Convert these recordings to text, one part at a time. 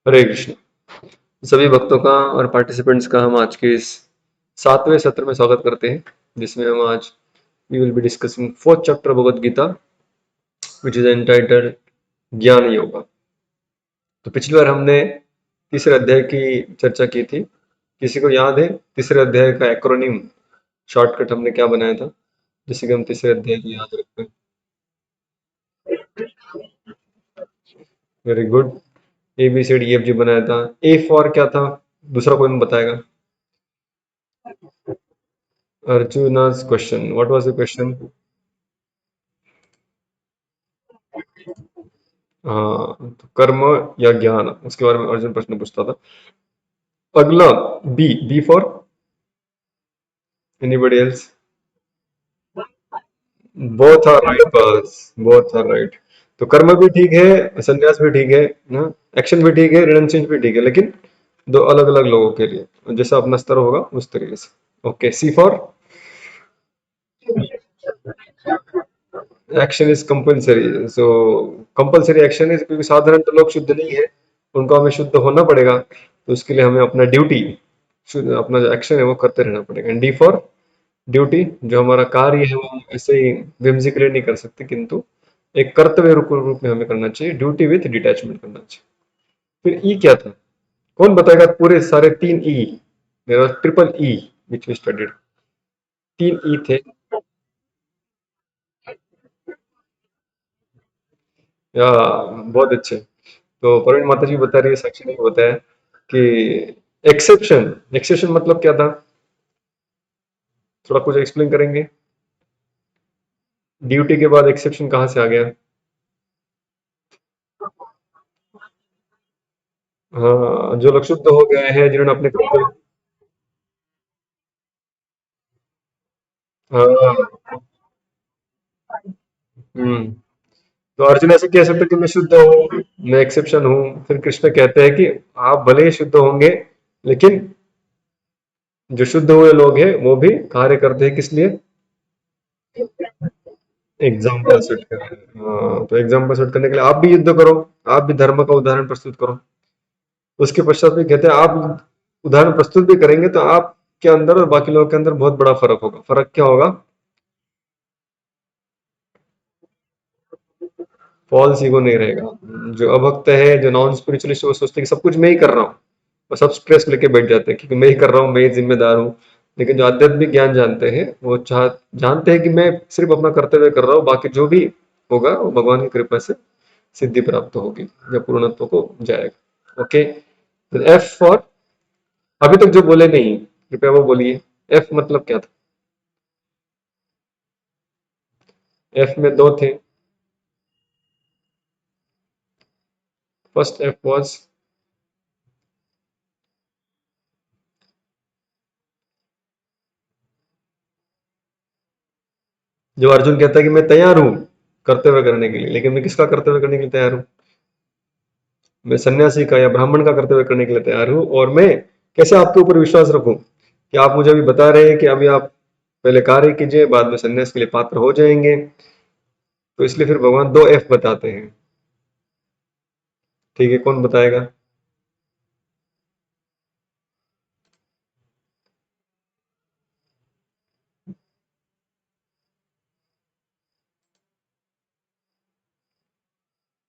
हरे कृष्ण। सभी भक्तों का और पार्टिसिपेंट्स का हम आज के इस 7वें सत्र में स्वागत करते हैं, जिसमें हम आज we will be discussing 4th chapter Bhagavad Gita, which is entitled Jnana Yoga. तो पिछली बार हमने तीसरे अध्याय की चर्चा की थी। किसी को याद है तीसरे अध्याय का एक्रोनिम शॉर्टकट हमने क्या बनाया था, जिससे कि हम तीसरे अध्याय को याद रखते हैं? Very good. A B C D E F G बनाया था। ए फॉर क्या था? दूसरा कोई बताएगा? Arjuna's question, what was the question? हाँ, तो कर्म या ज्ञान, उसके बारे में अर्जुन प्रश्न पूछता था। अगला B, B for anybody else? Both are right, बस बोथ आर राइट। तो कर्म भी ठीक है, संन्यास भी ठीक है ना, एक्शन भी ठीक है, रिनंसिएशन भी ठीक है, लेकिन दो अलग अलग लोगों के लिए, जैसा अपना स्तर होगा उस तरीके से। Okay, C for action is compulsory. So compulsory action है, क्योंकि साधारण तो लोग शुद्ध नहीं है, उनको हमें शुद्ध होना पड़ेगा, तो उसके लिए हमें अपना ड्यूटी, अपना जो एक्शन है वो करते रहना पड़ेगा। डी फॉर ड्यूटी, जो हमारा कार्य है वो ऐसे ही whimsically नहीं कर सकते, किंतु एक कर्तव्य रूप में हमें करना चाहिए, ड्यूटी विथ डिटैचमेंट करना चाहिए। फिर ई क्या था? कौन बताएगा? पूरे सारे तीन E, there are triple E which we studied. तीन ई थे। या बहुत अच्छे। तो प्रवीण माता जी बता रही है, साक्षी ने बताया कि एक्सेप्शन, एक्सेप्शन मतलब क्या था? थोड़ा कुछ एक्सप्लेन करेंगे? ड्यूटी के बाद एक्सेप्शन कहाँ से आ गया? हाँ, जो लोग शुद्ध हो गए हैं, जिन्होंने अपने कर्तव्य, हाँ, हम्म। तो अर्जुन ऐसे कह सकते कि मैं शुद्ध हूँ, मैं एक्सेप्शन हूँ। फिर कृष्ण कहते हैं कि आप भले ही शुद्ध होंगे, लेकिन जो शुद्ध हुए लोग हैं वो भी कार्य करते हैं, किस लिए? एग्जाम्पल सेट करने के लिए। हाँ, तो एग्जाम्पल सेट करने के लिए आप भी युद्ध करो, आप भी धर्म का उदाहरण प्रस्तुत करो। उसके पश्चात भी कहते हैं आप उदाहरण प्रस्तुत भी करेंगे तो आपके अंदर और बाकी लोगों के अंदर बहुत बड़ा फर्क होगा। फर्क क्या होगा? फॉल्स ईगो नहीं रहेगा। जो अभक्त है, जो नॉन स्पिरिचुअलिस्ट, वो सोचते हैं कि सब कुछ मैं ही कर रहा हूँ, और सब स्ट्रेस लेके बैठ जाते हैं क्योंकि मैं ही कर रहा हूँ, मैं ही जिम्मेदार हूँ। लेकिन जो आध्यात्मिक ज्ञान जानते हैं वो जानते हैं कि मैं सिर्फ अपना कर्तव्य कर रहा हूँ, बाकी जो भी होगा वो भगवान की कृपा से सिद्धि प्राप्त होगी, जब पूर्णत्व को जाएगा। ओके, तो एफ फॉर, अभी तक जो बोले नहीं, कृपया वो बोलिए। एफ मतलब क्या था? एफ में दो थे। फर्स्ट एफ वाज, जो अर्जुन कहता है कि मैं तैयार हूं कर्तव्य करने के लिए, लेकिन मैं किसका कर्तव्य करने के लिए तैयार हूं? मैं सन्यासी का या ब्राह्मण का कर्तव्य करने के लिए तैयार हूं। और मैं कैसे आपके ऊपर विश्वास रखूं कि आप मुझे अभी बता रहे हैं कि अभी आप पहले कार्य कीजिए, बाद में सन्यास के लिए पात्र हो जाएंगे। तो इसलिए फिर भगवान दो एफ बताते हैं। ठीक है, कौन बताएगा?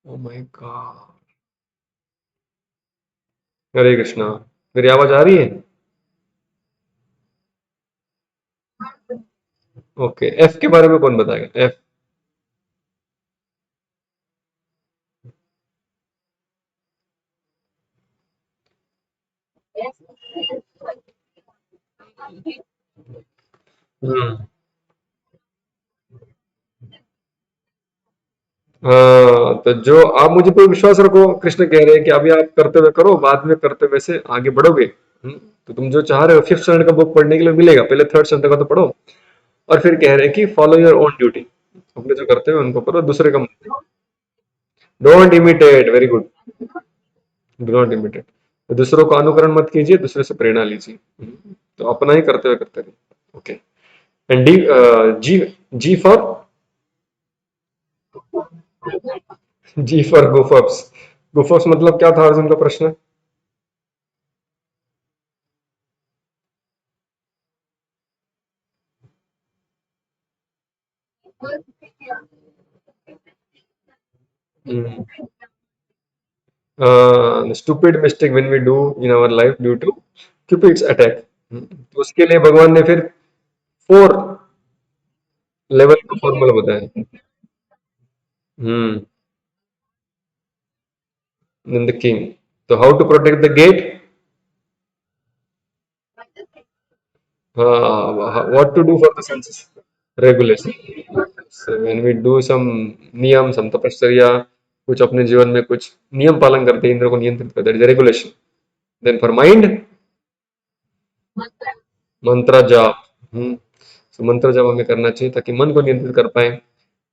ओ माय गॉड, हरे कृष्णा। मेरी आवाज आ रही है? ओके, एफ के बारे में कौन बताएगा? एफ। हम्म। हाँ, तो जो आप मुझे पे विश्वास रखो, कृष्ण कह रहे हैं कि अभी आप कर्तव्य करो, बाद में कर्तव्य से आगे बढ़ोगे। तो तुम जो चाह रहे हो 5th स्टैंडर्ड का बुक पढ़ने के लिए मिलेगा, पहले 3rd स्टैंडर्ड का तो पढ़ो। और फिर कह रहे हैं कि फॉलो योर ओन ड्यूटी, अपने जो कर्तव्य है उनको करो, दूसरे का मत। Don't imitate, very good. Do not imitate. तो दूसरों का अनुकरण मत कीजिए, दूसरे से प्रेरणा लीजिए। तो अपना ही कर्तव्य करते रहिए। Okay. And D, G, G for, G for goofups. Goofups मतलब क्या था अर्जुन का प्रश्न? Hmm, stupid mistake when we do in our life due to Cupid's attack. तो उसके लिए भगवान ने फिर 4 लेवल का फॉर्मूला बताया। Hmm, in the king. तो how to protect the gate, what to do for the senses, regulation. When we do some नियम, सम तपश्चर्या, कुछ अपने जीवन में कुछ नियम पालन करते हैं, इंद्र को नियंत्रित करते हैं, रेगुलेशन। देन फॉर माइंड, मंत्र जाप। तो मंत्र जाप हमें करना चाहिए ताकि मन को नियंत्रित कर पाए।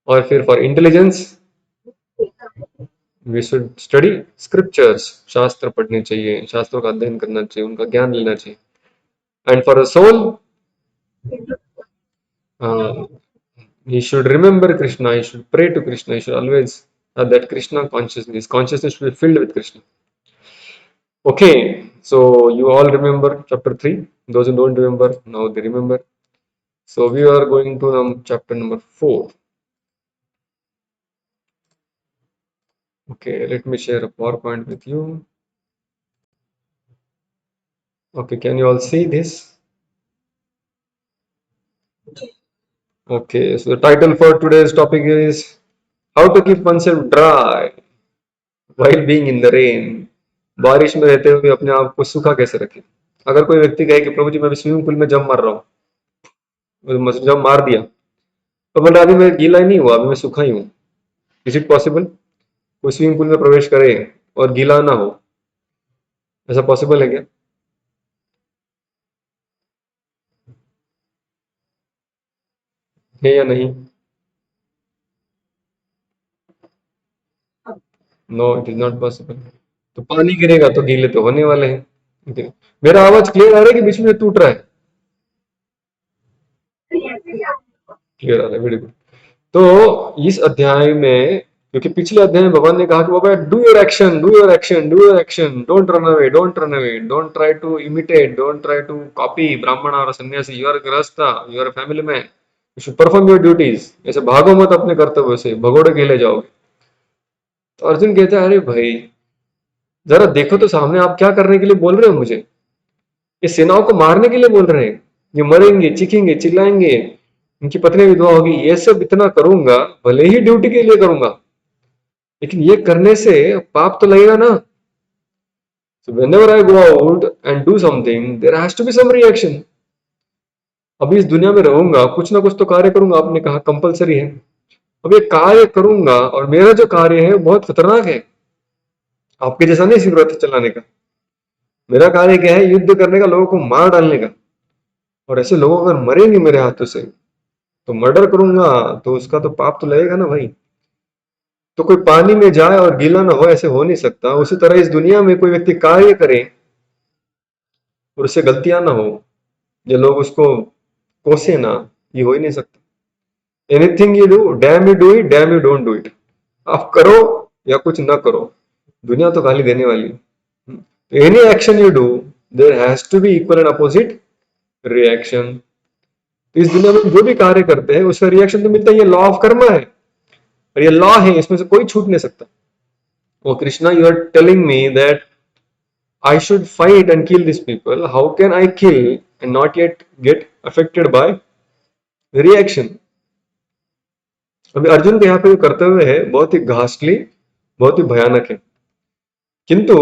और फिर for intelligence we should study scriptures, शास्त्र पढ़ने चाहिए, शास्त्रों का अध्ययन करना चाहिए, उनका ज्ञान लेना चाहिए। And for a soul, he should remember Krishna, he should pray to Krishna, he should always have that Krishna consciousness. His consciousness should be filled with Krishna. Okay, so you all remember chapter 3. Those who don't remember, now they remember. So we are going to chapter number 4. Okay, let me share a PowerPoint with you. Okay, can you all see this? Okay, so the title for today's topic is How to Keep Oneself Dry While Being in the Rain. बारिश में रहते हुए अपने आप को सूखा कैसे रखें। अगर कोई व्यक्ति कहे कि प्रभु जी मैं स्विमिंग पूल में जंप मार रहा हूँ, जंप मार दिया, तो बोला अभी मैं गीला ही नहीं हुआ, अभी मैं सूखा ही हूँ। इज इट पॉसिबल कोई स्विमिंग पूल में प्रवेश करे और गीला ना हो? ऐसा पॉसिबल है क्या? है या नहीं? No, it is not possible. तो पानी गिरेगा तो गीले तो होने वाले हैं। Okay. मेरा आवाज क्लियर आ रहा है कि बीच में टूट रहा है? क्लियर आ रहा है, वेरी गुड। तो इस अध्याय में, क्योंकि पिछले अध्याय में भगवान ने कहा कि बाबा do your action, do your action, do your action, don't run away, don't run away, don't try to imitate, don't try to copy Brahmin और sanyasi, you are grihastha, you are family man, you should perform your duties. ऐसे भागो मत अपने कर्तव्य से, भगोड़े खेले जाओगे। तो अर्जुन कहता है अरे भाई जरा देखो तो सामने, आप क्या करने के लिए बोल रहे हो मुझे? ये सेनाओं को मारने के लिए बोल रहे हैं, ये मरेंगे, चीखेंगे, चिल्लाएंगे, उनकी पत्नी विधवा होगी, ये सब इतना करूंगा, भले ही ड्यूटी के लिए करूंगा, लेकिन ये करने से पाप तो लगेगा ना। So whenever I go out and do something, there has to be some reaction. अभी इस दुनिया में रहूंगा, कुछ ना कुछ तो कार्य करूंगा, आपने कहा कंपलसरी है। अब ये कार्य करूंगा और मेरा जो कार्य है बहुत खतरनाक है, आपके जैसा नहीं सिर्फ रथ चलाने का। मेरा कार्य क्या है? युद्ध करने का, लोगों को मार डालने का। और ऐसे लोग अगर मरेंगे मेरे हाथों से, तो मर्डर करूंगा, तो उसका तो पाप तो लगेगा ना भाई। तो कोई पानी में जाए और गीला ना हो, ऐसे हो नहीं सकता। उसी तरह इस दुनिया में कोई व्यक्ति कार्य करे और उससे गलतियां ना हो, ये लोग उसको कोसे ना, ये हो ही नहीं सकता। Anything you do, damn you do it, damn you don't do it. आप करो या कुछ ना करो, दुनिया तो गाली देने वाली है। Any action you do, there has to be equal and opposite reaction. इस दुनिया में जो भी कार्य करते हैं उसका रिएक्शन तो मिलता है, ये लॉ ऑफ कर्मा है और ये लॉ है, इसमें से कोई छूट नहीं सकता। O Krishna, you are telling me that I should fight and kill these people. How can I kill and not yet get affected by reaction? अभी अर्जुन के यहाँ पे जो कर्तव्य है बहुत ही घास्टली, बहुत ही भयानक है। किंतु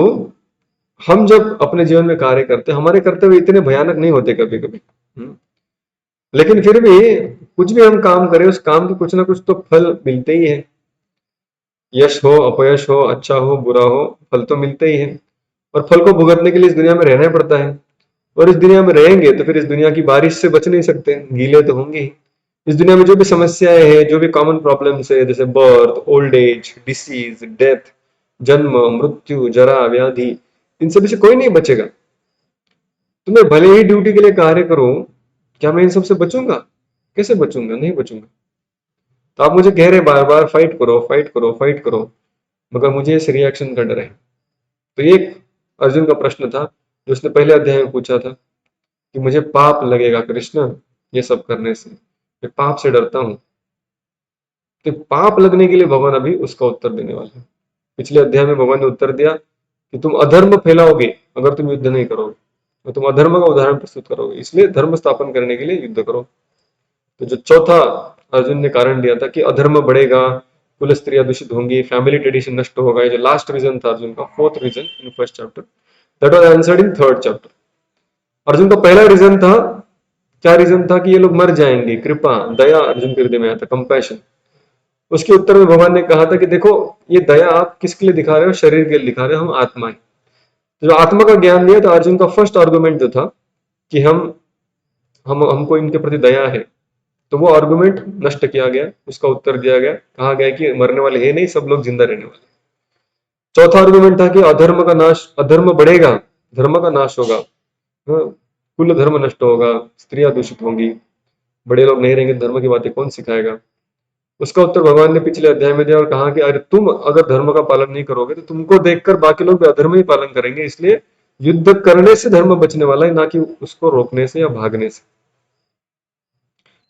हम जब अपने जीवन में कार्य करते हैं, हमारे कर्तव्य इतने भयानक नहीं होते कभी कभी। लेकिन फिर भी कुछ भी हम काम करें, उस काम के कुछ ना कुछ तो फल मिलते ही है। यश हो, अपयश हो, अच्छा हो, बुरा हो, फल तो मिलते ही है। और फल को भुगतने के लिए इस दुनिया में रहना पड़ता है। और इस दुनिया में रहेंगे तो फिर इस दुनिया की बारिश से बच नहीं सकते, गीले तो होंगे ही। इस दुनिया में जो भी समस्याएं हैं, जो भी कॉमन प्रॉब्लम्स है, जैसे birth, old age, disease, death, जन्म, मृत्यु, जरा, व्याधि, इन सभी से कोई नहीं बचेगा। तो मैं भले ही ड्यूटी के लिए कार्य करूं, क्या मैं इन सबसे बचूंगा? कैसे बचूंगा? नहीं बचूंगा। तो आप मुझे कह रहे बार बार फाइट करो, फाइट करो, फाइट करो, मगर मुझे इस रिएक्शन का डर है। तो ये एक अर्जुन का प्रश्न था जो उसने पहले अध्याय में पूछा था कि मुझे पाप लगेगा कृष्ण ये सब करने से, मैं पाप से डरता हूँ। तो पाप लगने के लिए भगवान अभी उसका उत्तर देने वाले हैं। पिछले अध्याय में भगवान ने उत्तर दिया कि तुम अधर्म फैलाओगे अगर तुम युद्ध नहीं करोगे, तो तुम अधर्म का उदाहरण प्रस्तुत करोगे, इसलिए धर्म स्थापन करने के लिए युद्ध करो। तो जो चौथा अर्जुन ने कारण दिया था कि अधर्म बढ़ेगा, कुल स्त्रियां दूषित होंगी, फैमिली ट्रेडिशन नष्ट होगा, ये जो लास्ट रीजन था अर्जुन का, fourth reason in first chapter, that was answered in third chapter. Arjun का पहला रीजन था, क्या रीजन था कि ये लोग मर जाएंगे, कृपा दया अर्जुन के हृदय में आया था, कंपैशन। उसके उत्तर में भगवान ने कहा था कि देखो ये दया आप किसके लिए दिखा रहे हो, शरीर के लिए दिखा रहे हो, हम आत्मा है। तो जो आत्मा का ज्ञान दिया था अर्जुन का फर्स्ट आर्गुमेंट जो था कि हम हमको इनके प्रति दया है, तो वो आर्गुमेंट नष्ट किया गया, उसका उत्तर दिया गया, कहा गया कि मरने वाले है नहीं, सब लोग जिंदा रहने वाले। चौथा आर्गुमेंट था कि अधर्म का नाश, अधर्म बढ़ेगा, धर्म का नाश होगा, हाँ, कुल धर्म नष्ट होगा, स्त्रियां दूषित होंगी, बड़े लोग नहीं रहेंगे, धर्म की बातें कौन सिखाएगा। उसका उत्तर भगवान ने पिछले अध्याय में दिया और कहा कि अरे तुम अगर धर्म का पालन नहीं करोगे तो तुमको देखकर बाकी लोग भी अधर्म ही पालन करेंगे, इसलिए युद्ध करने से धर्म बचने वाला है, ना कि उसको रोकने से या भागने से।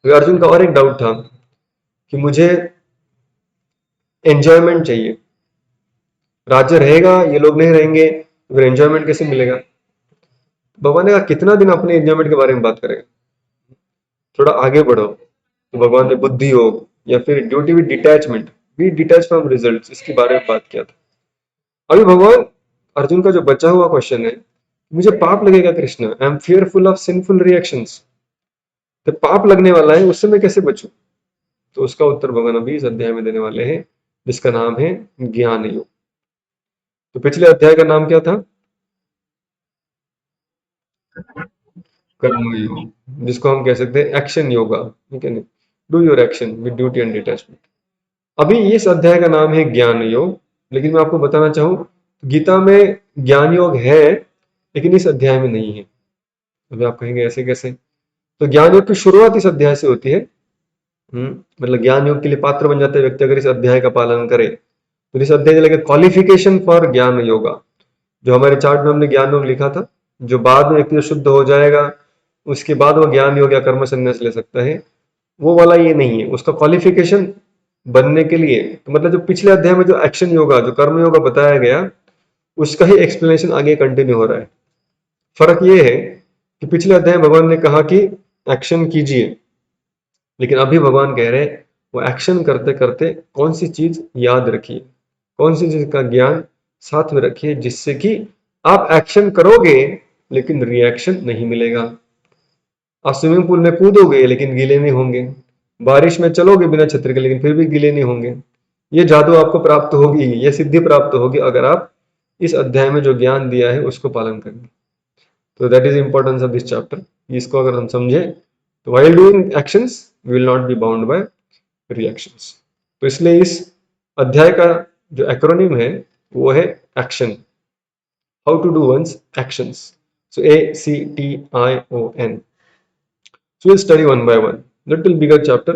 तो अर्जुन का और एक डाउट था कि मुझे एंजॉयमेंट चाहिए, राज्य रहेगा, ये लोग नहीं रहेंगे, तो फिर एंजॉयमेंट कैसे मिलेगा। भगवान ने कहा कितना दिन अपने एंजॉयमेंट के बारे में बात करेगा, थोड़ा आगे बढ़ो। तो भगवान ने बुद्धि योग या फिर duty with detachment, be detach from results, इसके बारे में बात किया था। अभी भगवान, अर्जुन का जो बचा हुआ क्वेश्चन है, मुझे पाप लगेगा Krishna, I am fearful of sinful reactions, तो पाप लगने वाला है, उससे मैं कैसे बचूं। तो उसका उत्तर भगवान अभी इस अध्याय में देने वाले हैं, जिसका नाम है ज्ञान योग। तो पिछले अध्याय का नाम क्या था, कर्म योग, जिसको हम कह सकते हैं एक्शन योगा, ठीक है नहीं, do your action with duty and detachment. अभी इस अध्याय का नाम है ज्ञान योग, लेकिन मैं आपको बताना चाहूं गीता में ज्ञान योग है, लेकिन इस अध्याय में नहीं है। अभी आप कहेंगे ऐसे कैसे, तो ज्ञान योग की शुरुआत इस अध्याय से होती है। मतलब ज्ञान योग के लिए पात्र बन जाता है व्यक्ति अगर इस अध्याय का पालन करे। तो इस अध्याय से लेकर क्वालिफिकेशन फॉर ज्ञान योगा, जो हमारे चार्ट में हमने ज्ञान योग लिखा था, जो बाद में व्यक्ति शुद्ध हो जाएगा उसके बाद वो ज्ञान योग या कर्म संन्यास ले सकता है, वो वाला ये नहीं है। उसका क्वालिफिकेशन बनने के लिए, तो मतलब जो पिछले अध्याय में जो एक्शन योगा, जो कर्म योगा बताया गया, उसका ही एक्सप्लेनेशन आगे कंटिन्यू हो रहा है। फर्क ये है कि पिछले अध्याय भगवान ने कहा कि एक्शन कीजिए, लेकिन अभी भगवान कह रहे हैं वो एक्शन करते करते कौन सी चीज याद रखिए, कौन सी चीज का ज्ञान साथ में रखिए, जिससे कि आप एक्शन करोगे लेकिन रिएक्शन नहीं मिलेगा। आप स्विमिंग पूल में कूदोगे लेकिन गीले नहीं होंगे, बारिश में चलोगे बिना छतरी के लेकिन फिर भी गीले नहीं होंगे। ये जादू आपको प्राप्त होगी, ये सिद्धि प्राप्त होगी अगर आप इस अध्याय में जो ज्ञान दिया है उसको पालन करेंगे। तो that is importance of this chapter. इसको अगर हम समझे तो while doing actions we will not be bound by reactions। तो इसलिए इस अध्याय का जो एक्रोनिम है वो है action, how to do once actions, so ACTION। So we'll study one by one, little bigger chapter,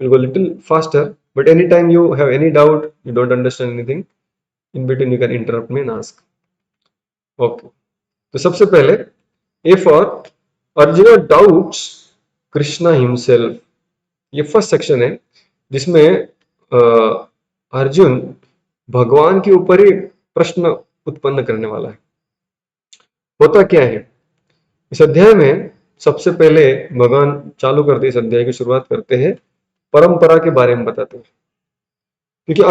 we'll go little faster, but anytime you have any doubt, you don't understand anything, in between you can interrupt me and ask। Okay, तो सबसे पहले A for Arjuna doubts Krishna himself, ये first section है जिसमें अर्जुन भगवान के ऊपर ही प्रश्न उत्पन्न करने वाला है। होता क्या है इस अध्याय में, सबसे पहले भगवान चालू करते, इस अध्याय की शुरुआत करते हैं परंपरा के बारे में बताते हैं। क्योंकि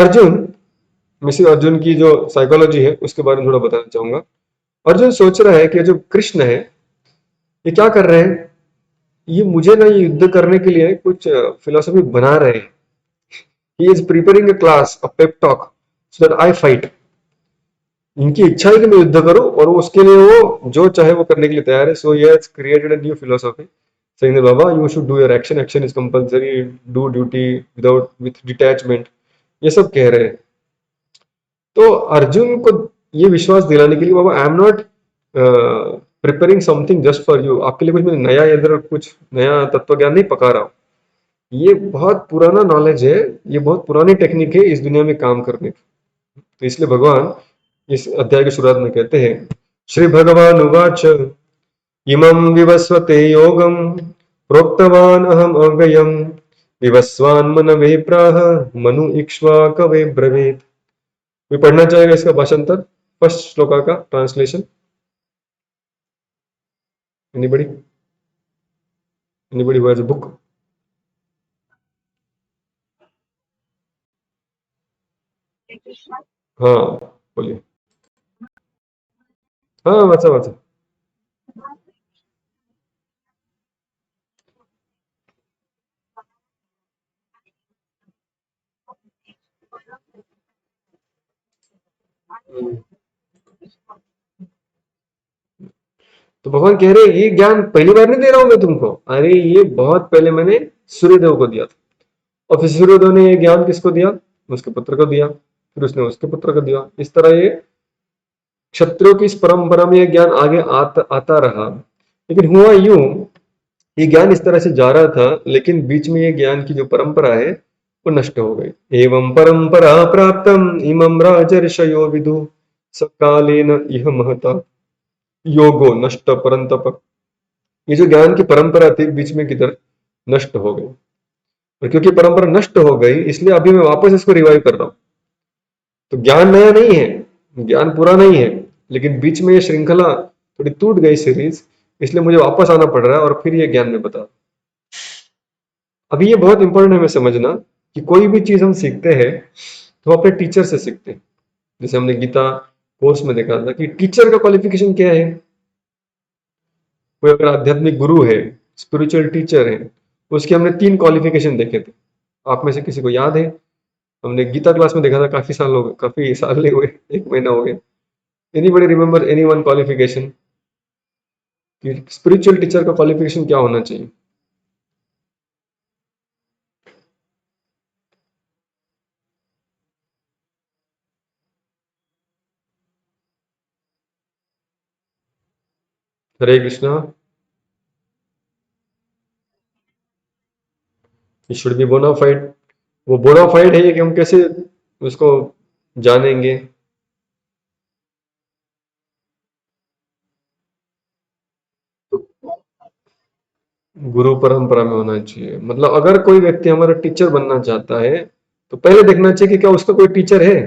अर्जुन की जो साइकोलॉजी है उसके बारे में थोड़ा बताना चाहूंगा। अर्जुन सोच रहा है कि जो कृष्ण है ये क्या कर रहे हैं, ये मुझे ना ये युद्ध करने के लिए कुछ फिलोसफी बना रहे हैं। He is preparing a class, a pep talk, so that I fight। इनकी इच्छा है कि मैं युद्ध करूं और उसके लिए वो जो चाहे वो करने के लिए तैयार है। So he has created a new philosophy saying that Baba you should do your action, action is compulsory, do duty without with detachment, ये सब कह रहे हैं। तो अर्जुन को ये विश्वास दिलाने के लिए बाबा I am not preparing something just for you, आपके लिए कुछ मैं नया इधर कुछ नया तत्व ज्ञान नहीं पका रहा हूं, ये बहुत पुराना नॉलेज है, ये बहुत पुरानी टेक्निक है इस दुनिया में काम करने की। तो इसलिए भगवान इस अध्याय की शुरुआत में कहते हैं, श्री भगवान उवाच इमं विवस्वते योगम प्रोक्तवान अहम अव्ययम विवस्वान् मनवे प्राह मनु इक्ष्वाकवे ब्रवीत। कोई पढ़ना चाहेगा इसका भाषांतर, फर्स्ट श्लोका का translation? Anybody? Anybody who has a book? हाँ बोलिए। हाँ वाचा वाचा। हम्म। तो भगवान कह रहे हैं ये ज्ञान पहली बार नहीं दे रहा हूं मैं तुमको, अरे ये बहुत पहले मैंने सूर्यदेव को दिया था। और फिर सूर्यदेव ने ये ज्ञान किसको दिया? उसके पुत्र को दिया, फिर उसने उसके पुत्र को दिया। इस तरह ये क्षत्रियों की इस परंपरा में ये ज्ञान आगे आता रहा। लेकिन हुआ यूं, ये ज्ञान इस तरह से जा रहा था, लेकिन बीच में ये ज्ञान की जो परंपरा है वो नष्ट हो गई। एवं परंपरा प्राप्तम इमं राजर्षयो विदु सकालेन इह महता योगो नष्ट परंतप। ये जो ज्ञान की परंपरा थी बीच में किधर नष्ट हो गई, और क्योंकि परंपरा नष्ट हो गई इसलिए अभी मैं वापस इसको रिवाइव कर रहा हूं। तो ज्ञान नया नहीं है, ज्ञान पूरा नहीं है, लेकिन बीच में ये श्रृंखला थोड़ी टूट गई सीरीज, इसलिए मुझे वापस आना पड़ रहा है और फिर ये ज्ञान में बता। अभी ये बहुत इंपॉर्टेंट है हमें समझना कि कोई भी चीज हम सीखते हैं तो अपने टीचर से सीखते हैं। जैसे हमने गीता कोर्स में देखा था कि टीचर का क्वालिफिकेशन क्या है। कोई अगर आध्यात्मिक गुरु है, स्पिरिचुअल टीचर है, उसके हमने 3 क्वालिफिकेशन देखे थे। आप में से किसी को याद है? हमने गीता क्लास में देखा था, काफी साल हो गए, काफी साल नहीं हुए, 1 महीना हो गया। Anybody remember any one qualification कि स्पिरिचुअल टीचर का क्वालिफिकेशन क्या होना चाहिए? Hare Krishna. Should be bona fide. वो बोनाफाइड है कि हम कैसे उसको जानेंगे? गुरु परंपरा में होना चाहिए। मतलब अगर कोई व्यक्ति हमारा टीचर बनना चाहता है तो पहले देखना चाहिए कि क्या उसका कोई टीचर है।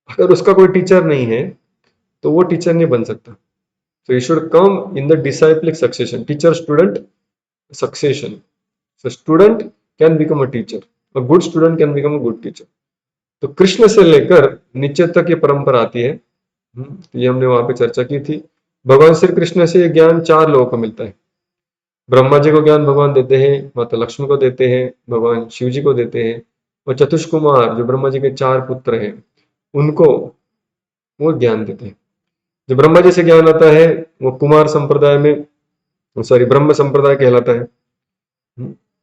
अगर उसका कोई टीचर नहीं है तो वो टीचर नहीं बन सकता। So you should come in the disciplic succession, teacher student succession. So student can become a teacher, a good student can become a good teacher. तो कृष्ण से लेकर नीचे तक ये परंपरा आती है। तो ये हमने वहां पे चर्चा की थी। भगवान श्री कृष्ण से ये ज्ञान 4 लोगों को मिलता है। ब्रह्मा जी को ज्ञान भगवान देते हैं, माता लक्ष्मी को देते हैं, भगवान शिव जी को देते हैं, और चतुष कुमार जो ब्रह्मा जी के 4 पुत्र हैं उनको वो ज्ञान देते हैं। जो ब्रह्मा जी से ज्ञान आता है वो कुमार संप्रदाय में, सॉरी ब्रह्म संप्रदाय कहलाता है।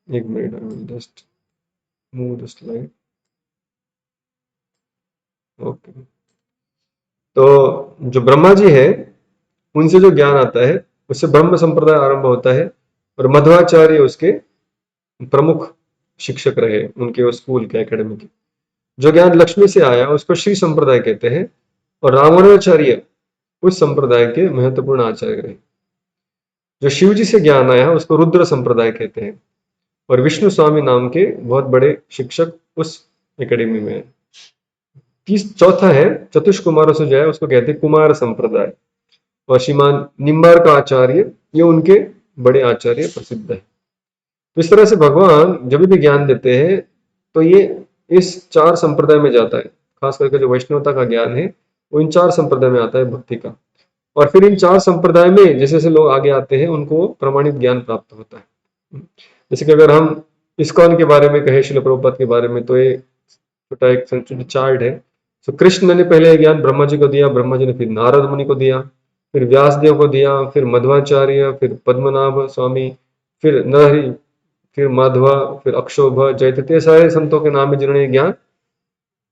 एक minute, I will just move the slide. Okay. तो जो ब्रह्मा जी है उनसे जो ज्ञान आता है उससे ब्रह्म संप्रदाय आरंभ होता है, और मध्वाचार्य उसके प्रमुख शिक्षक रहे, उनके वो स्कूल के एकेडमी के। जो ज्ञान लक्ष्मी से आया उसको श्री संप्रदाय कहते हैं, और रामानुजाचार्य उस संप्रदाय के महत्वपूर्ण आचार्य रहे। जो शिव जी से ज्ञान आया उसको रुद्र संप्रदाय कहते हैं, और विष्णु स्वामी नाम के बहुत बड़े शिक्षक उस एकेडमी में है। चौथा है चतुष कुमारों से जो है उसको कहते हैं कुमार संप्रदाय, और श्रीमान निम्बार का आचार्य ये उनके बड़े आचार्य प्रसिद्ध है। तो इस तरह से भगवान जब भी ज्ञान देते हैं तो ये इस 4 संप्रदाय में जाता है। खास करके जो वैष्णवता का ज्ञान है वो इन 4 संप्रदाय में आता है, भक्ति का। और फिर इन 4 संप्रदाय में जैसे जैसे लोग आगे आते हैं उनको प्रमाणित ज्ञान प्राप्त होता है। जैसे कि अगर हम इस्कॉन के बारे में कहें, शिल प्रभुपाद के बारे में, तो ये छोटा एक संक्षिप्त चार्ट है। तो कृष्ण ने पहले ज्ञान ब्रह्मा जी को दिया, ब्रह्मा जी ने फिर नारद मुनि को दिया, फिर व्यास देव को दिया, फिर मध्वाचार्य, फिर पद्मनाभ स्वामी, फिर नरहरि, फिर माधवा, फिर अक्षोभ, जयतीर्थ, सारे संतों के नाम है जिन्होंने ज्ञान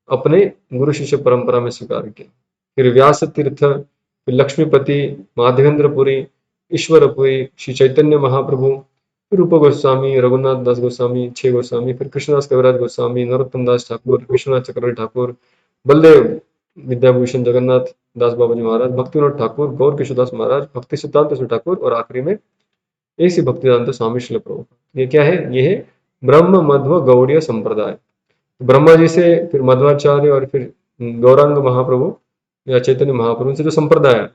अपने गुरु शिष्य परंपरा में स्वीकार किया। फिर व्यास तीर्थ, फिर लक्ष्मीपति, माधवेंद्रपुरी, ईश्वरपुरी, श्री चैतन्य महाप्रभु, फिर रूप गोस्वामी, रघुनाथ दास गोस्वामी, 6 गोस्वामी, फिर कृष्णदास कविराज गोस्वामी, नरोत्तम दास ठाकुर, विश्वनाथ चक्रवर्ती ठाकुर, बलदेव विद्याभूषण जगन्नाथ दास बाबा जी महाराज, भक्तिविनोद ठाकुर, गौर किशोरदास महाराज, भक्ति सिद्धांत ठाकुर, और आखिरी में ऐसी भक्तिदांत स्वामी श्रील प्रभुपाद। ये क्या है? ये है ब्रह्म मध्व गौड़ीय संप्रदाय। ब्रह्मा जी से, फिर मध्वाचार्य, और फिर गौरांग महाप्रभु या चैतन्य महाप्रभु से जो संप्रदाय है।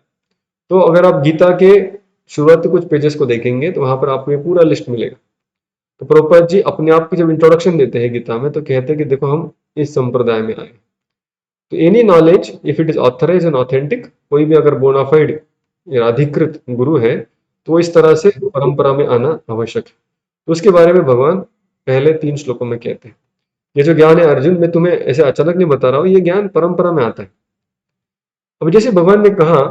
तो अगर आप गीता के शुरुआती कुछ पेजेस को देखेंगे तो वहां पर आपको ये पूरा लिस्ट मिलेगा। तो प्रभुपाद जी अपने आप की जब इंट्रोडक्शन देते हैं गीता में तो कहते हैं कि देखो हम इस संप्रदाय में आए। तो any knowledge if it is authorise and authentic, कोई भी अगर बोनाफाइड या अधिकृत गुरु है तो वो इस तरह से परंपरा में आना आवश्यक है। तो उसके बारे में भगवान पहले 3 श्लोकों में कहते हैं। ये जो ज्ञान है अर्जुन, मैं तुम्हें ऐसे अचानक नहीं बता रहा हूँ, ये ज्ञान परंपरा में आता है। अब जैसे भगवान ने कहा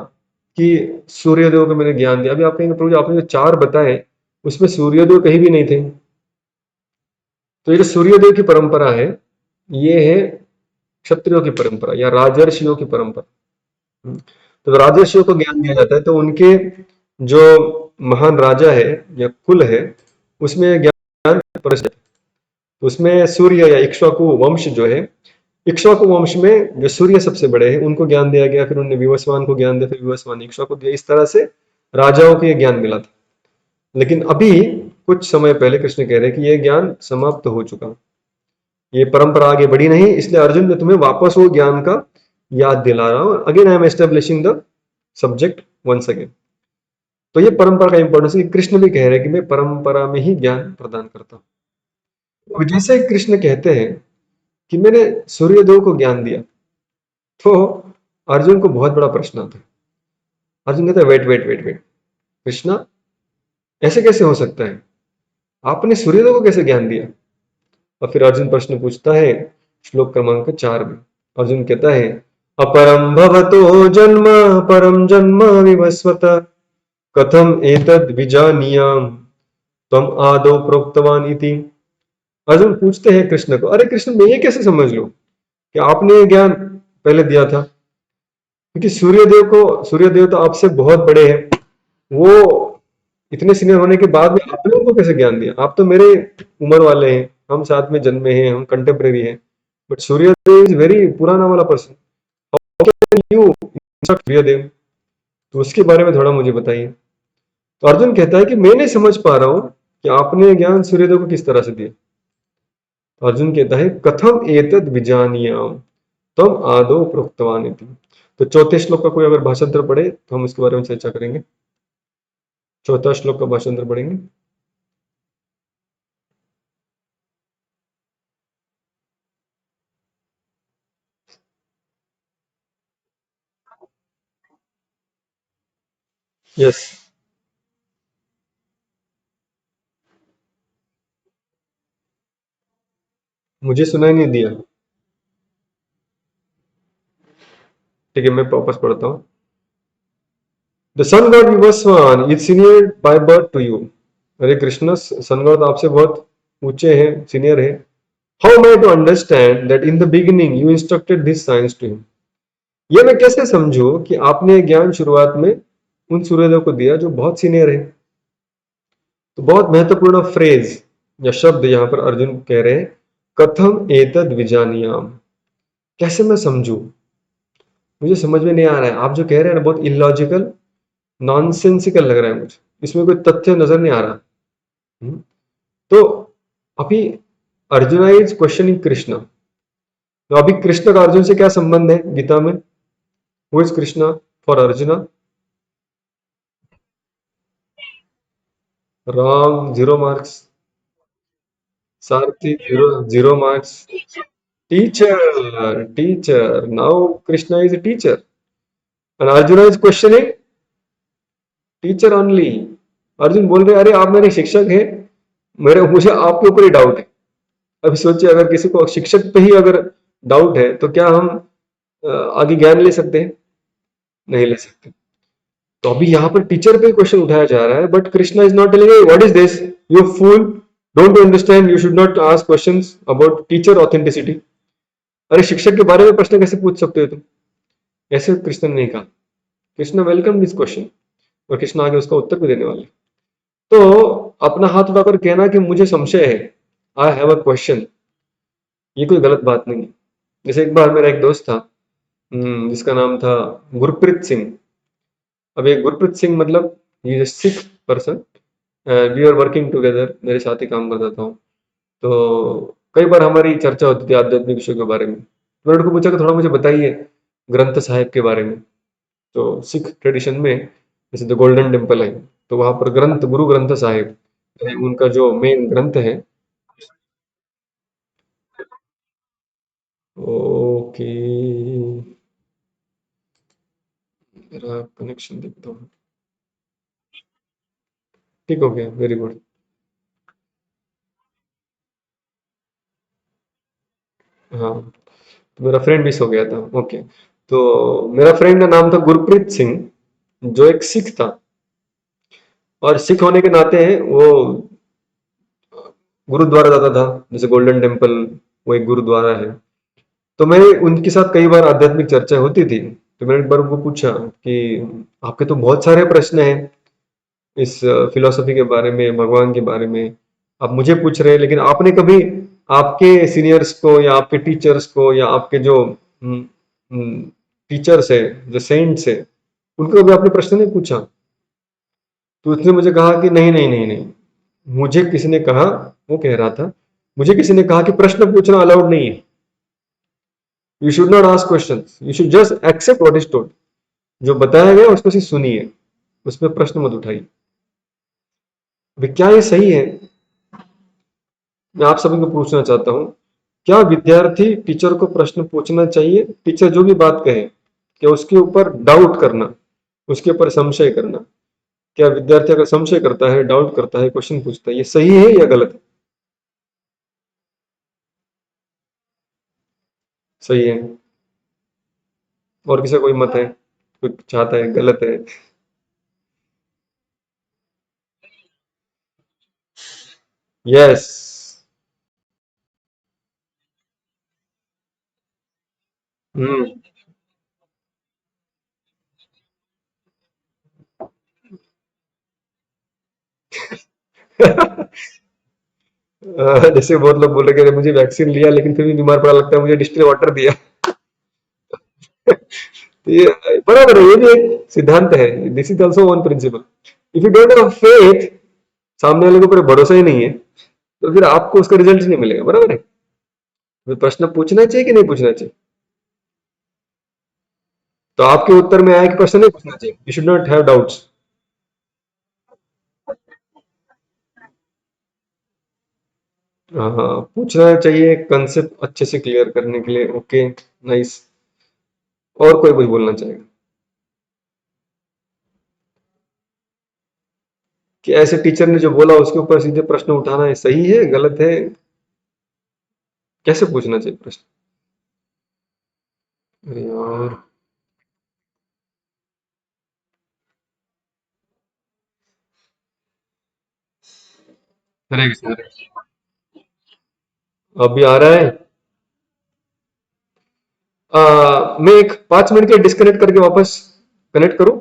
कि सूर्यदेव को मैंने ज्ञान दिया, अभी आप कहेंगे प्रभु जी आपने जो 4 बताए उसमें सूर्यदेव कहीं भी नहीं थे। तो ये जो सूर्यदेव की परंपरा है, ये है क्षत्रियों की परंपरा या राजर्षियों की परंपरा। तो राजर्षियों को ज्ञान दिया जाता है, तो उनके जो महान राजा है या कुल है उसमें ज्ञान परिषद, उसमें सूर्य या इक्ष्वाकु वंश जो है, इक्ष्वाकु वंश में जो सूर्य सबसे बड़े हैं उनको ज्ञान दिया गया, फिर उन्होंने विवस्वान को ज्ञान दिया, फिर विवस्वान इक्ष्वाकु दिया। इस तरह से राजाओं को यह ज्ञान मिला था। लेकिन अभी कुछ समय पहले कृष्ण कह रहे हैं कि यह ज्ञान समाप्त हो चुका, ये परंपरा आगे बढ़ी नहीं, इसलिए अर्जुन मैं तुम्हें वापस वो ज्ञान का याद दिला रहा हूं। Again I am establishing the subject once again. तो ये परंपरा का इंपॉर्टेंस है। कृष्ण भी कह रहे हैं कि मैं परंपरा में ही ज्ञान प्रदान करता हूं। अब जैसे कृष्ण कहते हैं कि मैंने सूर्यदेव को ज्ञान दिया, तो अर्जुन को बहुत बड़ा प्रश्न आता है। अर्जुन कहता है wait wait wait wait, Krishna ऐसे कैसे हो सकता है, आपने सूर्यदेव को कैसे ज्ञान दिया? और फिर अर्जुन प्रश्न पूछता है श्लोक क्रमांक 4 में। अर्जुन कहता है अपरम भवतो जन्म परम जन्म विवस्वत कथम एतद् विजानीयाम तम आदौ प्रोक्तवान इति। अर्जुन पूछते हैं कृष्ण को, अरे कृष्ण मैं ये कैसे समझ लूं कि आपने ये ज्ञान पहले दिया था? क्योंकि सूर्यदेव तो आपसे बहुत बड़े हैं, वो इतने सीनियर होने के बाद में आपने उनको कैसे ज्ञान दिया? आप तो मेरे उम्र वाले हैं, हम साथ में जन्मे हैं, हम कंटेम्प्रेरी हैं, बट सूर्यदेव इज वेरी पुराना वाला पर्सन, यू सूर्यदेव। तो उसके बारे में थोड़ा मुझे बताइए। तो अर्जुन कहता है कि मैं नहीं समझ पा रहा हूं कि आपने ज्ञान सूर्यदेव को किस तरह से दिया। तो अर्जुन कहता है कथम एतद विजानीयाम तम आदो प्रोक्तवान इति। तो चौथे श्लोक का कोई अगर भाषांतर पढ़े तो हम इसके बारे में चर्चा करेंगे। चौथा श्लोक का भाषांतर पढ़ेंगे। यस, मुझे सुनाई नहीं दिया। ठीक है, मैं वापस पढ़ता हूँ। The sun god Vivasvan is senior by birth to you. अरे कृष्ण, सन गॉड आपसे बहुत ऊंचे हैं, सीनियर है। How am I to understand that in the beginning you instructed this science to him? ये मैं कैसे समझूं कि आपने ज्ञान शुरुआत में उन सूर्यदेव को दिया जो बहुत सीनियर है? तो बहुत महत्वपूर्ण फ्रेज या शब्द यहाँ पर अर्जुन कह रहे हैं, कथम एतद विजानियाम। कैसे मैं समझूं? मुझे समझ में नहीं आ रहा है। आप जो कह रहे हैं ना बहुत इलॉजिकल, नॉनसेंसिकल लग रहा है मुझे, इसमें कोई तथ्य नजर नहीं आ रहा। हम्म, तो अभी अर्जुना इज क्वेश्चनिंग कृष्ण। तो अभी कृष्ण का अर्जुन से क्या संबंध है गीता में? Who is Krishna for Arjuna? Wrong, 0 marks. सारथी, zero, 0 marks. Teacher, teacher, now Krishna is a teacher and Arjuna is questioning teacher only. Arjun बोल रहे अरे आप मेरे शिक्षक हैं, मुझे आपके ऊपर ही डाउट है। अभी सोचिए अगर किसी को शिक्षक पे ही अगर डाउट है तो क्या हम आगे ज्ञान ले सकते हैं? नहीं ले सकते। तो अभी यहाँ पर टीचर पे क्वेश्चन उठाया जा रहा है, but Krishna is not telling what is this, you fool, don't you understand, you should not ask questions about teacher authenticity. अरे शिक्षक के बारे में प्रश्न कैसे पूछ सकते हो तुम? ऐसे कृष्ण ने नहीं कहा। कृष्ण वेलकम दिस क्वेश्चन, और कृष्ण आगे उसका उत्तर भी देने वाले। तो अपना हाथ उठाकर कहना कि मुझे संशय है, आई हैव अ क्वेश्चन, ये कोई गलत बात नहीं है। जैसे एक बार मेरा एक दोस्त था, जिसका नाम था गुरप्रीत सिंह। अब ये गुरप्रीत सिंह मतलब ये Sikh person, we are working together, मेरे साथ ही काम करता था। तो कई बार हमारी चर्चा होती थी आध्यात्मिक विषयों के बारे में। तो मैंने उनको पूछा कि थोड़ा मुझे बताइए ग्रंथ साहिब के बारे में। तो सिख ट्रेडिशन में जैसे द गोल्डन टेम्पल है, तो वहां पर ग्रंथ गुरु ग्रंथ साहिब उनका जो मेन ग्रंथ है। ओके, मेरा कनेक्शन देखता हूँ। ठीक हो गया, वेरी गुड। हाँ, तो मेरा फ्रेंड मिस हो गया था। ओके, तो मेरा फ्रेंड का नाम था गुरप्रीत सिंह, जो एक सिख था। और सिख होने के नाते वो गुरुद्वारा जाता था, जैसे गोल्डन टेम्पल, वो एक गुरुद्वारा है। तो मैं उनके साथ कई बार आध्यात्मिक चर्चा होती थी। तो मैंने एक बार उनको पूछा कि आपके तो बहुत सारे प्रश्न हैं इस फिलोसफी के बारे में, भगवान के बारे में, आप मुझे पूछ रहे हैं, लेकिन आपने कभी आपके सीनियर्स को या आपके टीचर्स को या आपके जो टीचर्स है, जो सेंट्स है, उनको कभी आपने प्रश्न नहीं पूछा? तो उसने मुझे कहा कि नहीं नहीं नहीं नहीं, मुझे किसी ने कहा, वो कह रहा था, मुझे किसी ने कहा कि प्रश्न पूछना अलाउड नहीं है। You should not ask question, you should just accept what is told. जो बताया गया उसको सिर्फ सुनिए, उसमें प्रश्न मत उठाइए। अभी क्या ये सही है? मैं आप सभी को पूछना चाहता हूँ, क्या विद्यार्थी टीचर को प्रश्न पूछना चाहिए? टीचर जो भी बात कहे, क्या उसके ऊपर डाउट करना, उसके ऊपर संशय करना? क्या विद्यार्थी अगर संशय करता है, डाउट करता है, क्वेश्चन पूछता है, ये सही है या गलत है? सही है। और किसी का कोई मत है, कुछ चाहता है, गलत है? यस। हम्म। जैसे बहुत लोग बोल रहे कि मुझे वैक्सीन लिया लेकिन फिर भी बीमार पड़ा, लगता है मुझे डिस्टिल वाटर दिया। तो ये बराबर है, ये भी एक सिद्धांत है। This is also one principle. If you don't have faith, सामने वाले के ऊपर भरोसा ही नहीं है, तो फिर आपको उसका रिजल्ट नहीं मिलेगा, बराबर है? तो प्रश्न पूछना चाहिए कि नहीं पूछना चाहिए? तो आपके उत्तर में आया कि प्रश्न नहीं पूछना चाहिए, you should not have doubts. हाँ, पूछना चाहिए कंसेप्ट अच्छे से क्लियर करने के लिए। Okay, nice. और कोई कुछ बोलना चाहेगा कि ऐसे टीचर ने जो बोला उसके ऊपर सीधे प्रश्न उठाना है, सही है गलत है? कैसे पूछना चाहिए प्रश्न? अरे यार, हरे कृष्ण, हरे कृष्ण। अभी आ रहा है। मैं एक 5 मिनट के डिस्कनेक्ट करके वापस कनेक्ट करूं?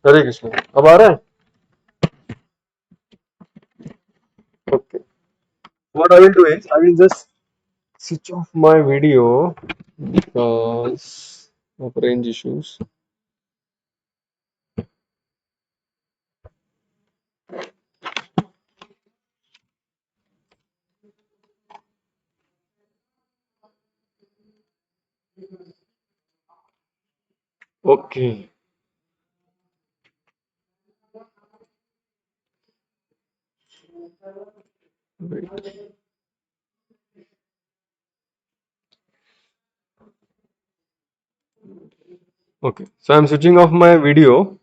हरे कृष्ण, अब आ रहा है? Okay, what I will do is I will just switch off my video because of range issues. Okay, wait. Okay, so I'm switching off my video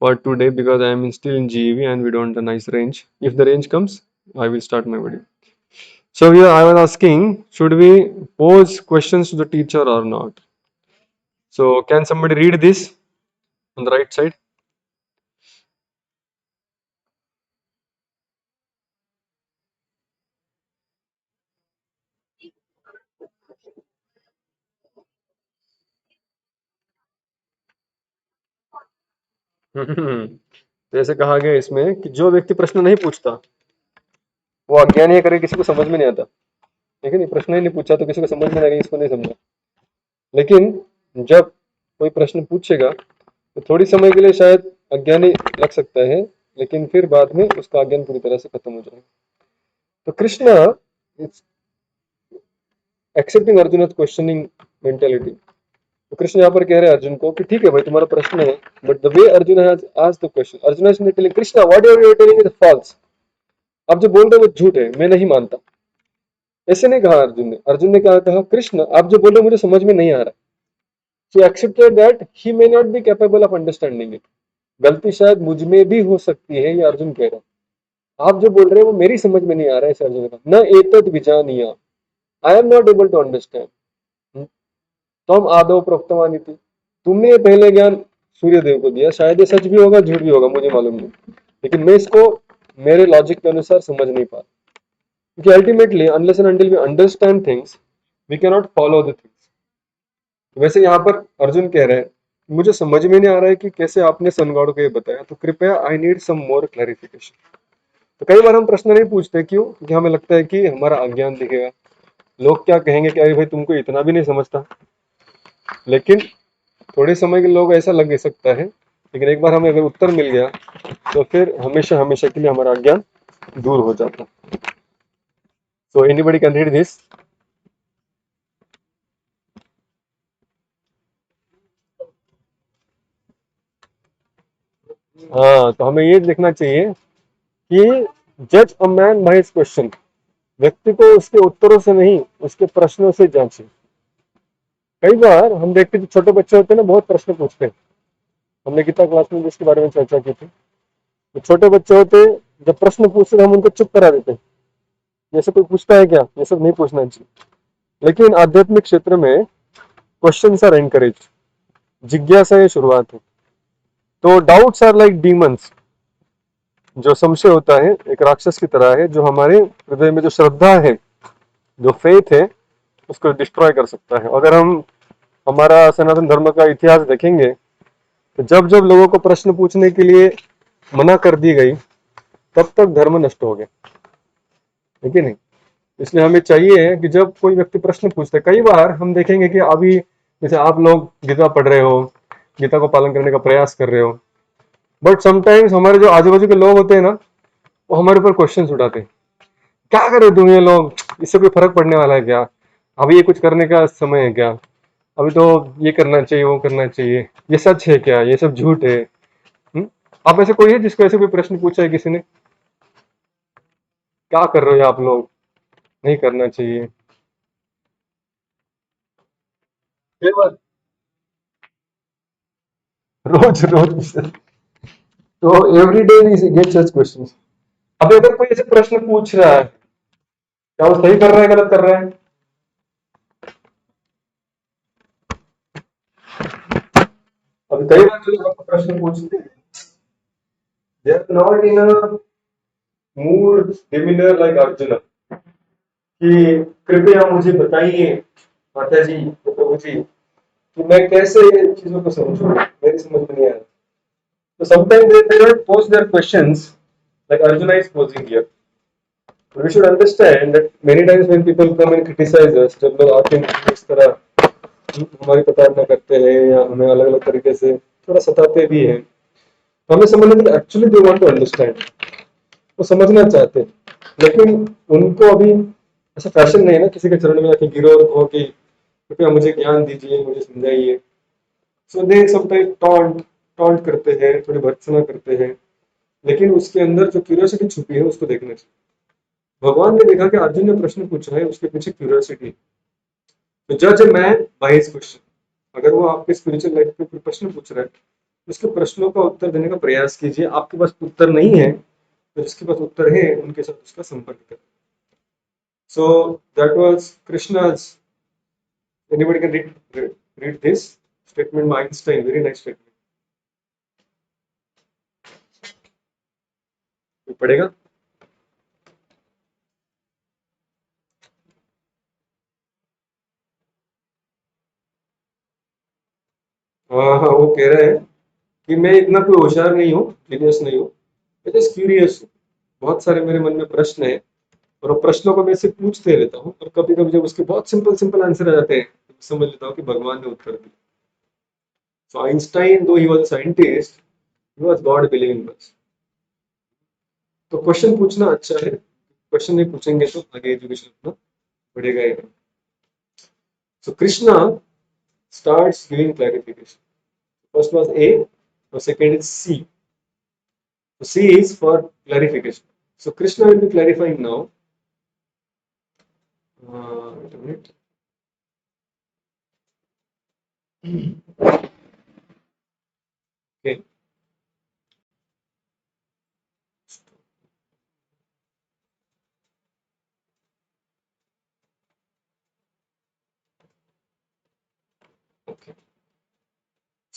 for today because I am still in GEV and we don't have a nice range. If the range comes, I will start my video. So here I was asking, should we pose questions to the teacher or not? So can somebody read this on the right side? जैसे कहा गया इसमें कि जो व्यक्ति प्रश्न नहीं पूछता वो अज्ञानी है, करे किसी को समझ में नहीं आता। ठीक है, नहीं प्रश्न ही नहीं पूछा तो किसी को समझ में नहीं, इसको नहीं समझा। लेकिन जब कोई प्रश्न पूछेगा तो थोड़ी समय के लिए शायद अज्ञानी लग सकता है, लेकिन फिर बाद में उसका अज्ञान पूरी तरह से खत्म हो जाएगा। तो Krishna accepting Arjun questioning mentality. तो कृष्ण यहाँ पर कह रहे हैं अर्जुन को कि ठीक है भाई तुम्हारा प्रश्न है, but the way Arjun has asked the question, Arjun is telling Krishna what you are telling is false. आप जो बोल रहे हो वो झूठ है, मैं नहीं मानता। ऐसे नहीं कहा अर्जुन ने। अर्जुन ने क्या कहा, कृष्ण आप जो बोल रहे हो मुझे समझ में नहीं आ रहा। So accepted that he may not be capable of understanding it. गलती शायद मुझ में भी हो सकती है, ये अर्जुन कह रहा है। आप जो बोल रहे हो वो मेरी समझ में नहीं आ रहा है, ऐसे अर्जुन ने कहा। न एतद विजानीया, I am not able to understand तम आदौ प्रोक्तवान इति। तुमने ये पहले ज्ञान सूर्य देव को दिया, शायद ये सच भी होगा झूठ भी होगा मुझे मालूम नहीं, लेकिन मैं इसको मेरे लॉजिक के अनुसार समझ नहीं पा रहा। क्योंकि ultimately unless and until we understand things we can not follow the things. वैसे यहाँ पर अर्जुन कह रहे हैं मुझे समझ में नहीं आ रहा है कि कैसे आपने सनगॉड को ये बताया, तो कृपया I need some more clarification. तो कई बार हम प्रश्न नहीं पूछते, क्यों? क्योंकि हमें लगता है कि हमारा अज्ञान दिखेगा, लोग क्या कहेंगे कि अरे भाई तुमको इतना भी नहीं समझता। लेकिन थोड़े समय के लोग ऐसा लग सकता है, लेकिन एक बार हमें अगर उत्तर मिल गया तो फिर हमेशा हमेशा के लिए हमारा अज्ञान दूर हो जाता। So anybody can read this. हाँ, तो हमें ये देखना चाहिए कि जज a man by his question. व्यक्ति को उसके उत्तरों से नहीं उसके प्रश्नों से जांचे। कई बार हम देखते हैं छोटे बच्चे होते हैं ना, बहुत प्रश्न पूछते हैं। हमने गीता क्लास में जिसके बारे में चर्चा की थी। तो छोटे बच्चे होते जब प्रश्न पूछते तो हम उनको चुप करा देते, जैसे कोई पूछता है क्या, ये सब नहीं पूछना चाहिए। लेकिन आध्यात्मिक क्षेत्र में क्वेश्चंस आर एनकरेज, जिज्ञासा ये शुरुआत है। तो डाउट्स आर लाइक डीमंस। जो संशय होता है एक राक्षस की तरह है, जो हमारे हृदय में जो श्रद्धा है, जो फेथ है, उसको डिस्ट्रॉय कर सकता है। अगर हम हमारा सनातन धर्म का इतिहास देखेंगे तो जब जब लोगों को प्रश्न पूछने के लिए मना कर दी गई तब तक धर्म नष्ट हो गया, है कि नहीं? इसलिए हमें चाहिए कि जब कोई व्यक्ति प्रश्न पूछते, कई बार हम देखेंगे कि अभी जैसे आप लोग गीता पढ़ रहे हो, गीता को पालन करने का प्रयास कर रहे हो, बट समटाइम्स हमारे जो आजू बाजू के लोग होते हैं ना, वो हमारे ऊपर क्वेश्चन उठाते हैं। क्या करे तुम ये लोग, इससे कोई फर्क पड़ने वाला है क्या? अभी ये कुछ करने का समय है क्या? अभी तो ये करना चाहिए वो करना चाहिए, ये सच है क्या, ये सब झूठ है। हुँ? आप ऐसे कोई है जिसको ऐसे कोई प्रश्न पूछा है किसी ने, क्या कर रहे हो आप लोग, नहीं करना चाहिए? कई बार रोज रोज। तो every day we get such questions. अब अगर कोई ऐसे प्रश्न पूछ रहा है, क्या वो सही कर रहा है गलत कर रहा है? अब कई बार जो आपको प्रश्न पूछते हैं, they are not in a mood demeanor like Arjun, कि कृपया मुझे बताइए माता जी, प्रभु जी, कि मैं कैसे इन चीजों को समझूं, मेरी समझ में नहीं आ रहा। तो sometimes they don't pose their questions like Arjuna is posing here. We should understand that many times when people come and criticize us, जब लोग आते हैं इस तरह हमारी प्रताड़ना करते हैं या हमें अलग अलग तरीके से थोड़ा सताते भी हैं, तो हमें समझना चाहिए actually they want to understand, वो समझना चाहते हैं। लेकिन उनको अभी ऐसा फैशन नहीं है ना किसी के चरण में आके गिरो और कहो कि कृपया मुझे ज्ञान दीजिए, मुझे समझाइए। सो दे समटाइम टॉन्ट टॉन्ट करते हैं, थोड़ी भर्त्सना करते हैं, लेकिन उसके अंदर जो क्यूरियोसिटी छुपी है उसको देखना चाहिए। भगवान ने देखा कि अर्जुन ने प्रश्न पूछा है, उसके पीछे क्यूरियोसिटी। तो जज a man by his question. अगर वो आपके स्पिरिचुअल लाइफ पे कोई प्रश्न पूछ रहा है, उसके प्रश्नों का उत्तर देने का प्रयास कीजिए। आपके पास उत्तर नहीं है तो जिसके पास उत्तर है उनके साथ उसका संपर्क करें। So that was Krishna's. Anybody can read this statement by Einstein. Very nice statement. कोई पढ़ेगा? हाँ हाँ, वो कह रहे हैं कि मैं इतना कोई होशियार नहीं हूँ, जीनियस नहीं हूँ, मैं जस्ट क्यूरियस हूँ। बहुत सारे मेरे मन में प्रश्न है और वो प्रश्नों को मैं से पूछते रहता हूँ और कभी कभी जब उसके बहुत सिंपल सिंपल आंसर आ जाते हैं तो समझ लेता हूँ कि भगवान ने उत्तर दिया। सो आइंस्टाइन दो he was scientist, he was God believing बस। तो क्वेश्चन पूछना अच्छा है, क्वेश्चन नहीं पूछेंगे तो आगे एजुकेशन अपना बढ़ेगा ही नहीं। सो Krishna starts giving clarification. First was A, the second is C. So C is for clarification. So Krishna will be clarifying now. Wait a minute. Okay. Okay.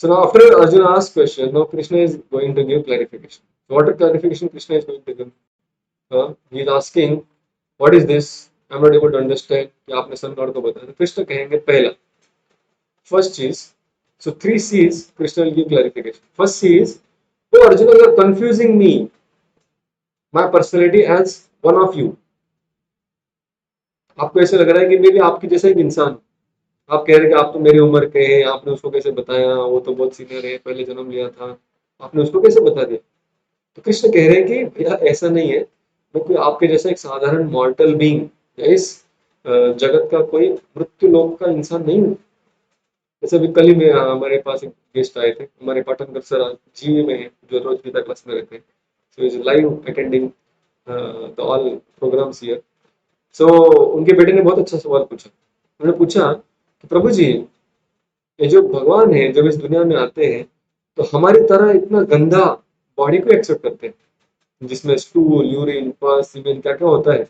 So now after Arjuna asks question, now Krishna is going to give clarification. So what clarification Krishna is going to give? He is asking, what is this? I'm not able to understand. कि आपने sun god को बताया। तो कृष्ण कहेंगे पहला, first is, so three C's, Krishna will give clarification. First C is, oh Arjuna, you are confusing me, my personality as one of you. आपको ऐसे लग रहा है कि मैं भी आपकी जैसा एक इंसान हूँ। आप कह रहे हैं कि आप तो मेरी उम्र के हैं, आपने उसको कैसे बताया, वो तो बहुत सीनियर है, पहले जन्म लिया था, आपने उसको कैसे बता दिया? तो कृष्ण कह रहे हैं कि भैया ऐसा नहीं है, मैं कोई आपके जैसा एक साधारण मॉर्टल बीइंग या इस जगत का कोई मृत्यु लोक का इंसान नहीं हूँ। जैसे अभी कल ही में हमारे पास एक गेस्ट आए थे, हमारे पाटनकर सर जीवी में है, जो रोज गीता क्लास में रहते हैं। So is live attending the all programmes here. So उनके बेटे ने बहुत अच्छा सवाल पूछा। उन्होंने पूछा कि प्रभु जी, ये जो भगवान है जब इस दुनिया में आते हैं तो हमारी तरह इतना गंदा बॉडी को एक्सेप्ट करते हैं, जिसमें स्टूल, यूरिन, पस, सीमेन क्या क्या होता है,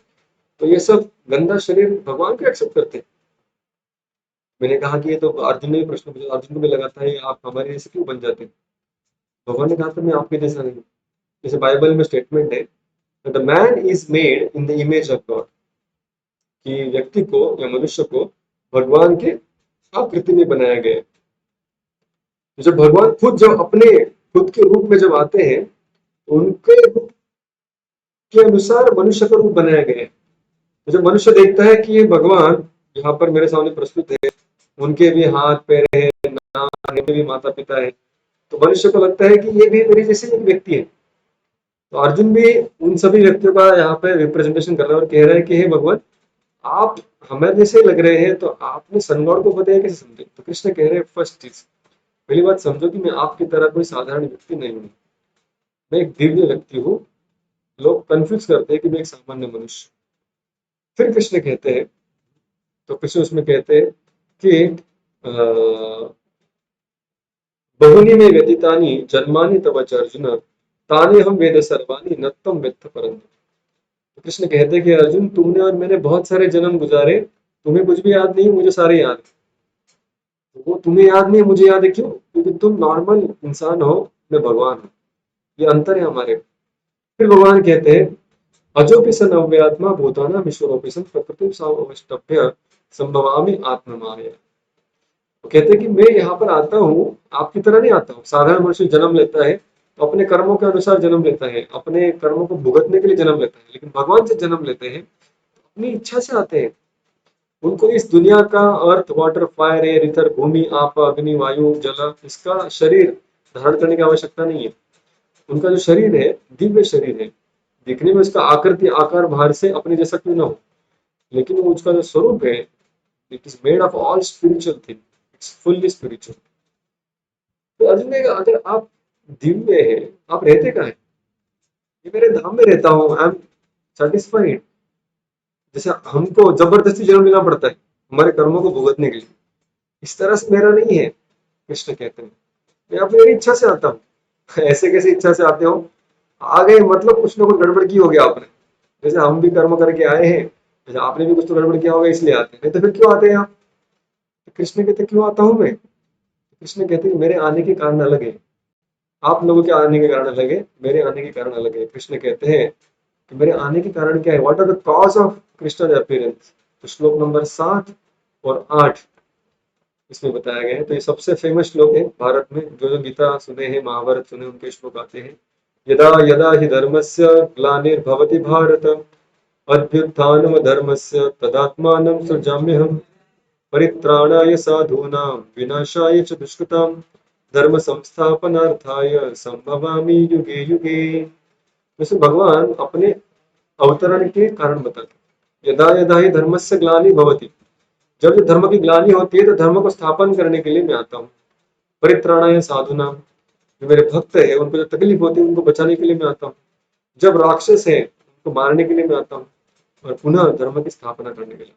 तो ये सब गंदा शरीर भगवान को एक्सेप्ट करते हैं। मैंने कहा कि ये तो अर्जुन ने भी प्रश्न पूछा, अर्जुन को भी लगा था ये आप हमारे जैसे क्यों बन जाते हैं? भगवान ने कहा था मैं आपके जैसा नहीं हूँ। जैसे बाइबल में स्टेटमेंट है, the man is made in the image of God, कि व्यक्ति को या मनुष्य को भगवान के आकृति में बनाया गया है। जब भगवान खुद जब अपने खुद के रूप में जब आते हैं तो उनके रूप के अनुसार मनुष्य का रूप बनाया गया है। तो जब मनुष्य देखता है कि ये भगवान यहाँ पर मेरे सामने प्रस्तुत है, उनके भी हाथ पैर है, नाक है, भी माता पिता है, तो मनुष्य को लगता है कि ये भी मेरी जैसे एक व्यक्ति है। तो अर्जुन भी उन सभी व्यक्तियों का यहाँ पे रिप्रेजेंटेशन कर रहा है और कह रहा है कि हे भगवान, आप हमें जैसे लग रहे हैं, तो आपने सनगॉड को बताया कैसे समझे? तो कृष्ण कह रहे हैं फर्स्ट चीज, पहली बात समझो कि मैं आपकी तरह कोई साधारण व्यक्ति नहीं हूँ, मैं एक दिव्य व्यक्ति हूँ। लोग कंफ्यूज करते हैं कि मैं एक सामान्य मनुष्य। फिर कृष्ण कहते हैं, तो कृष्ण उसमें कहते हैं कि बहुनि में व्यतीतानि जन्मानि तव च अर्जुन, तानि हम वेद सर्वाणि न त्वं वेत्थ परन्तु। तो कृष्ण कहते हैं कि अर्जुन, तुमने और मैंने बहुत सारे जन्म गुजारे, तुम्हें कुछ भी याद नहीं, मुझे सारे याद है। तो वो तुम्हें याद नहीं, मुझे याद है, क्यों? क्योंकि तुम नॉर्मल इंसान हो, मैं भगवान हूँ। ये अंतर है हमारे में। फिर भगवान कहते हैं, अजोपि सन अव्ययात्मा भूतानां ईश्वरोऽपि सन प्रकृतिं सावष्टभ्य संभवामि आत्ममाया। तो कहते हैं कि मैं यहाँ पर आता हूँ, आपकी तरह नहीं आता हूँ। साधारण मनुष्य जन्म लेता है तो अपने कर्मों के अनुसार जन्म लेता है, अपने कर्मों को भुगतने के लिए जन्म लेता है, लेकिन भगवान से जन्म लेते हैं अपनी इच्छा से आते हैं। उनको इस दुनिया का अर्थ, वाटर, फायर, एयर, इथर, भूमि, आप, अग्नि, वायु, जल, इसका शरीर धारण करने की आवश्यकता नहीं है। उनका जो शरीर है दिव्य शरीर है, दिखने में उसका आकृति आकार बाहर से अपने जैसा क्यों ना हो, लेकिन वो उसका जो स्वरूप है, it is made of all spiritual thing, it's fully spiritual. तो अर्जुन ने कहा, अगर आप दिव्य है, आप रहते कहाँ हैं? ये मेरे धाम में रहता हूँ, आई एम सेटिस्फाइड। जैसे हमको जबरदस्ती जन्म लेना पड़ता है हमारे कर्मों को भुगतने के लिए, इस तरह से मेरा नहीं है। कृष्ण कहते हैं मैं अपनी इच्छा से आता हूँ। ऐसे कैसे इच्छा से आते हो? आ गए मतलब कुछ ना कुछ गड़बड़ की होगी आपने। जैसे हम भी कर्म करके आए हैं, जैसे आपने भी कुछ तो गड़बड़ किया होगा इसलिए आते हैं, नहीं तो फिर क्यों आते हैं आप? तो कृष्ण कहते क्यों आता हूं मैं? कृष्ण कहते हैं मेरे आने के कारण अलग है, आप लोगों के आने के कारण अलग है, मेरे आने के कारण अलग है। कृष्ण कहते हैं कि मेरे आने के कारण क्या है, what are the cause of Krishna appearance. तो श्लोक नंबर 7 और 8 इसमें बताया गया है। तो ये सबसे फेमस श्लोक है भारत में, जो जो गीता सुने हैं, महाभारत सुने, उनके श्लोक आते हैं। यदा यदा हि धर्मस्य ग्लानिर्भवति भारत अभ्युत्थानम धर्मस्य तदात्मानं सृजाम्यहम् परित्राणाय साधूनां विनाशाय च दुष्कृतां धर्म संस्थापनार्थाय संभवामि युगे युगे। वैसे भगवान अपने अवतरण के कारण बताते, यदा यदा ही धर्मस्य ग्लानि भवति, जब जब धर्म की ग्लानि होती है तो धर्म को स्थापन करने के लिए मैं आता हूँ। परित्राणाय साधुनां, जो मेरे भक्त है उनको जो तकलीफ होती है उनको बचाने के लिए मैं आता हूँ। जब राक्षस है उनको मारने के लिए मैं आता हूँ, और पुनः धर्म की स्थापना करने के लिए।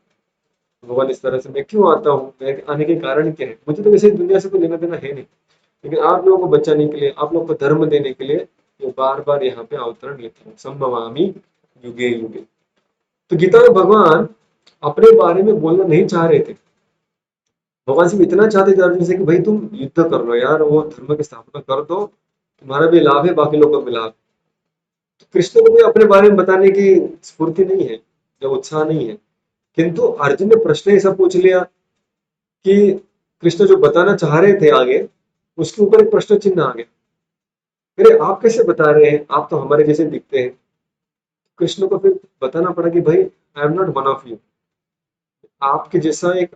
भगवान इस तरह से मैं क्यों आता हूँ, मेरे आने के कारण क्या है, मुझे तो वैसे दुनिया से कोई लेना देना है नहीं, लेकिन आप लोगों को बचाने के लिए, आप लोगों को धर्म देने के लिए वो बार बार यहाँ पे अवतरण लेते हैं। संभवामी युगे युगे। तो गीता में भगवान अपने बारे में बोलना नहीं चाह रहे थे, भगवान सिर्फ इतना चाहते थे अर्जुन से कि भाई तुम युद्ध कर लो यार, वो धर्म की स्थापना कर दो, तुम्हारा भी लाभ है, बाकी लोगों का भी लाभ। तो कृष्ण को भी अपने बारे में बताने की स्फूर्ति नहीं है या उत्साह नहीं है, किंतु अर्जुन ने प्रश्न ही सब पूछ लिया कि कृष्ण जो बताना चाह रहे थे आगे, उसके ऊपर एक प्रश्न चिन्ह आ गया। अरे आप कैसे बता रहे हैं, आप तो हमारे जैसे दिखते हैं। कृष्ण को फिर बताना पड़ा कि भाई आई am not one of you, आपके जैसा एक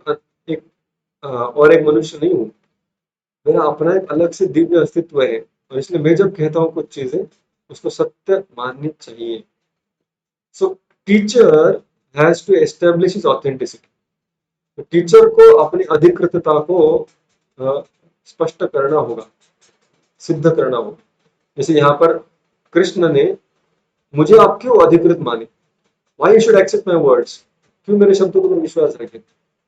और एक मनुष्य नहीं हूँ, मेरा अपना एक अलग से दिव्य अस्तित्व है, और इसलिए मैं जब कहता हूँ कुछ चीजें उसको सत्य माननी चाहिए। So teacher has to establish his authenticity. तो टीचर को अपनी अधिकृतता को स्पष्ट करना होगा, सिद्ध करना होगा। जैसे यहाँ पर कृष्ण ने मुझे आप क्यों अधिकृत माने, why you should accept my words, क्यों मेरे शब्दों को विश्वास रखें।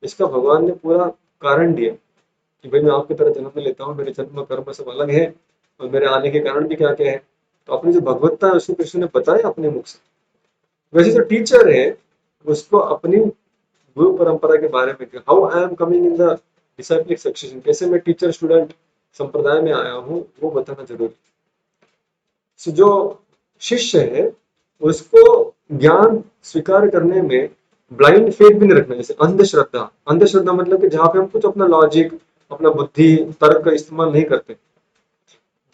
इसका भगवान ने पूरा कारण दिया कि भाई मैं आपकी तरह जन्म लेता हूँ, मेरे जन्म कर्म सब अलग है, और मेरे आने के कारण भी क्या क्या है। तो अपनी जो भगवत्ता है उसको कृष्ण ने बताया अपने मुख से। वैसे जो टीचर है उसको अपनी गुरु परंपरा के बारे में, how I am coming in the डिसाइप्लिक succession, कैसे मैं टीचर स्टूडेंट संप्रदाय में आया हूँ, वो बताना जरूरी। So, जो शिष्य है उसको ज्ञान स्वीकार करने में ब्लाइंड फेथ भी नहीं रखना, जैसे अंधश्रद्धा। अंधश्रद्धा मतलब कि जहां पे हम कुछ अपना लॉजिक, अपना बुद्धि, तर्क का इस्तेमाल नहीं करते,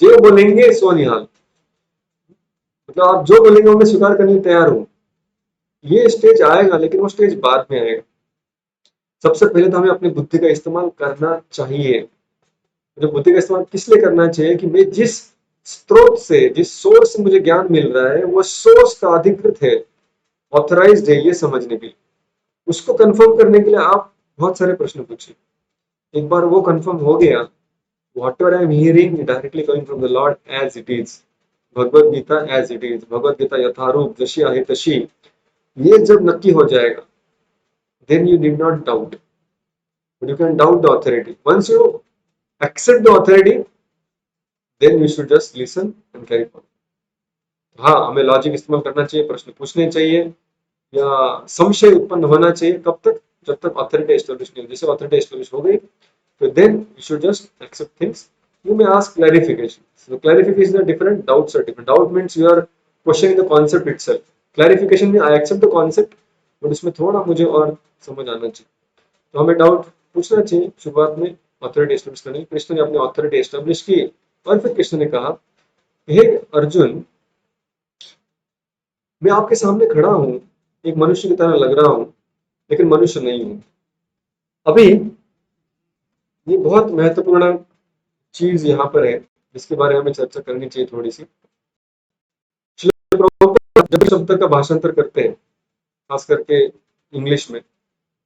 जो बोलेंगे सो निहाल, मतलब आप जो बोलेंगे वो मैं स्वीकार करने को तैयार हूँ। ये स्टेज आएगा, लेकिन वो स्टेज बाद में आएगा। सबसे पहले तो हमें अपनी बुद्धि का इस्तेमाल करना चाहिए। जो बुद्धि का इस्तेमाल किस लिए करना चाहिए कि मैं जिस स्रोत से, जिस सोर्स से मुझे ज्ञान मिल रहा है, वो सोर्स का अधिकृत है, ऑथराइज्ड है, ये समझने के लिए। उसको कंफर्म करने के लिए आप बहुत सारे प्रश्न पूछिए। एक बार वो कंफर्म हो गया, whatever I am hearing directly coming from the Lord as it is, Bhagavad Gita as it is, Bhagavad Gita यथारूप जशी आहे तशी, ये जब नक्की हो जाएगा, then you need not doubt, but you can doubt the authority. Once you accept the authority, then you should just listen and carry on. हाँ, हमें लॉजिक इस्तेमाल करना चाहिए, प्रश्न पूछने चाहिए, या संशय उत्पन्न होना चाहिए। कब तक? जब तक ऑथोरिटी एस्टेब्लिश नहीं हो। जैसे ऑथोरिटी एस्टेब्लिश हो गई, तो then you should just accept things. You may ask clarification. So clarification are different, doubts are different. Doubt means you are questioning the concept itself. Clarification में I accept the concept, but उसमें थोड़ा मुझे और समझ आना चाहिए। तो हमें डाउट पूछना चाहिए शुरुआत में, ऑथोरिटी एस्टेब्लिश करनी। कृष्ण ने अपनी ऑथोरिटी एस्टेब्लिश की, और फिर कृष्ण ने कहा, हे अर्जुन, मैं आपके सामने खड़ा हूं, एक मनुष्य की तरह लग रहा हूं, लेकिन मनुष्य नहीं हूं। अभी ये बहुत महत्वपूर्ण चीज यहाँ पर है, जिसके बारे में हमें चर्चा करनी चाहिए थोड़ी सी। श्रील प्रभुपाद जब शब्द का भाषांतर करते हैं, खास करके इंग्लिश में,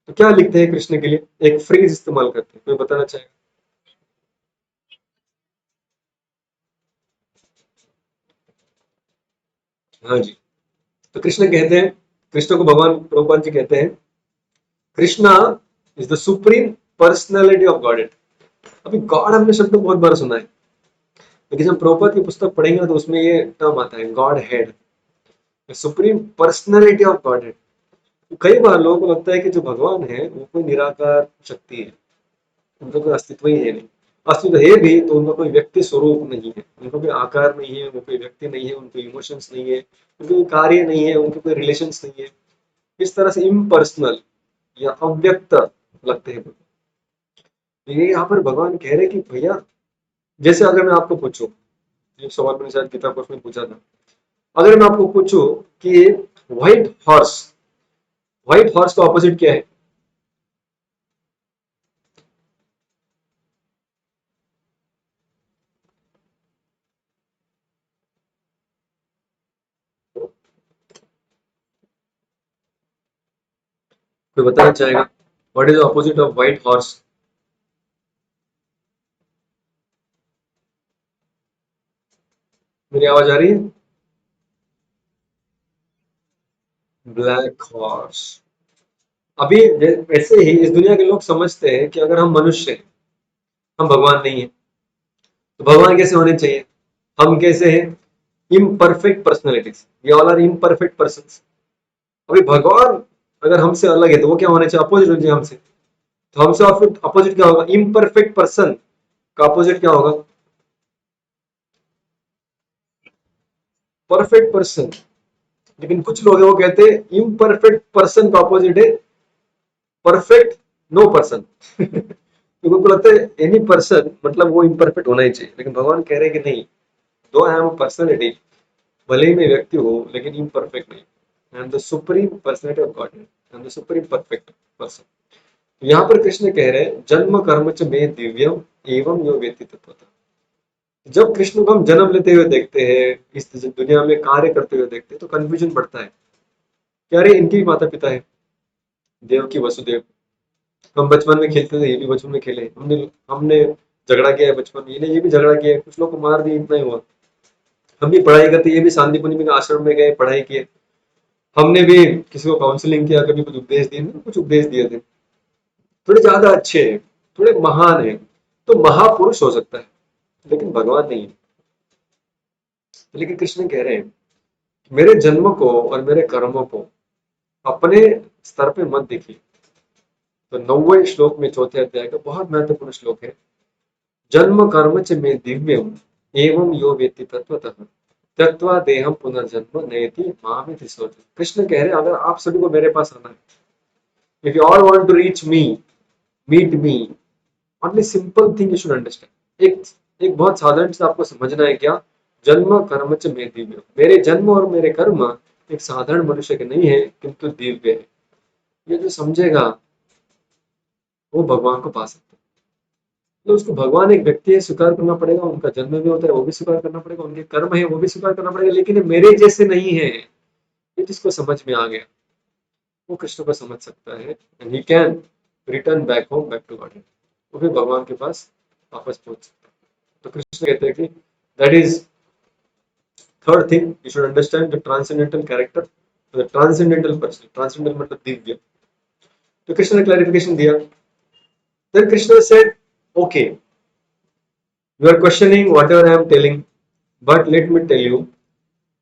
तो क्या लिखते हैं कृष्ण के लिए? एक फ्रेज इस्तेमाल करते हैं, कोई बताना चाहेगा? हाँ जी। तो कृष्ण कहते हैं, कृष्ण को भगवान प्रभुपाद जी कहते हैं, Krishna is the supreme personality of God. अभी गॉड हमने शब्द बहुत बार सुना है, लेकिन जब प्रभुपाद की पुस्तक पढ़ेंगे तो उसमें ये टर्म आता है, God head, supreme personality of God head. तो कई बार लोगों को लगता है कि जो भगवान है वो कोई निराकार शक्ति है, उनका कोई अस्तित्व ही है नहीं। अस्तित्व है भी तो उनका कोई व्यक्ति स्वरूप नहीं है, उनका कोई आकार नहीं है, वो कोई व्यक्ति नहीं है, उनके इमोशंस नहीं है, उनके कोई कार्य नहीं है, उनके कोई रिलेशंस नहीं है। इस तरह से इम्पर्सनल या अव्यक्त लगते हैं। ये यहाँ पर भगवान कह रहे हैं कि भैया, जैसे अगर मैं आपको पूछूं, ये सवाल मैंने शायद गीता कोश में पूछा था, अगर मैं आपको पूछूं कि व्हाइट हॉर्स का ऑपोजिट क्या है? कोई बताना चाहेगा? What is opposite of white horse? मेरी आवाज आ रही है? Black horse. अभी ऐसे ही इस दुनिया के लोग समझते हैं कि अगर हम मनुष्य हैं, हम भगवान नहीं है, तो भगवान कैसे होने चाहिए? हम कैसे हैं? Imperfect personalities, we all are imperfect person. अभी भगवान अगर हमसे अलग है तो वो क्या होने चाहिए? अपोजिट होने चाहिए हमसे। तो हमसे अपोजिट क्या होगा? इम्परफेक्ट पर्सन का अपोजिट क्या होगा? Perfect person. लेकिन कुछ लोग हैं वो कहते हैं इम्परफेक्ट पर्सन का अपोजिट है परफेक्ट नो पर्सन। तो उनको लगता है एनी पर्सन मतलब वो इम्परफेक्ट होना ही चाहिए, लेकिन भगवान कह रहे हैं कि नहीं, दो आई एम पर्सनैलिटी, भले ही मैं व्यक्ति हूँ लेकिन इम्परफेक्ट नहीं। I am the supreme personality of God, I am the supreme perfect person. यहाँ पर कृष्ण कह रहे हैं जन्म कर्म च में दिव्यम एवं यो वेत्ति तत्वतः। जब कृष्ण को हम जन्म लेते हुए देखते हैं, इस दुनिया में कार्य करते हुए देखते हैं, तो कंफ्यूजन बढ़ता है कि अरे इनके भी माता पिता है, देवकी वसुदेव। हम बचपन में खेलते थे, ये भी बचपन में खेले, हमने हमने झगड़ा किया है बचपन में, ये भी झगड़ा किया है, कुछ लोग को मार दिए, इतना ही हुआ। हम भी पढ़ाई करते, ये भी शांति पुनिया के आश्रम में गए, पढ़ाई किए। हमने भी किसी को काउंसलिंग किया, कभी कुछ उपदेश दिए, कुछ उपदेश दिए थे। थोड़े ज्यादा अच्छे हैं, थोड़े महान हैं, तो महापुरुष हो सकता है, लेकिन भगवान नहीं है। लेकिन कृष्ण कह रहे हैं मेरे जन्म को और मेरे कर्मों को अपने स्तर पे मत देखिए। तो 9वें श्लोक में चौथे अध्याय का बहुत महत्वपूर्ण श्लोक है। जन्म कर्म च मे दिव्यम एवं यो वेत्ति तत्वतः त्यक्त्वा देहम पुनर्जन्म नयति मामिति सोचति। कृष्ण कह रहे हैं अगर आप सभी को मेरे पास आना है, if you all want to reach me, meet me, only simple thing you should understand. एक एक बहुत साधारण सा आपको समझना है क्या? जन्म कर्म च मे दिव्य, मेरे जन्म और मेरे कर्म एक साधारण मनुष्य के नहीं है किंतु दिव्य है। ये जो समझेगा वो भगवान को पा सकता है। तो उसको भगवान एक व्यक्ति है स्वीकार करना पड़ेगा, उनका जन्म भी होता है वो भी स्वीकार करना पड़ेगा, उनके कर्म है वो भी स्वीकार करना पड़ेगा, लेकिन ये मेरे जैसे नहीं है। ये जिसको समझ में आ गया वो कृष्ण को समझ सकता है, and he can return back home, back to god. वो भी भगवान के पास वापस पहुंच सकता है। तो कृष्ण कहते हैं कि that is third thing you should understand the transcendental character, the transcendental person, transcendental मतलब दिव्य। तो कृष्ण ने क्लैरिफिकेशन दिया। Then Krishna said okay, you are questioning whatever I am telling, but let me tell you,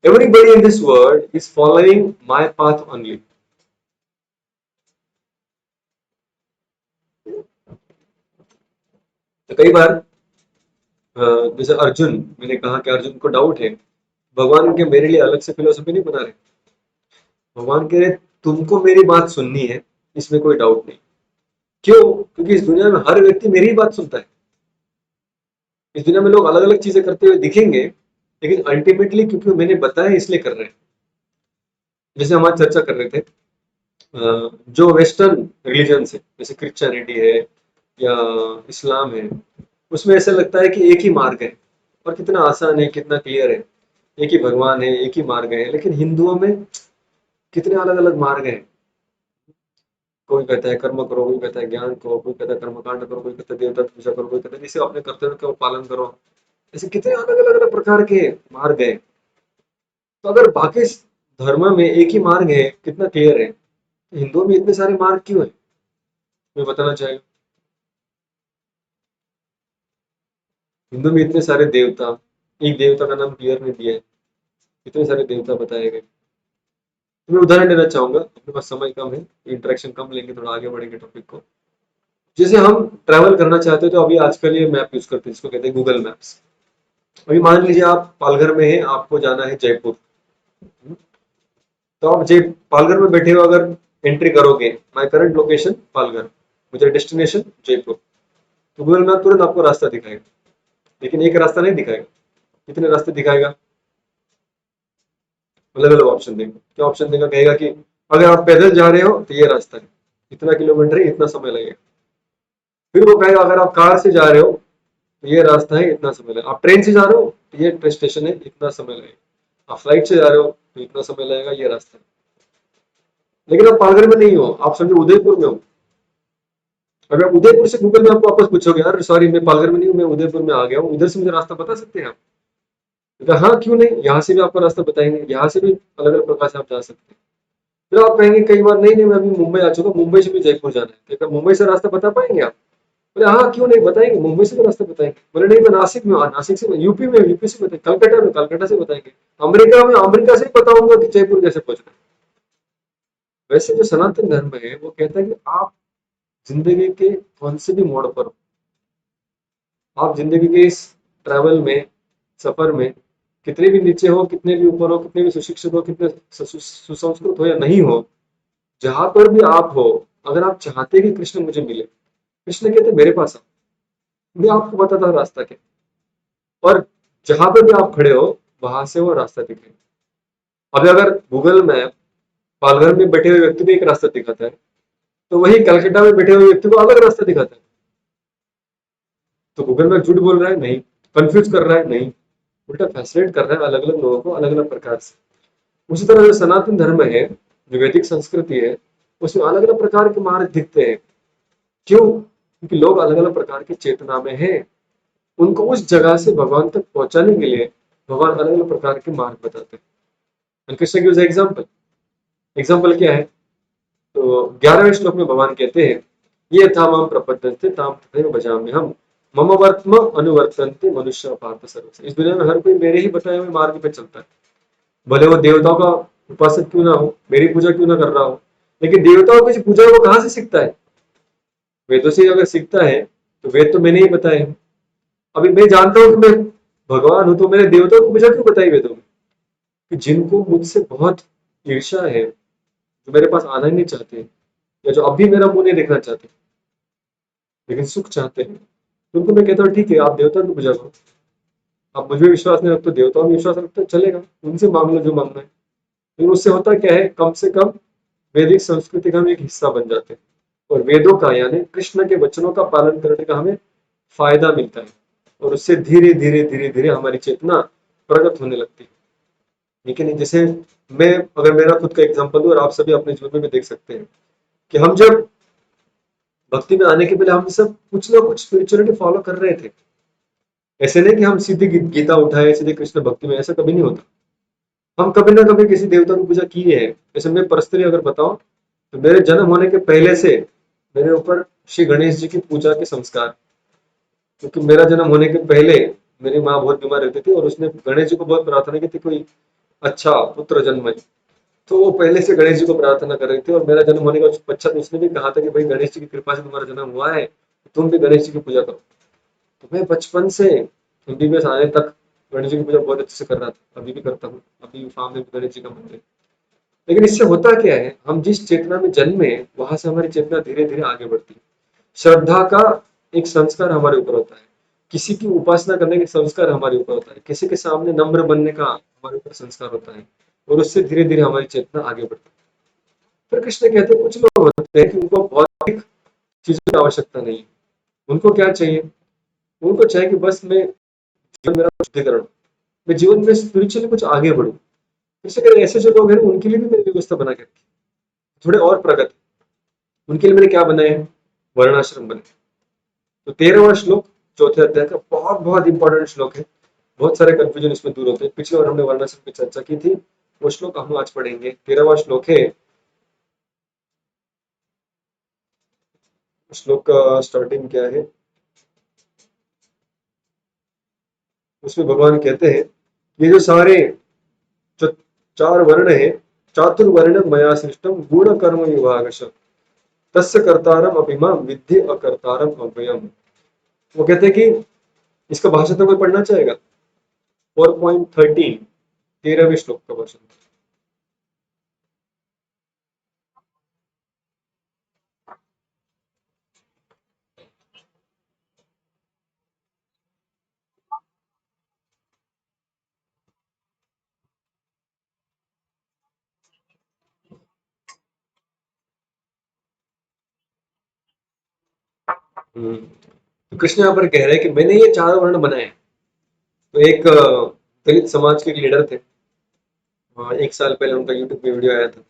everybody in this world is following my path only. तो कई बार जैसे अर्जुन, मैंने कहा कि अर्जुन को डाउट है, भगवान के मेरे लिए अलग से फिलोसफी नहीं बना रहे। भगवान कह रहे तुमको मेरी बात सुननी है, इसमें कोई डाउट नहीं। क्यों? क्योंकि इस दुनिया में हर व्यक्ति मेरी ही बात सुनता है। इस दुनिया में लोग अलग अलग चीजें करते हुए दिखेंगे, लेकिन अल्टीमेटली क्योंकि मैंने बताया इसलिए कर रहे हैं। जैसे हम आज चर्चा कर रहे थे, जो वेस्टर्न रिलीजन है जैसे क्रिश्चियनिटी है या इस्लाम है, उसमें ऐसा लगता है कि एक ही मार्ग है, और कितना आसान है, कितना क्लियर है, एक ही भगवान है, एक ही मार्ग है। लेकिन हिंदुओं में कितने अलग अलग मार्ग हैं। कोई कहता है कर्म करो, कोई कहता है ज्ञान करो, कोई कहता है कर्मकांड करो, कोई कहता है देवता की पूजा करो, कोई कहता है जिसे अपने कर्तव्य का पालन करो। ऐसे कितने अलग अलग प्रकार के मार्ग है। तो अगर बाकी धर्म में एक ही मार्ग है, कितना क्लियर है, तो हिंदुओं में इतने सारे मार्ग क्यों है? मैं बताना चाहेगा। हिंदू में इतने सारे देवता, एक देवता का नाम क्लियर नहीं दिया है, इतने सारे देवता बताए गए। तो मैं उदाहरण देना चाहूंगा, अपने पास समय कम है, इंटरेक्शन कम लेंगे, थोड़ा आगे बढ़ेंगे टॉपिक को। जैसे हम ट्रैवल करना चाहते हैं तो अभी आजकल ये मैप यूज करते हैं, जिसको कहते हैं गूगल मैप्स। अभी मान लीजिए आप पालघर में हैं, आपको जाना है जयपुर। तो आप जय पालघर में बैठे हो, अगर एंट्री करोगे माई करंट लोकेशन पालघर, मुझे डेस्टिनेशन जयपुर, तो गूगल मैप तुरंत आपको रास्ता दिखाएगा। लेकिन एक रास्ता नहीं दिखाएगा, कितने रास्ते दिखाएगा, अलग अलग ऑप्शन देगा। क्या ऑप्शन देगा, कहेगा कि अगर आप पैदल जा रहे हो तो ये रास्ता है, इतना किलोमीटर है, इतना समय लगेगा। फिर वो कहेगा अगर आप कार से जा रहे हो तो ये रास्ता है, इतना समय लगेगा। आप ट्रेन से जा रहे हो तो ये स्टेशन है, इतना समय लगेगा। आप फ्लाइट से जा रहे हो तो इतना समय लगेगा, ये रास्ता है। लेकिन आप पालघर में नहीं हो, आप समझो उदयपुर में हो। अगर आप उदयपुर से गूगल में आपको वापस पूछोगे, यार सॉरी मैं पालघर में नहीं हूँ, मैं उदयपुर में आ गया हूँ, इधर से मुझे रास्ता बता सकते हैं आप? तो हाँ क्यों नहीं, यहाँ से भी आपको रास्ता बताएंगे, यहाँ से भी अलग अलग प्रकार से आप जा सकते हैं। फिर आप कहेंगे कई बार नहीं नहीं मैं अभी मुंबई आ चुका, मुंबई से भी जयपुर जाना है, तो क्या मुंबई से रास्ता बता पाएंगे आप? बोले हाँ क्यों नहीं बताएंगे, मुंबई से भी रास्ता बताएंगे। बोले नहीं मैं नासिक में, नासिक से, यूपी में, यूपी से बताएंगे, कलकत्ता में, कलकत्ता से बताएंगे, अमेरिका में, अमेरिका से बताऊंगा कि जयपुर कैसे पहुंचना है। वैसे जो सनातन धर्म है वो कहता है कि आप जिंदगी के कौन से भी मोड़ पर हो, आप जिंदगी के इस ट्रैवल में, सफर में, कितने भी नीचे हो, कितने भी ऊपर हो, कितने भी सुशिक्षित हो, कितने सुसंस्कृत हो या नहीं हो, जहां पर भी आप हो, अगर आप चाहते हैं कि कृष्ण मुझे मिले, कृष्ण कहते मेरे पास आओ, मैं आपको बताता हूँ रास्ता क्या। और जहां पर भी आप खड़े हो वहां से वो रास्ता दिखेगा। अभी अगर गूगल मैप पालघर में बैठे हुए व्यक्ति को एक रास्ता दिखाता है, तो वही कलकत्ता में बैठे हुए व्यक्ति को अलग रास्ता दिखाता है। तो गूगल मैप झूठ बोल रहा है? नहीं। कंफ्यूज कर रहा है? नहीं। उल्टा फैसिनेट कर रहा है अलग अलग लोगों को अलग अलग प्रकार से। उसी तरह जो सनातन धर्म है, जो वैदिक संस्कृति है, उसमें अलग अलग प्रकार के मार्ग दिखते हैं। क्यों? क्योंकि लोग अलग अलग प्रकार की चेतना में हैं। उनको उस जगह से भगवान तक पहुंचाने के लिए भगवान अलग अलग प्रकार के मार्ग बताते हैं। And Krishna gives example. Example क्या है? तो 11वें श्लोक में भगवान कहते हैं, ये था माम प्रपद्यन्ते ताम तथैव भजामि हम, मम वर्त्म अनुवर्तन्ते मनुष्य पार्थ सर्वस्य। इस दुनिया में हर कोई मेरे ही बताए हुए मार्ग पे चलता है, भले वो देवताओं का उपासक क्यों ना हो, मेरी पूजा क्यों ना कर रहा हो। लेकिन देवताओं की पूजा वो कहाँ से सीखता है? वेदों से अगर सीखता है तो वेद तो मैंने ही बताए हैं। अभी मैं जानता हूँ कि मैं भगवान हूं, तो मैंने देवताओं की पूजा क्यों बताई वेदों में? कि जिनको मुझसे बहुत ईर्ष्या है, जो मेरे पास आना ही नहीं चाहते, या जो अभी मेरा मुंह नहीं देखना चाहते, लेकिन सुख चाहते हैं, तो उनको मैं कहता हूँ ठीक है आप देवता की पूजा करो। आप मुझ में विश्वास नहीं रखते, देवताओं में विश्वास रखते हो, चलेगा, उनसे मांग लो जो मांगना है। लेकिन उससे होता क्या है, कम से कम वैदिक संस्कृति का हम एक हिस्सा बन जाते हैं, और वेदों का यानी कृष्ण के वचनों का पालन करने का हमें फायदा मिलता है, और उससे धीरे धीरे धीरे धीरे हमारी चेतना प्रकट होने लगती है। लेकिन जैसे मैं अगर मेरा खुद का एग्जांपल दूं, और आप सभी अपने जीवन में भी देख सकते हैं कि हम जब भक्ति में आने के पहले हम सब कुछ ना कुछ स्पिरिचुअलिटी फॉलो कर रहे थे। ऐसे नहीं कि हम सीधे गीता उठाए सीधे कृष्ण भक्ति में, ऐसा कभी नहीं होता। हम कभी ना कभी किसी देवता की पूजा किए हैं। जैसे मैं पर्सनली अगर बताऊं, तो मेरे जन्म होने के पहले से मेरे ऊपर श्री गणेश जी की पूजा के संस्कार, क्योंकि मेरा जन्म होने के पहले मेरी माँ बहुत बीमार रहती थी, और उसने गणेश जी को बहुत प्रार्थना की थी कोई अच्छा पुत्र जन्म है। तो वो पहले से गणेश जी को प्रार्थना कर रही थी, और मेरा जन्म होने के पश्चात उसने भी कहा था कि भाई गणेश जी की कृपा से तुम्हारा जन्म हुआ है, तुम भी गणेश जी की पूजा करो। तो मैं बचपन से एमबीबीएस आने तक गणेश जी की पूजा बहुत अच्छे से कर रहा था, अभी भी करता हूँ, अभी फार्म में भी गणेश जी का मंदिर है। लेकिन इससे होता क्या है, हम जिस चेतना में जन्मे वहां से हमारी चेतना धीरे धीरे आगे बढ़ती है। श्रद्धा का एक संस्कार हमारे ऊपर होता है, किसी की उपासना करने का संस्कार हमारे ऊपर होता है, किसी के सामने नम्र बनने का हमारे ऊपर संस्कार होता है, और उससे धीरे धीरे हमारी चेतना आगे बढ़ती है। फिर कृष्ण कहते हैं कुछ लोग होते हैं कि उनको भौतिक चीजों की आवश्यकता नहीं है। उनको क्या चाहिए? उनको चाहिए कि बस मैं जीवन मेरा शुद्धिकरण, मैं जीवन में स्पिरिचुअली कुछ आगे बढ़ूं। इससे कहते हैं ऐसे जो लोग हैं उनके लिए भी मैंने व्यवस्था बना के रखी, थोड़े और प्रगति। उनके लिए मैंने क्या बनाए हैं? वर्णाश्रम बने। तो 13वां श्लोक चौथे अध्याय का बहुत बहुत इंपॉर्टेंट श्लोक है। बहुत सारे कंफ्यूजन इसमें दूर होते हैं। पिछले बार हमने वर्णाश्रम की चर्चा की थी, वो श्लोक हम आज पढ़ेंगे। 13वां श्लोक है, श्लोक का स्टार्टिंग क्या है, उसमें भगवान कहते हैं ये जो सारे जो चार वर्ण है, चातुर्वर्ण मया सृष्टम गुण कर्म विभागश तस्य कर्तारम अभिमा विद्धि अकर्तारम अव्ययम। वो कहते हैं कि इसका भाषा तो कोई पढ़ना चाहेगा? 4.13 13वें श्लोक का भाषण। तो कृष्ण यहाँ पर कह रहे हैं कि मैंने ये चार वर्ण बनाए। तो एक दलित समाज के लीडर थे, 1 साल पहले उनका यूट्यूब पे वीडियो आया था।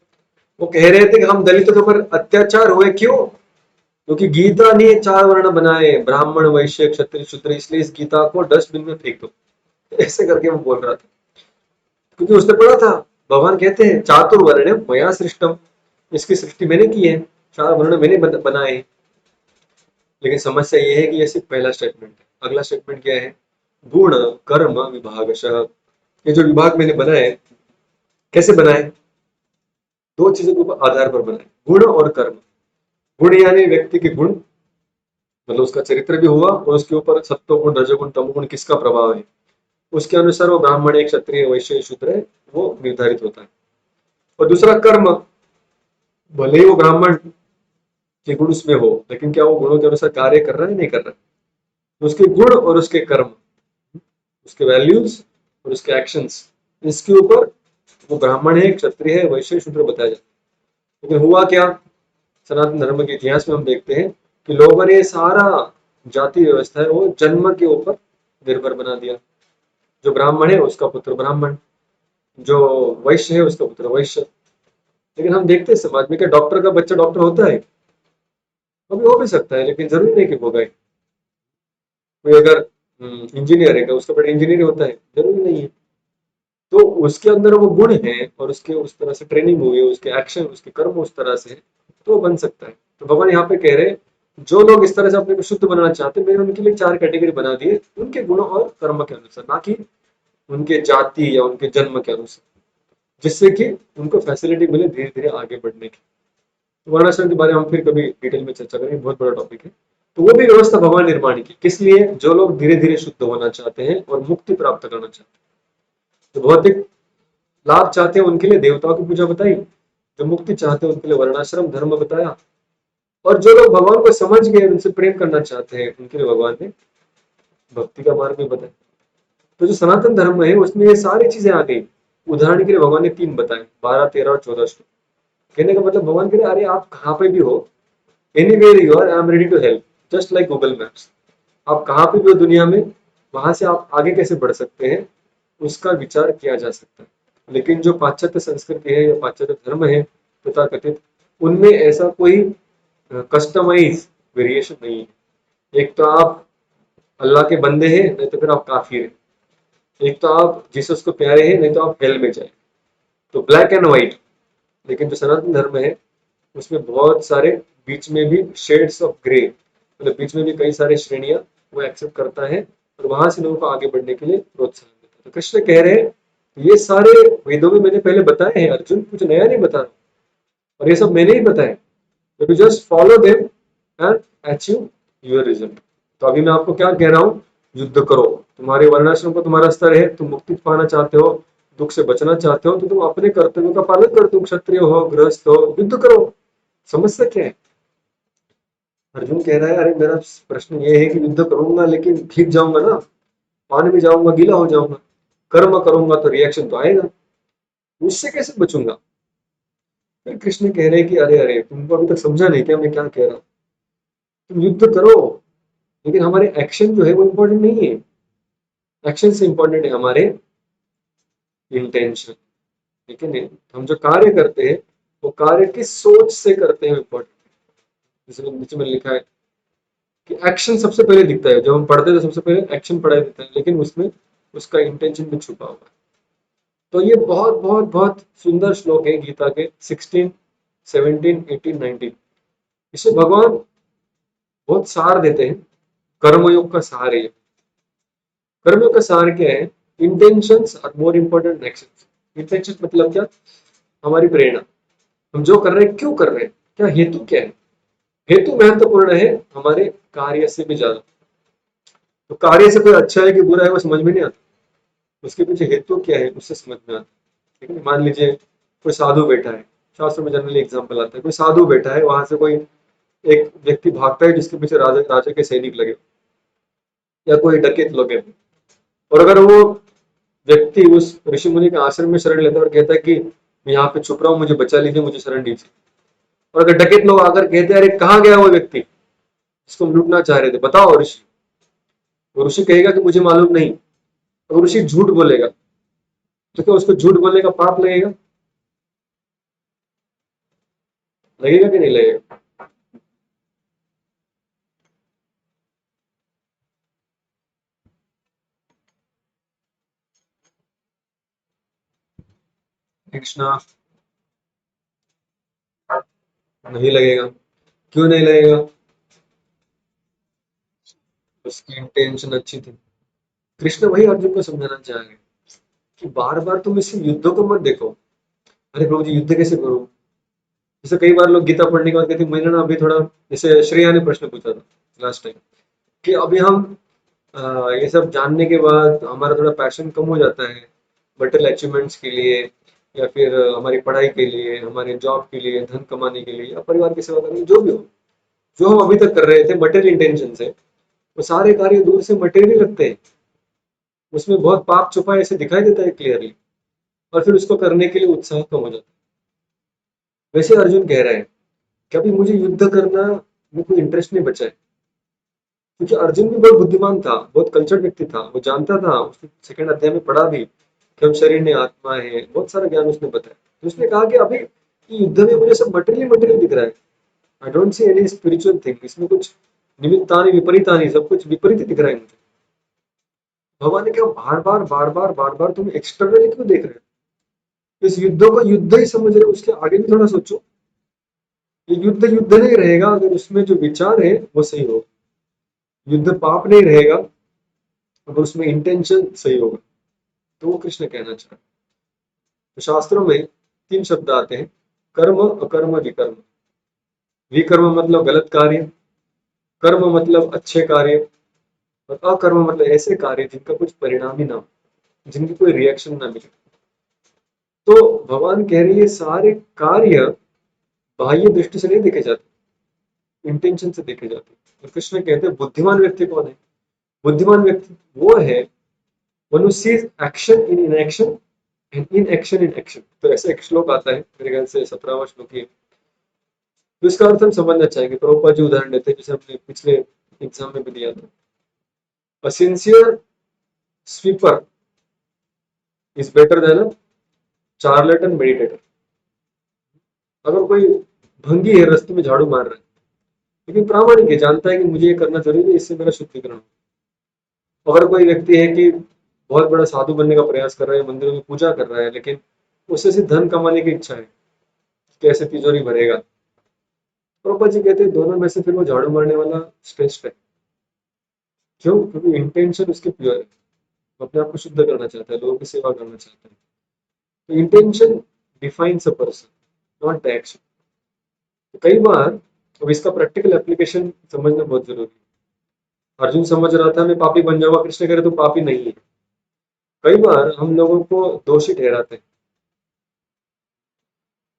वो कह रहे थे कि हम दलितों के ऊपर अत्याचार हुए क्यों? क्योंकि गीता ने चार वर्ण बनाए, ब्राह्मण वैश्य क्षत्रिय शूद्र, इसलिए इस गीता को डस्टबिन में फेंक दो। ऐसे करके वो बोल रहा था, क्योंकि उसने पढ़ा था भगवान कहते हैं चातुर्वर्ण मया सृष्टम, इसकी सृष्टि मैंने की है, चार वर्ण मैंने बनाए हैं। लेकिन समस्या ये है कि ये सिर्फ पहला स्टेटमेंट है। अगला स्टेटमेंट क्या है? गुण कर्म विभागशः। ये जो विभाग मैंने बनाए, कैसे बनाए? दो चीजों के ऊपर आधार पर बनाए, गुण और कर्म। गुण यानी व्यक्ति के गुण, मतलब उसका चरित्र भी हुआ, और उसके ऊपर सत्व गुण रजोगुण तमोगुण किसका प्रभाव है, उसके अनुसार वो ब्राह्मण है क्षत्रिय वैश्य शूद्र है, वो निर्धारित होता है। और दूसरा कर्म, भले ही वो ब्राह्मण के गुण उसमें हो, लेकिन क्या वो गुणों के अनुसार कार्य कर रहा है नहीं कर रहा है? तो उसके गुण और उसके कर्म, उसके वैल्यूज और उसके एक्शंस, इसके ऊपर वो ब्राह्मण है क्षत्रिय है वैश्य शूद्र बताया जाता है। लेकिन हुआ क्या, सनातन धर्म के इतिहास में हम देखते हैं कि लोगों ने सारा जाति व्यवस्था है वो जन्म के ऊपर निर्भर बना दिया। जो ब्राह्मण है उसका पुत्र ब्राह्मण, जो वैश्य है उसका पुत्र वैश्य। लेकिन हम देखते हैं समाज में कि डॉक्टर का बच्चा डॉक्टर होता है, कभी हो भी सकता है, लेकिन जरूरी नहीं कि होगा ही। कोई अगर इंजीनियर है, उसका बेटा इंजीनियर होता है, जरूरी नहीं है। तो उसके अंदर वो गुण है और उसके उस तरह से ट्रेनिंग हुई है, उसके एक्शन उसके कर्म उस तरह से है, तो वो बन सकता है। तो भगवान यहाँ पे कह रहे हैं जो लोग इस तरह से अपने को शुद्ध बनाना चाहते हैं, मैंने उनके लिए चार कैटेगरी बना दिए, उनके गुण और कर्म के अनुसार, ना कि उनके जाति या उनके जन्म के अनुसार, जिससे कि उनको फैसिलिटी मिले धीरे धीरे आगे बढ़ने की। तो वर्णाश्रम के बारे में हम फिर कभी डिटेल में चर्चा करेंगे, बहुत बड़ा टॉपिक है। तो वो भी व्यवस्था भगवान निर्माण की, किस लिए? जो लोग धीरे धीरे शुद्ध होना चाहते हैं और मुक्ति प्राप्त करना चाहते हैं। तो भौतिक लाभ चाहते हैं उनके लिए देवताओं की पूजा बताई, जो मुक्ति चाहते हैं उनके लिए वर्णाश्रम धर्म बताया, और जो लोग भगवान को समझ गए उनसे प्रेम करना चाहते हैं उनके लिए भगवान ने भक्ति का मार्ग भी बताया। तो जो सनातन धर्म है उसमें ये सारी चीजें आ गई। उदाहरण के लिए भगवान ने 3 बताए, 12 13 और 14 श्लोक। कहने का मतलब भगवान कह रहे अरे आप कहाँ पे भी हो, anywhere you are, I am ready to help, just like Google maps. आप कहाँ पे भी हो दुनिया में, वहां से आप आगे कैसे बढ़ सकते हैं उसका विचार किया जा सकता है। लेकिन जो पाश्चात्य संस्कृति है या पाश्चात्य धर्म है तथा कथित, उनमें ऐसा कोई कस्टमाइज वेरिएशन नहीं है। एक तो आप अल्लाह के बंदे हैं, नहीं तो फिर आप काफिर हैं। एक तो आप जीसस को प्यारे हैं, नहीं तो आप हेल में जाए। तो ब्लैक एंड व्हाइट। लेकिन जो सनातन धर्म है उसमें बहुत सारे बीच में भी शेड्स ऑफ ग्रे, मतलब बीच में भी कई सारे श्रेणियां वो एक्सेप्ट करता है, और वहां से लोगों को आगे बढ़ने के लिए प्रोत्साहन देता है। तो कृष्ण कह रहे हैं ये सारे वेदों में मैंने पहले बताए हैं अर्जुन, कुछ नया नहीं बता रहा, और ये सब मैंने ही बताया। You just follow them and achieve your result. तो अभी मैं आपको क्या कह रहा हूँ, युद्ध करो। तुम्हारे वर्णाश्रम को तुम्हारा स्तर है, तुम मुक्ति पाना चाहते हो, दुख से बचना चाहते हो, तो तुम अपने कर्तव्यों का पालन करो। तुम क्षत्रिय हो गृहस्थ हो, युद्ध करो। समस्या क्या है? अर्जुन कह रहा है अरे मेरा प्रश्न ये है कि युद्ध करूंगा लेकिन भीग जाऊंगा ना, पानी में जाऊंगा गीला हो जाऊंगा, कर्म करूंगा तो रिएक्शन तो आएगा, उससे कैसे बचूंगा? फिर कृष्ण कह रहे हैं कि अरे अरे तुमको अभी तक समझा नहीं क्या मैं क्या कह रहा हूँ? तुम युद्ध करो, लेकिन हमारे एक्शन जो है वो इम्पोर्टेंट नहीं है। एक्शन से इम्पोर्टेंट है हमारे इंटेंशन। ठीक है नहीं, हम जो कार्य करते हैं वो कार्य किस सोच से करते हैं इम्पोर्टेंट। जैसे नीचे में लिखा है कि एक्शन सबसे पहले दिखता है, जब हम पढ़ते हैं तो सबसे पहले एक्शन पढ़ाई देता है, लेकिन उसमें उसका इंटेंशन भी छुपा हुआ है। तो ये बहुत बहुत बहुत सुंदर श्लोक है गीता के 16 17 18 19। इससे भगवान बहुत सार देते हैं। कर्मयोग का सार है। कर्मयोग का सार क्या है? Intentions are more important actions. Intention मतलब क्या? हमारी प्रेरणा, हम जो कर रहे हैं क्यों कर रहे हैं, क्या हेतु क्या है। हेतु महत्वपूर्ण है हमारे कार्य से भी ज्यादा। तो कार्य से कोई अच्छा है कि बुरा है वो समझ में नहीं आता, उसके पीछे हेतु क्या है उससे समझ में आता है। ठीक है, मान लीजिए कोई साधु बैठा है, शास्त्र में जनरली एग्जाम्पल आता है, कोई साधु बैठा है, वहां से कोई एक व्यक्ति भागता है जिसके पीछे राजा राजा के सैनिक लगे, या कोई डकैत लोग हैं, और अगर वो व्यक्ति उस ऋषि मुनि के आश्रम में शरण लेता है और कहता है कि मैं यहाँ पे छुप रहा हूँ, मुझे बचा लीजिए, मुझे शरण दीजिए, और अगर डकैत लोग आकर कहते हैं अरे कहाँ गया वो व्यक्ति जिसको हम लूटना चाह रहे थे, बताओ ऋषि, वो ऋषि कहेगा कि मुझे मालूम नहीं, और ऋषि झूठ बोलेगा, तो क्या उसको झूठ बोलने का पाप लगेगा, लगेगा कि नहीं लगेगा। कृष्णा, नहीं लगेगा। क्यों नहीं लगेगा, उसकी इंटेंशन अच्छी थी। कृष्ण वही अर्जुन को समझाना चाह रहे हैं कि बार बार तुम इस युद्धों को मत देखो, अरे प्रभु जी युद्ध कैसे करूं। जैसे कई बार लोग गीता पढ़ने के बाद कहते हैं, मैंने ना अभी थोड़ा, जैसे श्रेया ने प्रश्न पूछा था लास्ट टाइम, कि अभी हम ये सब जानने के बाद हमारा थोड़ा पैशन कम हो जाता है मटेरियल अचीवमेंट्स के लिए, या फिर हमारी पढ़ाई के लिए, हमारे जॉब के लिए, धन कमाने के लिए, या परिवार की सेवा करने के लिए, जो भी हो, जो हम अभी तक कर रहे थे मटेरियल इंटेंशन से, वो सारे कार्य दूर से मटेरियल लगते हैं, उसमें बहुत पाप छुपा है ऐसे दिखाई देता है क्लियरली, और फिर उसको करने के लिए उत्साह कम हो जाता है। वैसे अर्जुन कह रहा है कि अभी मुझे युद्ध करना में कोई इंटरेस्ट नहीं बचा है, क्योंकि अर्जुन भी बहुत बुद्धिमान था, बहुत कल्चर्ड व्यक्ति था, वो जानता था, उसने सेकंड अध्याय में पढ़ा भी कि हम शरीर ने आत्मा है, बहुत सारा ज्ञान उसने बताया। तो उसने कहा कि अभी ये युद्ध में मुझे सब मटेरियल मटेरियल दिख रहा है, I don't see any spiritual thing, इसमें कुछ निमित्तानी विपरीतानी, सब कुछ विपरीत ही दिख रहा है मुझे। भगवान ने कहा बार बार तुम एक्सटर्नली क्यों देख रहे हो, इस युद्धों को युद्ध ही समझ रहे हो, उसके आगे भी थोड़ा सोचो। ये युद्ध युद्ध नहीं रहेगा अगर उसमें जो विचार है वो सही हो, युद्ध पाप नहीं रहेगा अगर उसमें इंटेंशन सही होगा। तो वो कृष्ण कहना चाह रहे हैं। तो शास्त्रों में तीन शब्द आते हैं, कर्म अकर्म विकर्म। विकर्म मतलब गलत कार्य, कर्म मतलब अच्छे कार्य, और अकर्म मतलब ऐसे कार्य जिनका कुछ परिणाम ही ना हो, जिनकी कोई रिएक्शन ना मिले। तो भगवान कह रही है सारे कार्य बाह्य दृष्टि से नहीं देखे जाते, इंटेंशन से देखे जाते। तो कृष्ण कहते हैं बुद्धिमान व्यक्ति कौन है, बुद्धिमान व्यक्ति वो है one who sees action in inaction and in action in action. तो ऐसे एक श्लोक आता है मेरे ख्याल से 17वां श्लोक ही है। तो इसका अर्थ हम समझना चाहेंगे, प्रभुपाद जी उदाहरण देते हैं जिसे हमने पिछले एग्जाम में भी दिया था। A sincere sweeper is better than a charlatan meditator. अगर कोई भंगी है रास्ते में झाड़ू मार रहा है, लेकिन प्रामाणिक है, जानता है कि मुझे ये करना जरूरी है, इससे मेरा शुद्धिकरण हो। अगर कोई व्यक्ति है कि बहुत बड़ा साधु बनने का प्रयास कर रहा है, मंदिरों में पूजा कर रहा है, लेकिन उससे सिर्फ धन कमाने की इच्छा है, कैसे तिजोरी भरेगा, प्रभुपाद जी कहते हैं दोनों में से फिर वो झाड़ू मारने वाला श्रेष्ठ है। क्यों, क्योंकि इंटेंशन उसके प्योर है, वो अपने आप को शुद्ध करना चाहता है, लोगों की सेवा करना चाहता है। तो intention defines a person, not the action. कई बार अब इसका प्रैक्टिकल एप्लीकेशन समझना बहुत जरूरी है। अर्जुन समझ रहा था मैं पापी बन जाऊंगा, कृष्ण कह रहे तो पापी नहीं है। कई बार हम लोगों को दोषी ठहराते हैं,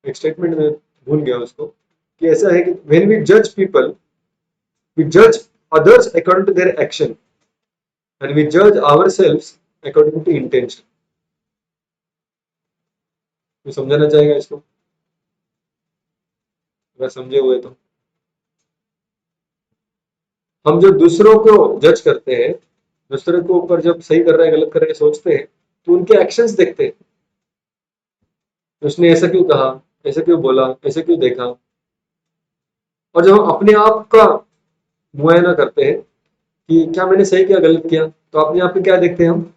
एक स्टेटमेंट में भूल गया उसको, कि ऐसा है कि व्हेन वी जज पीपल, वी जज others according to their action and we जज आवरसेल्व्स अकॉर्डिंग टू इंटेंशन। तो समझाना चाहेगा इसको, अगर समझे हुए तो। हम जो दूसरों को जज करते हैं, दूसरे को ऊपर जब सही कर रहे हैं गलत कर रहे हैं सोचते हैं, तो उनके एक्शंस देखते हैं, उसने ऐसा क्यों कहा, ऐसा क्यों बोला, ऐसा क्यों देखा। और जब हम अपने आप का मुआयना करते हैं कि क्या मैंने सही किया गलत किया, तो अपने आप में क्या देखते हैं हम,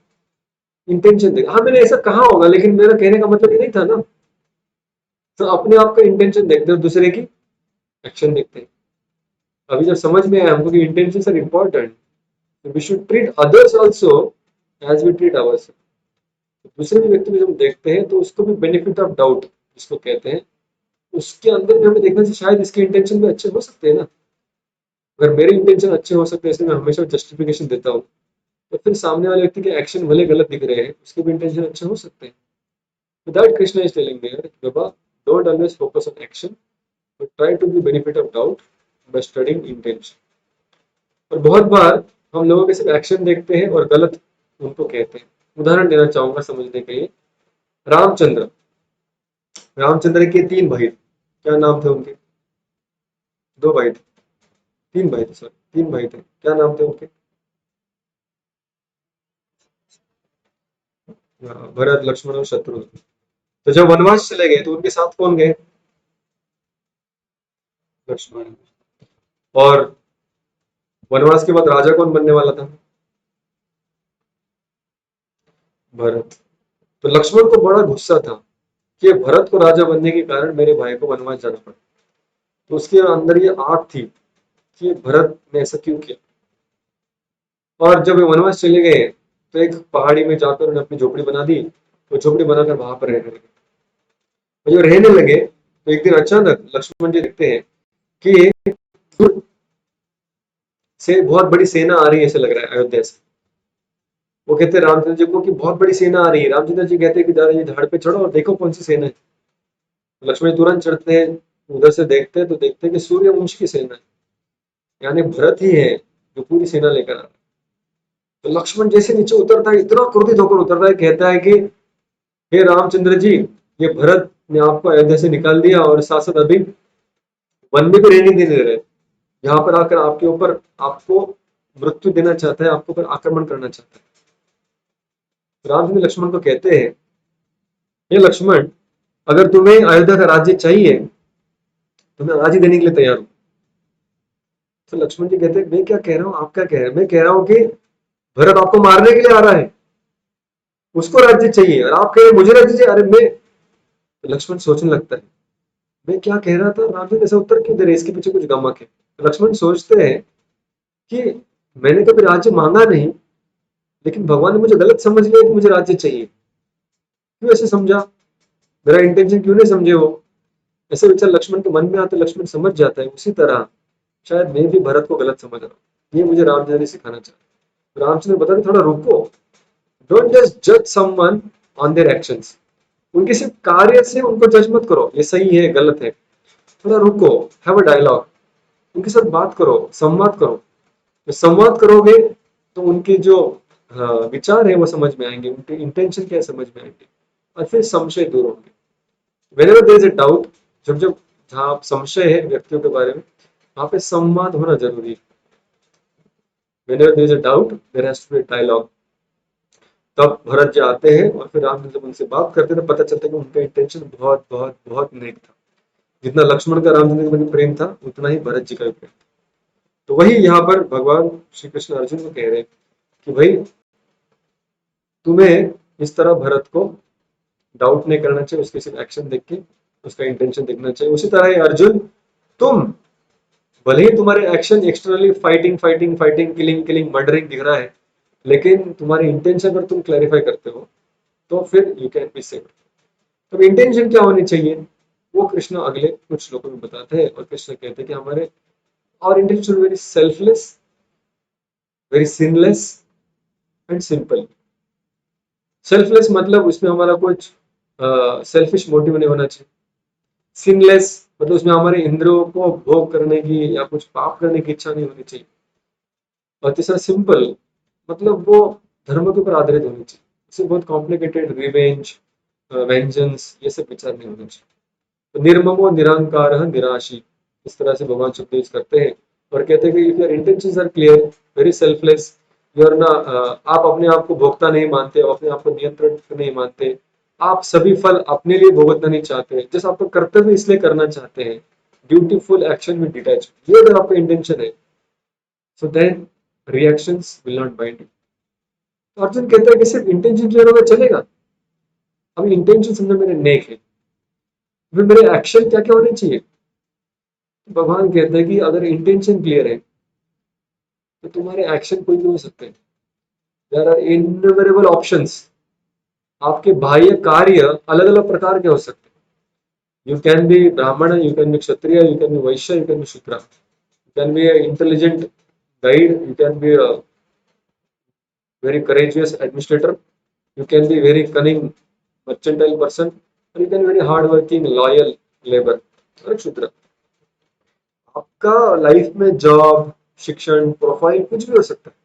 इंटेंशन देखते, हाँ मैंने ऐसा कहा होगा लेकिन मेरा कहने का मतलब ये नहीं था ना। तो अपने आप का इंटेंशन देखते हैं, दूसरे की एक्शन देखते हैं। अभी जब समझ में आया हमको कि intention are important, we should treat others also as we treat ours. दूसरे भी व्यक्ति को जब देखते हैं तो उसको भी बेनिफिट ऑफ डाउट, जिसको कहते हैं, उसके अंदर भी हमें देखना चाहिए शायद इसके इंटेंशन भी अच्छे हो सकते हैं ना। अगर मेरे इंटेंशन अच्छे हो सकते हैं, इसलिए मैं हमेशा जस्टिफिकेशन देता हूँ, तो फिर सामने वाले व्यक्ति के एक्शन भले गलत दिख रहे हैं, उसके भी इंटेंशन अच्छे हो सकते हैं। So that Krishna is telling there, Baba, don't always focus on action, but try to be benefit of doubt by studying intention. और बहुत बार हम लोगों के सिर्फ एक्शन देखते हैं और गलत उनको कहते हैं। उदाहरण देना चाहूंगा समझने के लिए। रामचंद्र, रामचंद्र के 3 भाई, क्या नाम थे उनके? 2 भाई थे, 3 भाई थे, सॉरी 3 भाई थे, क्या नाम थे उनके? भरत, लक्ष्मण और शत्रुघ्न। तो जब वनवास चले गए तो उनके साथ कौन गए? लक्ष्मण। और वनवास के बाद राजा कौन बनने वाला था? भरत। तो लक्ष्मण को बड़ा गुस्सा था कि भरत को राजा बनने के कारण मेरे भाई को वनवास जाना पड़ा। तो उसके अंदर ये आग थी कि भरत ने ऐसा क्यों किया। और जब ये वनवास चले गए तो एक पहाड़ी में जाकर उन्होंने अपनी झोपड़ी बना दी, तो झोपड़ी बनाकर वहां पर रहने लगे। और जब रहने लगे तो एक दिन अचानक लक्ष्मण जी देखते हैं कि दूर से बहुत बड़ी सेना आ रही है, ऐसे लग रहा है अयोध्या से। वो कहते हैं रामचंद्र जी को कि बहुत बड़ी सेना आ रही है। रामचंद्र जी कहते हैं कि दादा ये झाड़ पे चढ़ो और देखो कौन सी सेना है। लक्ष्मण जी तुरंत चढ़ते हैं, उधर से देखते हैं तो देखते हैं कि सूर्यवंश की सेना है, यानी भरत ही है जो पूरी सेना लेकर आ रहा है। तो लक्ष्मण जैसे नीचे उतरता है, इतना क्रोधित होकर उतरता है, कहता है कि हे रामचंद्र जी, ये भरत ने आपको अयोध्या से निकाल दिया और साथ साथ अभी वन में भी रहने नहीं दे रहे, यहाँ पर आकर आपके ऊपर आपको मृत्यु देना चाहता है, आपके ऊपर आक्रमण करना चाहता है। रामचंद्र लक्ष्मण को कहते हैं, हे लक्ष्मण, अगर तुम्हें अयोध्या का राज्य चाहिए तो मैं राज्य देने के लिए तैयार हूं। तो लक्ष्मण जी कहते हैं, मैं क्या कह रहा हूँ, आप क्या कह रहे हैं? मैं कह रहा हूँ कि भरत आपको मारने के लिए आ रहा है, उसको राज्य चाहिए, और आप कह रहे हैं मुझे राज्य चाहिए। अरे मैं, लक्ष्मण सोचने लगता है मैं क्या कह रहा था, रामचंद्र ऐसा उत्तर क्यों दे रहे, इसके पीछे कुछ गमक है। लक्ष्मण सोचते हैं कि मैंने कभी राज्य मांगा नहीं, लेकिन भगवान ने मुझे गलत समझ लिया कि मुझे राज्य चाहिए। क्यों ऐसे समझा, मेरा इंटेंशन क्यों नहीं समझे वो। ऐसे विचार लक्ष्मण के मन में आते, लक्ष्मण समझ जाता है उसी तरह शायद मैं भी भरत को गलत समझ रहा हूँ, ये मुझे रामचंद्र ने सिखाना चाहा। रामचंद्र बताते थोड़ा रुको, डोंट जस्ट जज समवन ऑन देयर एक्शंस। उनके सिर्फ कार्य से उनको जज मत करो, ये सही है गलत है। थोड़ा रुको, हैव अ डायलॉग, उनके साथ बात करो, संवाद करो। तो संवाद करोगे तो उनके जो विचार है वो समझ में आएंगे, उनके इंटेंशन क्या है समझ में आएंगे, और फिर संशय दूर होंगे। whenever there is a doubt, जब जब जहाँ संशय है व्यक्तियों के बारे में, वहां पे संवाद होना जरूरी है। whenever there is a doubt, there has to be a dialogue। तब भरत जी आते हैं और फिर राम जब उनसे बात करते हैं तो पता चलता है कि उनका इंटेंशन बहुत बहुत बहुत नेक था। जितना लक्ष्मण का रामचंद्र के प्रति प्रेम था, उतना ही भरत जी का भी प्रेम। तो वही यहाँ पर भगवान श्री कृष्ण अर्जुन को कह रहे हैं कि भाई तुम्हें इस तरह भरत को डाउट नहीं करना चाहिए, उसके सिर्फ एक्शन देख के उसका इंटेंशन देखना चाहिए। उसी तरह ही अर्जुन, तुम भले ही तुम्हारे action externally fighting fighting fighting killing killing murdering दिख रहा है, लेकिन तुम्हारे इंटेंशन पर तुम क्लैरिफाई करते हो तो फिर यू कैन बी सेव। तो इंटेंशन क्या होनी चाहिए वो कृष्ण अगले कुछ श्लोकों में बताते हैं, और कृष्ण कहते हैं कि हमारे और intention very selfless, very sinless and simple. Selfless मतलब उसमें हमारा कुछ सेल्फिश मोटिव नहीं होना चाहिए। सिनलेस मतलब उसमें हमारे इंद्रियों को भोग करने की या कुछ पाप करने की इच्छा नहीं होनी चाहिए। और तीसरा सिंपल मतलब वो धर्म के ऊपर आधारित होनी चाहिए, इसमें बहुत कॉम्प्लिकेटेड रिवेंज वेंजेंस ये सब विचार नहीं होना चाहिए। तो निर्ममो निरंकार निराशी, इस तरह से भगवान शुद्ध यूज करते हैं और कहते हैं कि if your intentions are clear, very selfless, your ना, आप अपने आप को भोक्ता नहीं मानते, अपने आप को नियंत्रण नहीं मानते, आप सभी फल अपने लिए भुगतना नहीं चाहते, जैसे आपका कर्तव्य इसलिए करना चाहते हैं, ड्यूटीफुल एक्शन में डिटैच, ये अगर आपका इंटेंशन है, so then reactions will not bind you. Arjun कहता है कि सिर्फ इंटेंशन क्लियर होगा चलेगा, अभी इंटेंशन समझो मेरे नेक है, फिर मेरे एक्शन क्या क्या होने चाहिए। भगवान कहते हैं कि अगर इंटेंशन क्लियर है तो तुम्हारे एक्शन कोई भी हो सकते हैं। देयर आर इनन्यूमरेबल ऑप्शंस, आपके बाह्य कार्य अलग अलग प्रकार के हो सकते हैं, You can be Brahmana, you can be Kshatriya, you can be Vaishya, you can be Shudra. You can be an intelligent guide, you can be a very courageous administrator, you can be very cunning mercantile person, and you can be very hardworking, loyal labor और एक शूद्र। आपका life में job, शिक्षण, profile कुछ भी हो सकता है।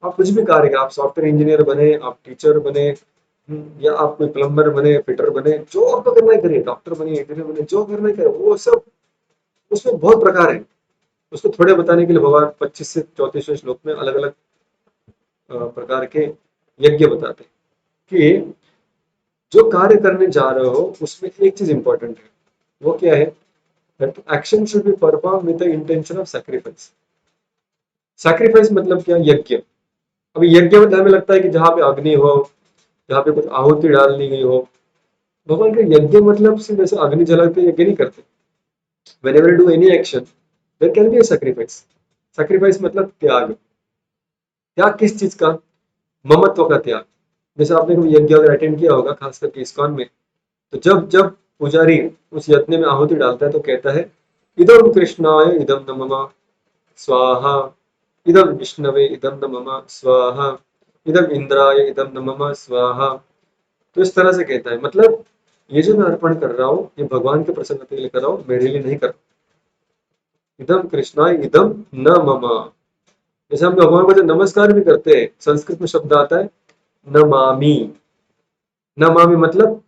आप कुछ भी कार्य करें, आप सॉफ्टवेयर इंजीनियर बने, आप टीचर बने, या आप कोई प्लम्बर बने, फिटर बने, जो आपको करना है करिए, डॉक्टर बने, इंजीनियर बने, जो करना है करिए, वो सब उसमें बहुत प्रकार है। उसको थोड़े बताने के लिए भगवान 25 से 34वें श्लोक में अलग अलग प्रकार के यज्ञ बताते हैं कि जो कार्य करने जा रहे हो उसमें एक चीज इंपॉर्टेंट है। वो क्या है? That action should be perform with the intention of sacrifice. Sacrifice मतलब क्या? यज्ञ। अभी यज्ञ मतलब हमें लगता है कि जहाँ पे अग्नि हो, जहाँ पे कुछ आहुति डाल दी गई हो। भगवान का यज्ञ मतलब सिर्फ ऐसे अग्नि जला के यज्ञ नहीं करते। whenever you do any action there can be a sacrifice। sacrifice मतलब त्याग। त्याग किस चीज का? ममत्व का त्याग। जैसे आपने कभी यज्ञ अगर अटेंड किया होगा, खास करके इस्कॉन में, तो जब जब पुजारी उस यज्ञ में आहुति डालता है तो कहता है, इदम कृष्णाय इदम न मम स्वाहा, इदम विष्णवे इदम न मम स्वाहा, इदम इंद्राय इदम न मम स्वाहा। तो इस तरह से कहता है, मतलब ये जो मैं अर्पण कर रहा हूँ ये भगवान के प्रसन्नता के लिए कर रहा हूँ, मेरे लिए नहीं कर रहा। इदम कृष्णाय इदम न मम। जैसे हम भगवान को जब नमस्कार भी करते हैं, संस्कृत में शब्द आता है नमामि। नमामि मतलब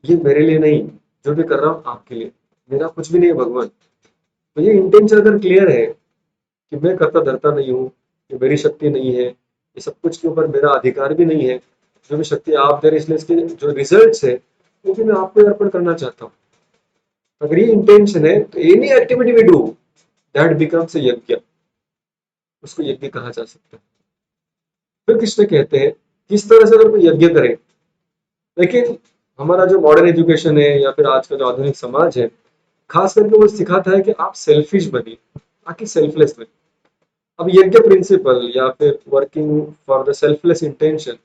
ये मेरे लिए नहीं, जो भी कर रहा हूँ आपके लिए, मेरा कुछ भी नहीं है भगवान। तो ये इंटेंशन अगर क्लियर है कि मैं करता धरता नहीं हूँ, ये मेरी शक्ति नहीं है, ये सब कुछ के ऊपर मेरा अधिकार भी नहीं है, जो भी शक्ति आप दे रहे इसलिए इसके जो रिजल्ट्स है वो भी मैं आपको अर्पण करना चाहता हूँ। अगर ये इंटेंशन है तो any activity we do that becomes a yagya, उसको यज्ञ कहा जा सकता है। फिर कृष्ण कहते हैं किस तरह से अगर कोई यज्ञ करे। लेकिन हमारा जो मॉडर्न एजुकेशन है या फिर आज का जो आधुनिक समाज है, खास करके वो सिखाता है कि आप सेल्फिश बनिए, ताकि सेल्फलेस बनिए। अब यज्ञ प्रिंसिपल या फिर working for the selfless intention,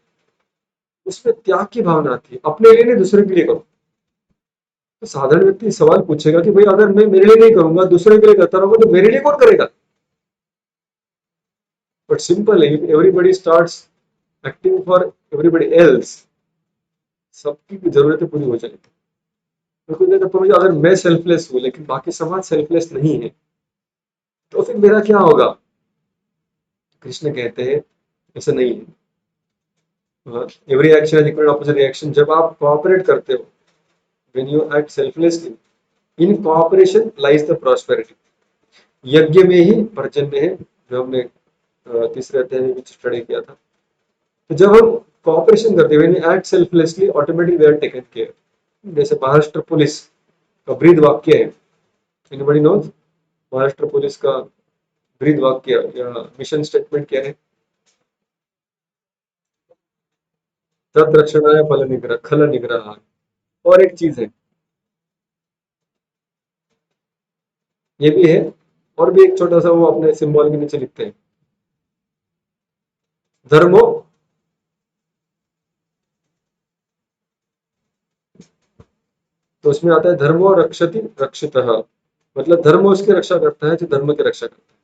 उसमें त्याग की भावना आती है, अपने लिए नहीं दूसरे के लिए करो। तो साधारण व्यक्ति सवाल पूछेगा कि भाई अगर मैं मेरे लिए नहीं करूंगा, दूसरे के लिए करता रहूंगा, तो मेरे लिए कौन करेगा? बट सिंपल है, everybody starts acting for everybody else, सबकी जरूरतें पूरी हो जाएगी। तो मुझे अगर मैं सेल्फलेस हूँ लेकिन बाकी समाज सेल्फलेस नहीं है, तो फिर मेरा क्या होगा? कृष्ण कहते हैं ऐसा नहीं है। Every action is equal opposite reaction. जब आप कोऑपरेट करते हो, when you act selflessly, in cooperation lies the prosperity. यज्ञ में ही पर्जन्य है, जो हमने तीसरे अध्याय में स्टडी किया था। तो जब हम कोऑपरेशन करते हैं, when you act selflessly, automatically we are taken care. जैसे महाराष्ट्र पुलिस का ब्रीद वाक्य है, एनीबॉडी नोज महाराष्ट्र पुलिस का ब्रीद वाक्य या मिशन स्टेटमेंट क्या है? तत् रक्षणाय फल निग्रह खल निग्रह। और एक चीज है, ये भी है, और भी एक छोटा सा वो अपने सिंबल के नीचे लिखते हैं, धर्मो। तो उसमें आता है धर्मो रक्षति रक्षितः, मतलब धर्म उसकी रक्षा करता है जो धर्म की रक्षा करता है।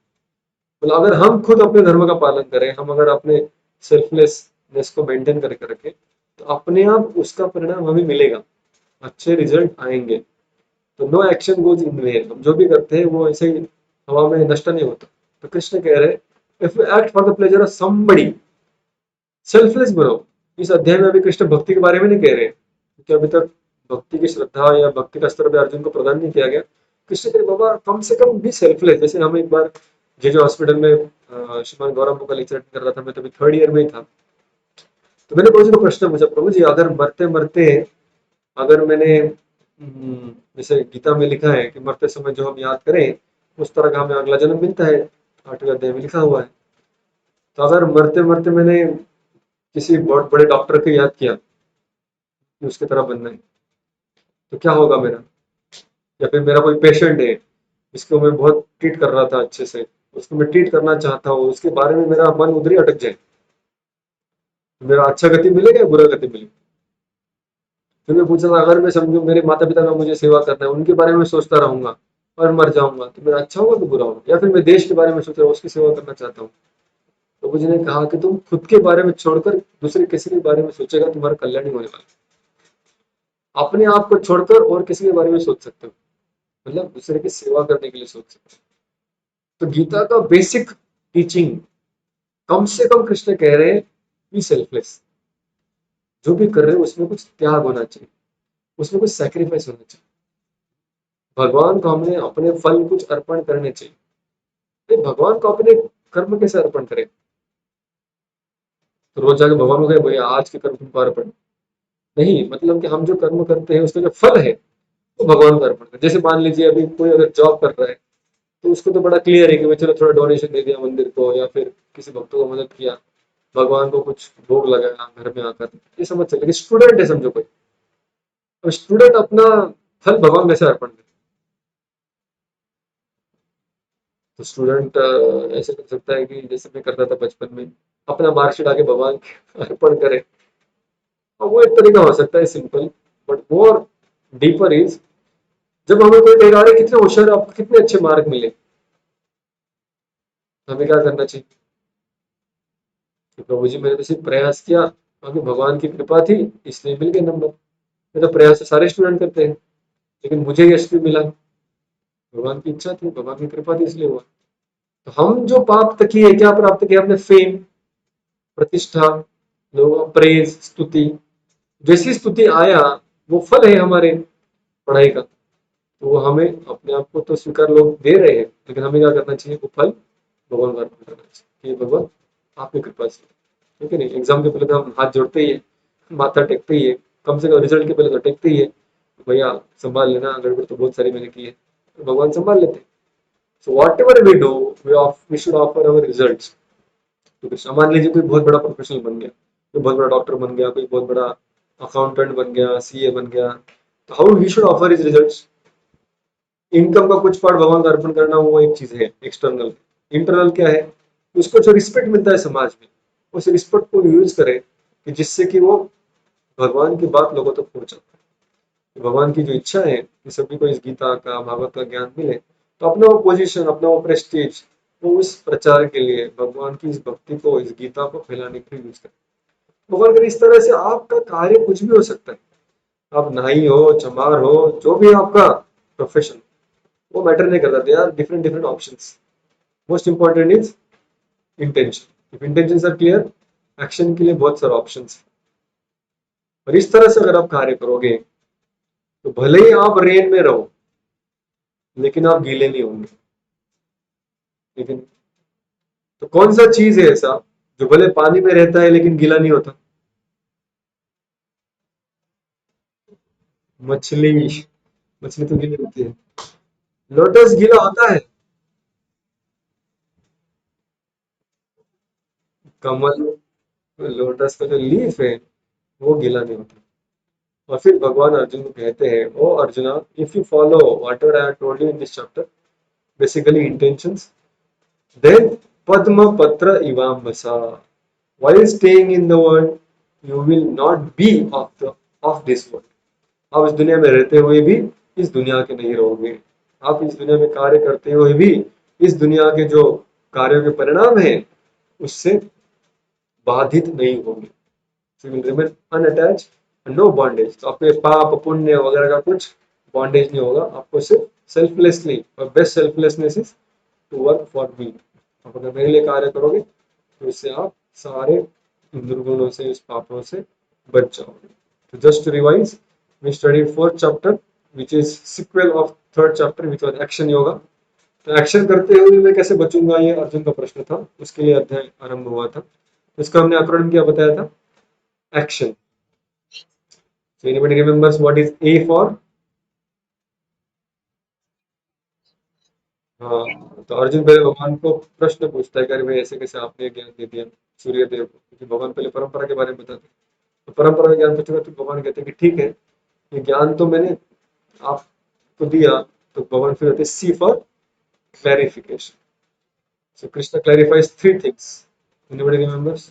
मतलब अगर हम खुद अपने धर्म का पालन करें, हम अगर अपने सेल्फलेसनेस को मेंटेन करके रखें, तो अपने आप उसका परिणाम हमें मिलेगा, अच्छे रिजल्ट आएंगे। तो no action goes in vain. हम जो भी करते हैं वो ऐसे ही हवा में नष्ट नहीं होता। तो कृष्ण कह रहे हैं, if you act for the pleasure of somebody, selfless बनो। इस अध्याय में अभी कृष्ण भक्ति के बारे में नहीं कह रहे, क्योंकि अभी तक भक्ति की श्रद्धा या भक्ति का स्तर भी अर्जुन को प्रदान नहीं किया गया। कृष्ण कह रहे, बाबा कम से कम भी सेल्फलेस। जैसे हम एक बार जेजे हॉस्पिटल में श्रीमान गौरव का लेक्चर कर रहा था, मैं तभी थर्ड ईयर में ही था। तो मैंने प्रभु जी को प्रश्न पूछा, प्रभु जी अगर मरते मरते, अगर मैंने जैसे गीता में लिखा है कि मरते समय जो हम याद करें उस तरह का हमें अगला जन्म मिलता है, 8वें अध्याय में लिखा हुआ है। तो अगर मरते मरते मैंने किसी बहुत बड़े डॉक्टर को याद किया कि उसकी तरह बनना है, तो क्या होगा मेरा? या फिर मेरा कोई पेशेंट है जिसको मैं बहुत ट्रीट कर रहा था अच्छे से, उसको मैं ट्रीट करना चाहता हूँ, उसके बारे में मेरा मन उधर ही अटक जाए, तो मेरा अच्छा गति मिलेगा या बुरा गति मिलेगा? फिर मैं पूछा था, अगर मैं समझू मेरे माता पिता का मुझे सेवा करना है, उनके बारे में सोचता रहूंगा और मर जाऊंगा, तो मेरा अच्छा होगा कि बुरा होगा? या फिर मैं देश के बारे में सोच रहा हूँ, उसकी सेवा करना चाहता हूँ। तो मुझे ने कहा कि तुम खुद के बारे में छोड़कर दूसरे किसी के बारे में सोचेगा, तुम्हारा कल्याण नहीं होने वाला। अपने आप को छोड़कर और किसी के बारे में सोच सकते हो, मतलब दूसरे की सेवा करने के लिए सोच सकते हो। तो गीता का बेसिक टीचिंग, कम से कम कृष्ण कह रहे हैं, बी सेल्फलेस। जो भी कर रहे हो उसमें कुछ त्याग होना चाहिए, उसमें कुछ सैक्रिफाइस होना चाहिए। भगवान को हमें अपने फल कुछ अर्पण करने चाहिए। नहीं, भगवान को अपने कर्म कैसे अर्पण करें? तो रोज जाके भगवान को कहे भैया आज के कर्म तुमको अर्पण? नहीं, मतलब कि हम जो कर्म करते हैं उसका जो फल है वो भगवान को अर्पण करें। जैसे मान लीजिए अभी कोई अगर जॉब कर रहा है, तो उसको तो बड़ा क्लियर है कि मैं चलो थोड़ा डोनेशन दे दिया मंदिर को, या फिर किसी भक्त को मदद किया, भगवान को कुछ भोग लगाया घर में आकर, ये समझ चले। लेकिन स्टूडेंट है समझो कोई, तो स्टूडेंट अपना फल भगवान कैसे अर्पण करे? तो स्टूडेंट ऐसे कर सकता है कि जैसे मैं करता था बचपन में, अपना मार्कशीट आके भगवान के अर्पण करे। और वो एक तरीका हो सकता है simple, but more deeper is, जब हमें कोई कहेगा अरे कितने होशियार हो, आपको कितने अच्छे मार्क मिले, तो हमें क्या करना चाहिए कि प्रभु जी मैंने तो सिर्फ प्रयास किया, बाकी भगवान की कृपा थी इसलिए मिल गए नंबर। ये तो प्रयास तो सारे स्टूडेंट करते हैं, लेकिन मुझे यश भी मिला, भगवान की इच्छा थी, भगवान की कृपा थी इसलिए हुआ। तो हम जो प्राप्त किए, क्या प्राप्त किया? अपने फेम, प्रतिष्ठा, लोगों प्रेज, स्तुति। जैसी स्तुति आया वो फल है हमारे पढ़ाई का। तो वो हमें अपने आप को तो स्वीकार लोग दे रहे हैं, लेकिन हमें क्या करना चाहिए? वो फल भगवान को अर्पण करना चाहिए कि भगवान आपकी कृपा से, ठीक है नहीं? एग्जाम के पहले तो हम हाथ जोड़ते ही है, माथा टेकते ही है, कम से कम रिजल्ट के पहले तो टेकते ही है, भैया संभाल लेना, गड़बड़ तो बहुत सारी मैंने की है, तो भगवान संभाल लेते हैं। So whatever we do, we should offer our result to Krishna. मान लीजिए कोई बहुत बड़ा प्रोफेशनल बन गया, कोई बहुत बड़ा डॉक्टर बन गया, कोई बहुत बड़ा अकाउंटेंट बन गया, सीए बन गया, तो how he should offer his results? Income का कुछ पार्ट भगवान का अर्पण करना वो एक चीज है एक्सटर्नल। इंटरनल क्या है? उसको जो रिस्पेक्ट मिलता है समाज में, उस रिस्पेक्ट को यूज करे कि जिससे कि वो भगवान की बात लोगों तक पहुंचा। भगवान की जो इच्छा है कि सभी को इस गीता का, भागवत का ज्ञान मिले, तो अपना वो पोजीशन, अपना वो प्रेस्टीज, वो उस प्रचार के लिए, भगवान की इस भक्ति को, इस गीता को फैलाने के लिए यूज करें। भगवान करे इस तरह से आपका कार्य कुछ भी हो सकता है। आप नाई हो, चमार हो, जो भी है आपका प्रोफेशन, वो मैटर नहीं करता। They are different different options. Most important is intention. If intentions are clear, action के लिए बहुत सारे ऑप्शंस हैं। और इस तरह से अगर आप कार्य करोगे, तो भले ही आप रेन में रहो, लेकिन आप गीले नहीं होंगे। लेकिन तो कौन सा चीज है ऐसा जो भले पानी में रहता है लेकिन गीला नहीं होता? मछली। मछली तो गीली होती है। लोटस गीला होता है? कमल, लोटस का जो लीफ है वो गीला नहीं होता। और फिर भगवान अर्जुन को कहते हैं, O Arjuna, if you follow whatever I have told you in this chapter, basically intentions, then Padma Patra Ivambasa. While staying in the world, you will not be of this world. आप इस दुनिया में रहते हुए भी इस दुनिया के नहीं रहोगे। आप इस दुनिया में कार्य करते हुए भी इस दुनिया के जो कार्यों के परिणाम है उससे बाधित नहीं होंगे। So you will remain unattached and no bondage. तो आपके पाप पुण्य वगैरह का कुछ बॉन्डेज नहीं होगा। आपको सिर्फ सेल्फलेसली, और best selflessness is to work for me. आप अगर मेरे लिए कार्य करोगे तो इससे आप सारे दुर्गुणों से, इस पापों से बच जाओगे। तो just to revise, we studied fourth chapter which is sequel of third chapter which was action yoga. तो एक्शन करते हुए मैं कैसे बचूंगा, ये अर्जुन का प्रश्न था, उसके लिए अध्याय आरंभ हुआ था। इसका हमने अकरण क्या बताया था? Action. So anybody remembers what is A for? हाँ, तो अर्जुन पहले भगवान को प्रश्न पूछता है कि अरे भाई ऐसे कैसे आपने ज्ञान दे दिया सूर्य देव को, क्योंकि भगवान पहले परंपरा के बारे में बताते हैं। तो परंपरा का ज्ञान पूछेगा तो भगवान कहते हैं कि ठीक है, ये ज्ञान तो मैंने आपको दिया। तो भगवान फिर कहते हैं see for clarification. So Krishna clarifies three things. Anybody remembers?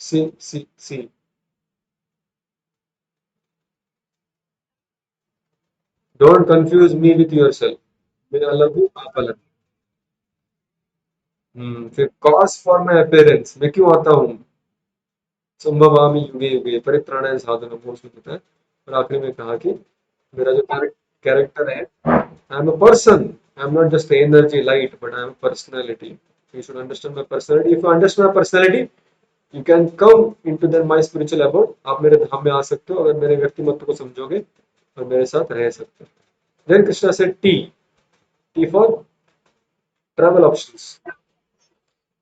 C, C, C. Don't confuse me with yourself. मैं अलग हूँ, आप अलग। फिर कॉज फॉर माई अपेयरेंस, मैं क्यों आता हूँ। संभवामि युगे युगे परित्राणाय साधनम, वो उसमें होता है। और आखिरी में कहा कि मेरा जो कैरेक्टर है, I am a person, I am not just energy light but I am personality. You should understand my personality, if you understand my personality you can come into then my spiritual about, आप मेरे धाम में आ सकते हो अगर मेरे व्यक्तिमत्व को समझोगे और मेरे साथ रह सकते हो। देन कृष्णा से T, T for travel options.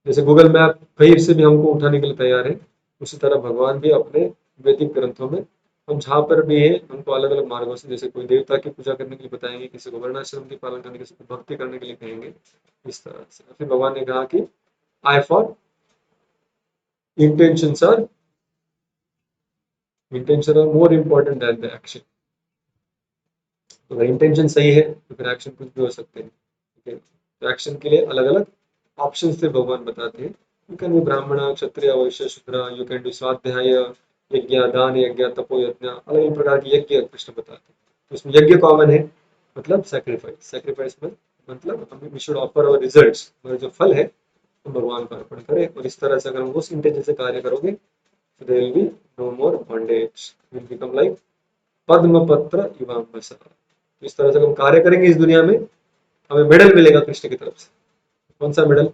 जैसे गूगल मैप कहीं से भी हमको उठाने के लिए तैयार है, उसी तरह भगवान भी अपने वैदिक ग्रंथों में हम जहाँ पर भी है हमको अलग अलग मार्गों से, जैसे कोई देवता की पूजा करने के लिए बताएंगे, किसी को वर्णाश्रम के पालन करने, किसी को भक्ति करने के लिए कहेंगे, इस तरह से। फिर भगवान ने कहा कि I for intentions are, intention are more important than the action. तो अगर इंटेंशन सही है तो फिर एक्शन कुछ भी हो सकते हैं, ठीक है। तो एक्शन के लिए अलग अलग ऑप्शन से भगवान बताते हैं। यू कैन बी ब्राह्मण क्षत्रिय वैश्य शूद्र, यू कैन डू स्वाध्याय यज्ञ दान यज्ञ तपो यज्ञ, अलग अलग प्रकार की यज्ञ कृष्ण बताते हैं। तो उसमें यज्ञ कॉमन है, मतलब सेक्रीफाइस, सेक्रीफाइस में मतलब हमें we should offer our results, हमारा जो फल है तो भगवान को अर्पण करें। और इस तरह से अगर हम उस इंटेंशन से कार्य करोगे तो there will be no more bondage, will become like पद्म पत्र इवाम। इस तरह से हम कार्य करेंगे इस दुनिया में, हमें मेडल मिलेगा कृष्ण की तरफ से। कौन सा मेडल?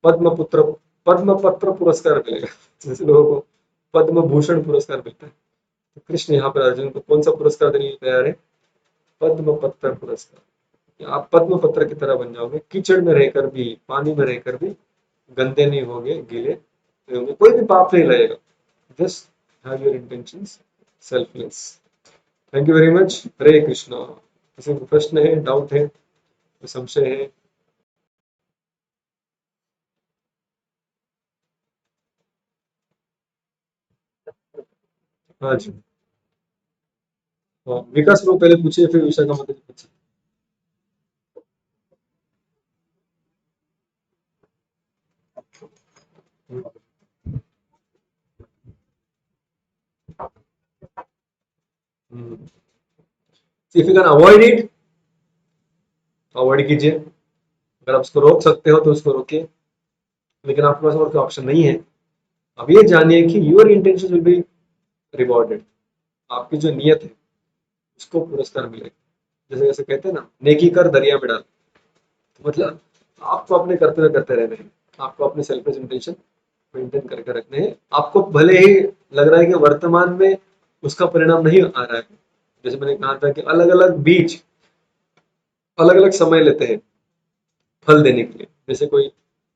पद्म पुत्र, पद्म पत्र पुरस्कार मिलेगा। जैसे लोगों को पद्म भूषण पुरस्कार मिलता है, तो कृष्ण यहाँ पर अर्जुन को कौन सा पुरस्कार देने के लिए तैयार है? पद्म पत्र पुरस्कार। कि आप पद्म पत्र की तरह बन जाओगे, कीचड़ में रहकर भी, पानी में रहकर भी गंदे नहीं होगे, गीले नहीं होंगे, कोई भी पाप नहीं लगेगा। Just have your intentions selfless. Thank you very much. Hare Krishna. किसी को प्रश्न है, डाउट है, कोई संशय है? हाँ जी। हाँ, विकास को पहले पूछिए फिर विशाखा माता जी पूछिए। If you can avoid it, avoid कीजिए। अगर आप उसको रोक सकते हो तो उसको रोकिए, लेकिन आपके पास और कोई ऑप्शन नहीं है। अब ये जानिए कि your intention will be rewarded. आपकी जो नियत है उसको पुरस्कार मिलेगा। जैसे जैसे कहते हैं ना, नेकी कर दरिया में डाल। तो मतलब आपको अपने कर्तव्य करते रहने हैं, आपको अपने सेल्फिश इंटेंशन मेंटेन करके रखने हैं। आपको भले ही लग रहा है कि वर्तमान में उसका परिणाम नहीं आ रहा है, जैसे मैंने कहा था कि अलग अलग बीज अलग अलग समय लेते हैं फल देने के लिए। जैसे कोई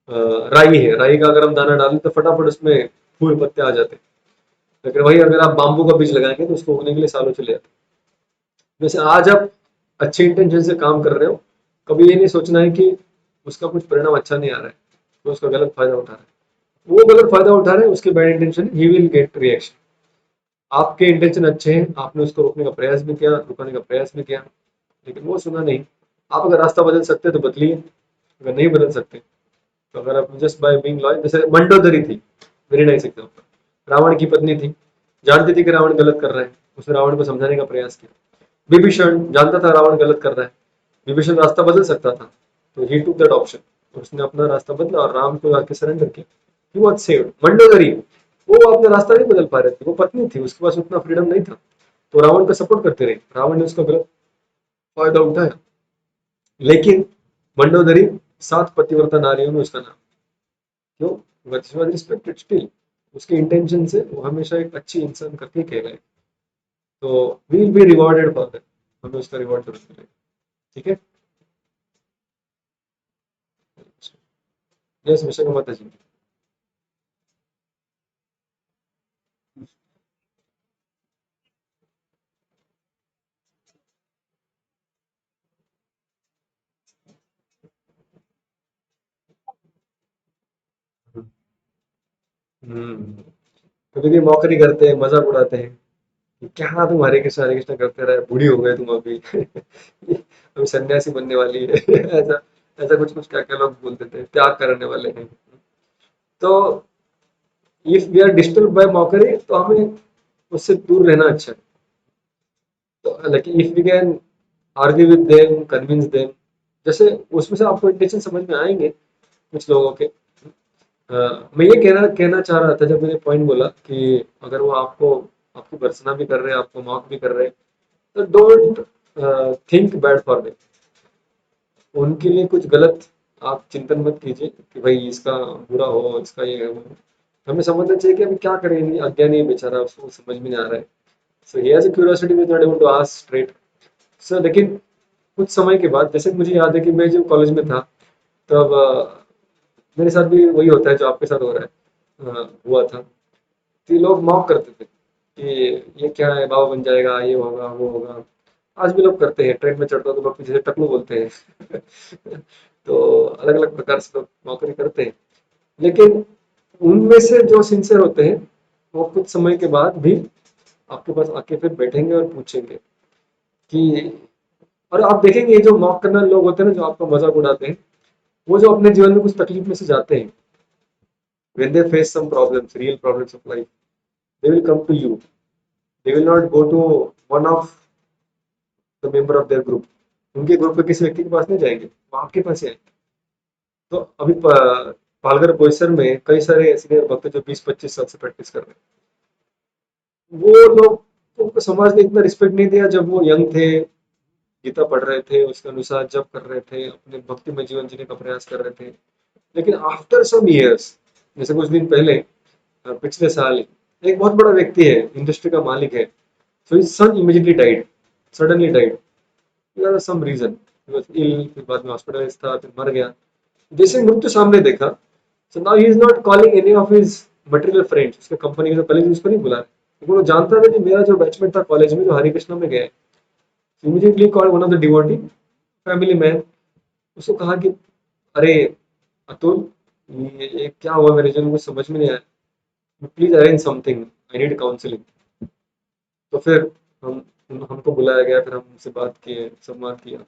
राई है, राई का अगर हम दाना डालें तो फटाफट उसमें फूल पत्ते आ जाते हैं, लेकिन वही अगर आप बाम्बू का बीज लगाएंगे तो उसको उगने के लिए सालों चले जाते हैं। जैसे आज आप अच्छे इंटेंशन से काम कर रहे हो, कभी ये नहीं सोचना है कि उसका कुछ परिणाम अच्छा नहीं आ रहा है, तो उसका गलत फायदा उठा रहा है। वो गलत फायदा उठा रहे हैं, उसके bad intention, he will get reaction. आपके इंटेंशन अच्छे हैं, आपने उसको रोकने का प्रयास भी किया, रुकाने का प्रयास भी किया, लेकिन वो सुना नहीं। आप अगर रास्ता बदल सकते तो बदलिए, अगर नहीं बदल सकते तो अगर आप जस्ट बाय बीइंग लॉयल, जैसे मंडोदरी थी, वेरी नाइस एग्जांपल। रावण की पत्नी थी, जानती थी कि रावण गलत कर रहा है, उसने रावण को समझाने का प्रयास किया। विभीषण जानता था रावण गलत कर रहा है, विभीषण रास्ता बदल सकता था, तो ही टुक दैट ऑप्शन, उसने अपना रास्ता बदला और राम को आके सरेंडर किया। He was saved. मंडोदरी, वो अपना रास्ता नहीं बदल पा रहे थे, वो पत्नी थी, उसके पास उतना फ्रीडम नहीं था, तो रावण का सपोर्ट करते रहे, रावण ने उसका गलत फायदा उठाया। लेकिन मंडोदरी, 7 पतिव्रता नारियों में उसका नाम, क्यों? Was respected still. उसके इंटेंशन से वो हमेशा एक अच्छी इंसान करके कहलाए, तो we will be rewarded for that. हमें उसका रिवॉर्ड जरूर मिलेगा, ठीक है। यस विशाखा माता जी। हम्म। तो देखिए मौकरी करते हैं, मजाक उड़ाते हैं कि क्या तुम हरे कृष्ण करते रहे, बूढ़ी हो गए तुम अभी। अभी सन्यासी बनने वाली है। ऐसा ऐसा कुछ कुछ क्या क्या लोग बोल देते हैं, त्याग करने वाले हैं। तो if we are disturb by mockery तो हमें उससे दूर रहना अच्छा है। तो लेकिन if we can argue with them, convince them. जैसे उसमें से आपको इंटेंशन समझ में आएंगे कुछ लोगों के। मैं ये कहना चाह रहा था जब मैंने पॉइंट बोला कि अगर वो आपको आपकी भर्त्सना भी कर रहे हैं, आपको मॉक भी कर रहे हैं, तो don't think bad for them. उनके लिए कुछ गलत आप चिंतन मत कीजिए कि भाई इसका बुरा हो, इसका ये हो। हमें समझना चाहिए कि अभी क्या करें, नहीं अज्ञानी है बेचारा, उसको समझ में नहीं आ रहा है। So he has a curiosity which not able to ask straight. So लेकिन कुछ समय के बाद, जैसे मुझे याद है कि मैं जब कॉलेज में था, तब मेरे साथ भी वही होता है जो आपके साथ हो रहा है, हुआ था कि लोग मॉक करते थे कि ये क्या है, बाबा बन जाएगा, ये होगा वो होगा। आज भी लोग करते हैं, ट्रेन में चढ़ते हो तो लोग पीछे से टकलू बोलते हैं। तो अलग अलग प्रकार से लोग मॉकरी करते हैं। लेकिन उनमें से जो सिंसियर होते हैं, वो कुछ समय के बाद भी आपके पास आके फिर बैठेंगे और पूछेंगे कि, और आप देखेंगे ये जो मॉक करने वाले लोग होते हैं ना, जो आपका मजाक उड़ाते हैं, वो जो अपने जीवन में कुछ तकलीफ में से जाते हैं, when they face some problems, real problems of life, they will come to you. They will not go to one of the member of their group. उनके ग्रुप के किसी व्यक्ति के पास नहीं जाएंगे, वो आपके पास ही आएंगे। तो अभी पालघर बोईसर में कई सारे ऐसे भक्त हैं जो 20-25 साल से प्रैक्टिस कर रहे हैं। वो लोग को समाज ने इतना रिस्पेक्ट नहीं दिया जब वो यंग थे, गीता पढ़ रहे थे, उसके अनुसार जप कर रहे थे, अपने भक्ति में जीवन जीने का प्रयास कर रहे थे। लेकिन आफ्टर सम इयर्स, जैसे कुछ दिन पहले, पिछले साल एक बहुत बड़ा व्यक्ति है, इंडस्ट्री का मालिक है। So his son immediately died, suddenly died, some reason, he was ill, फिर बाद में हॉस्पिटलाइज था, फिर मर गया। जैसे मृत्यु सामने देखा, so now he is not calling any of his material friends, उसके कंपनी के जो कलीग उसको नहीं बुला रहे, क्योंकि वो जानता था कि मेरा जो बैचमेट था कॉलेज में, जो हरे कृष्णा में गया है। Immediately called one of the devotee, family man. उसको कहा कि अरे अतुल, ये क्या हुआ मेरे जीवन में, कुछ समझ में नहीं आया, please arrange something, I need counselling. तो फिर हम हमको बुलाया गया, फिर हम उनसे बात किए, संवाद किया।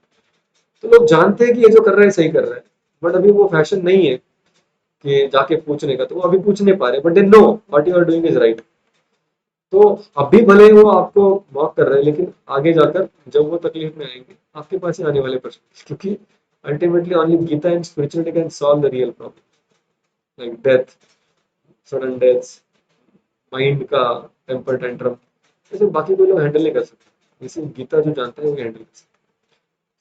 तो लोग जानते हैं कि ये जो कर रहे हैं सही कर रहे हैं, बट अभी वो फैशन नहीं है कि जाके पूछने का, तो वो अभी पूछ नहीं पा रहे, but they know what you are doing is right. तो अभी भले ही वो आपको मॉक कर रहे हैं, लेकिन आगे जाकर जब वो तकलीफ में आएंगे, आपके पास ही आने वाले प्रश्न, क्योंकि ultimately only Gita and spirituality can solve the real problem, like death, sudden deaths, mind का टेम्पर टेंट्रम, ऐसे बाकी कोई लोग हैंडल नहीं कर सकते, जैसे गीता जो जानते हैं वो हैंडल कर सकते हैं।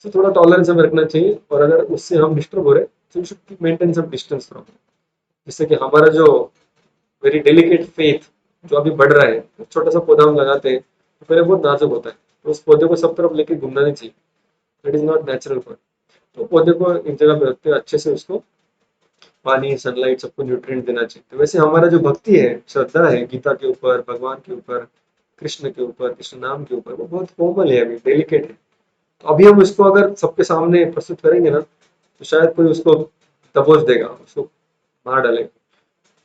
तो थोड़ा टॉलरेंस हमें रखना चाहिए, और अगर उससे हम डिस्टर्ब हो रहे, तो we should maintain some distance from, जिससे कि हमारा जो वेरी डेलिकेट फेथ जो अभी बढ़ रहा है, छोटा सा पौधा हम लगाते हैं तो पहले बहुत नाजुक होता है, तो उस पौधे को सब तरफ लेके घूमना नहीं चाहिए, that is not natural for. तो पौधे को एक जगह पे रखते हैं, अच्छे से उसको पानी, सनलाइट, सबको न्यूट्रिएंट देना चाहिए। तो वैसे हमारा जो भक्ति है, श्रद्धा है गीता के ऊपर, भगवान के ऊपर, कृष्ण के ऊपर, कृष्ण नाम के ऊपर, वो बहुत कोमल है, अभी डेलिकेट है। तो अभी हम उसको अगर सबके सामने प्रस्तुत करेंगे ना, तो शायद कोई उसको दबोच देगा, उसको मार डालेगा।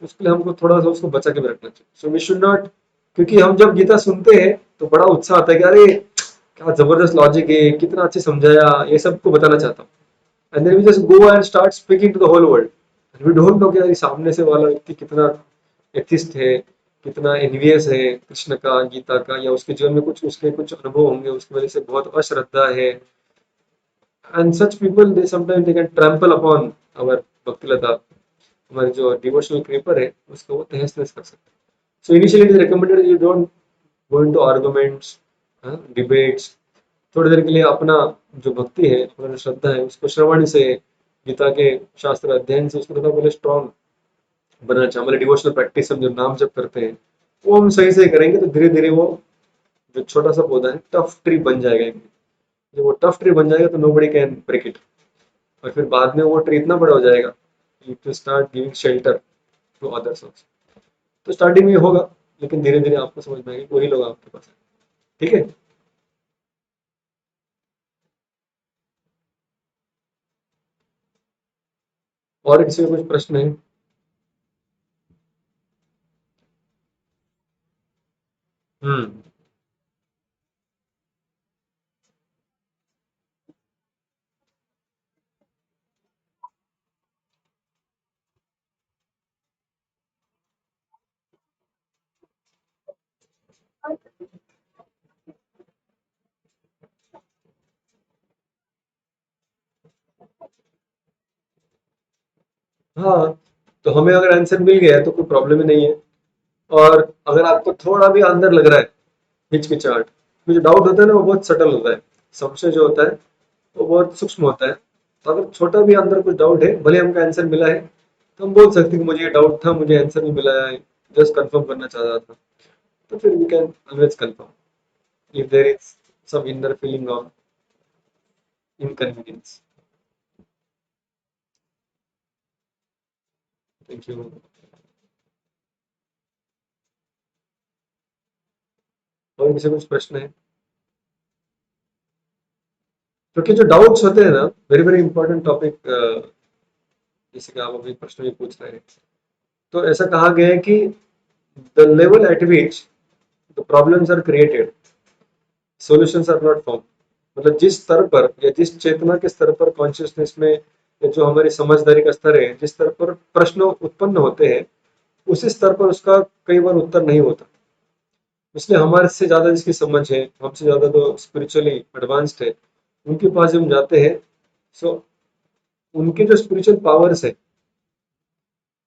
उसके लिए हमको थोड़ा सा उसको बचा के भी रखना चाहिए। सो वी शुड नॉट, क्योंकि हम जब गीता सुनते हैं तो बड़ा उत्साह आता है कि अरे क्या जबरदस्त लॉजिक है, कितना अच्छे समझाया, ये सबको बताना चाहता हूँ। And then we just go and start speaking to the whole world, we don't know कि यार ये सामने से वाला व्यक्ति कितना एथिस्ट है, कितना एनवियस है कृष्ण का, गीता का, या उसके जीवन में कुछ उसके कुछ अनुभव होंगे, उसकी वजह से बहुत अश्रद्धा है। And such people they sometimes they can trample upon our bhakti lata, हमारे जो डिवोशनल क्रीपर है उसको वो तहस नहस कर सकते हैं। So initially it is recommended you don't go into arguments, debates. थोड़ी देर के लिए अपना जो भक्ति है, अपना जो श्रद्धा है, उसको श्रवण से, गीता के शास्त्र अध्ययन से उसको थोड़ा पहले स्ट्रॉन्ग बनना चाहिए। हमारे डिवोशनल प्रैक्टिस हम जो नाम जप करते हैं, वो हम सही से करेंगे तो धीरे धीरे वो जो छोटा सा पौधा है टफ ट्री बन जाएगा एक दिन। जब वो टफ ट्री बन जाएगा तो नोबडी कैन ब्रेक इट, और फिर बाद में वो ट्री इतना बड़ा हो जाएगा, you to start giving shelter to others also. तो स्टार्टिंग में होगा, लेकिन धीरे धीरे आपको समझ में आएगा कि वही लोग आपके पास है। ठीक है। और किसी में कुछ प्रश्न है? हम्म। हाँ, तो हमें अगर आंसर मिल गया है तो कोई प्रॉब्लम ही नहीं है। और अगर आपको थोड़ा भी अंदर लग रहा है हिचकिचाहट, तो जो डाउट होता है ना वो बहुत सटल होता है, संशय जो होता है वो बहुत सूक्ष्म होता है। तो अगर छोटा भी अंदर कुछ डाउट है, भले हमको आंसर मिला है, तो हम बोल सकते हैं कि मुझे ये डाउट था, मुझे आंसर भी मिला है, जस्ट कंफर्म करना चाह रहा था। तो फिर we can always confirm if there is some inner feeling of inconvenience. Thank you. और किसी कुछ प्रश्न है? क्योंकि जो डाउट्स होते हैं ना, वेरी वेरी इंपॉर्टेंट टॉपिक, जैसे कि आप अभी प्रश्न भी पूछ रहे हैं, तो ऐसा कहा गया है कि the level at which the problems are created, solutions are not found. मतलब जिस स्तर पर या जिस चेतना के स्तर पर कॉन्शियसनेस में, या जो हमारी समझदारी का स्तर है, जिस स्तर पर प्रश्न उत्पन्न होते हैं, उसी स्तर पर उसका कई बार उत्तर नहीं होता। इसलिए हमारे से ज्यादा जिसकी समझ है, हमसे ज्यादा जो स्पिरिचुअली एडवांस्ड है, उनके पास जब हम जाते हैं, सो उनके जो स्पिरिचुअल पावर्स है,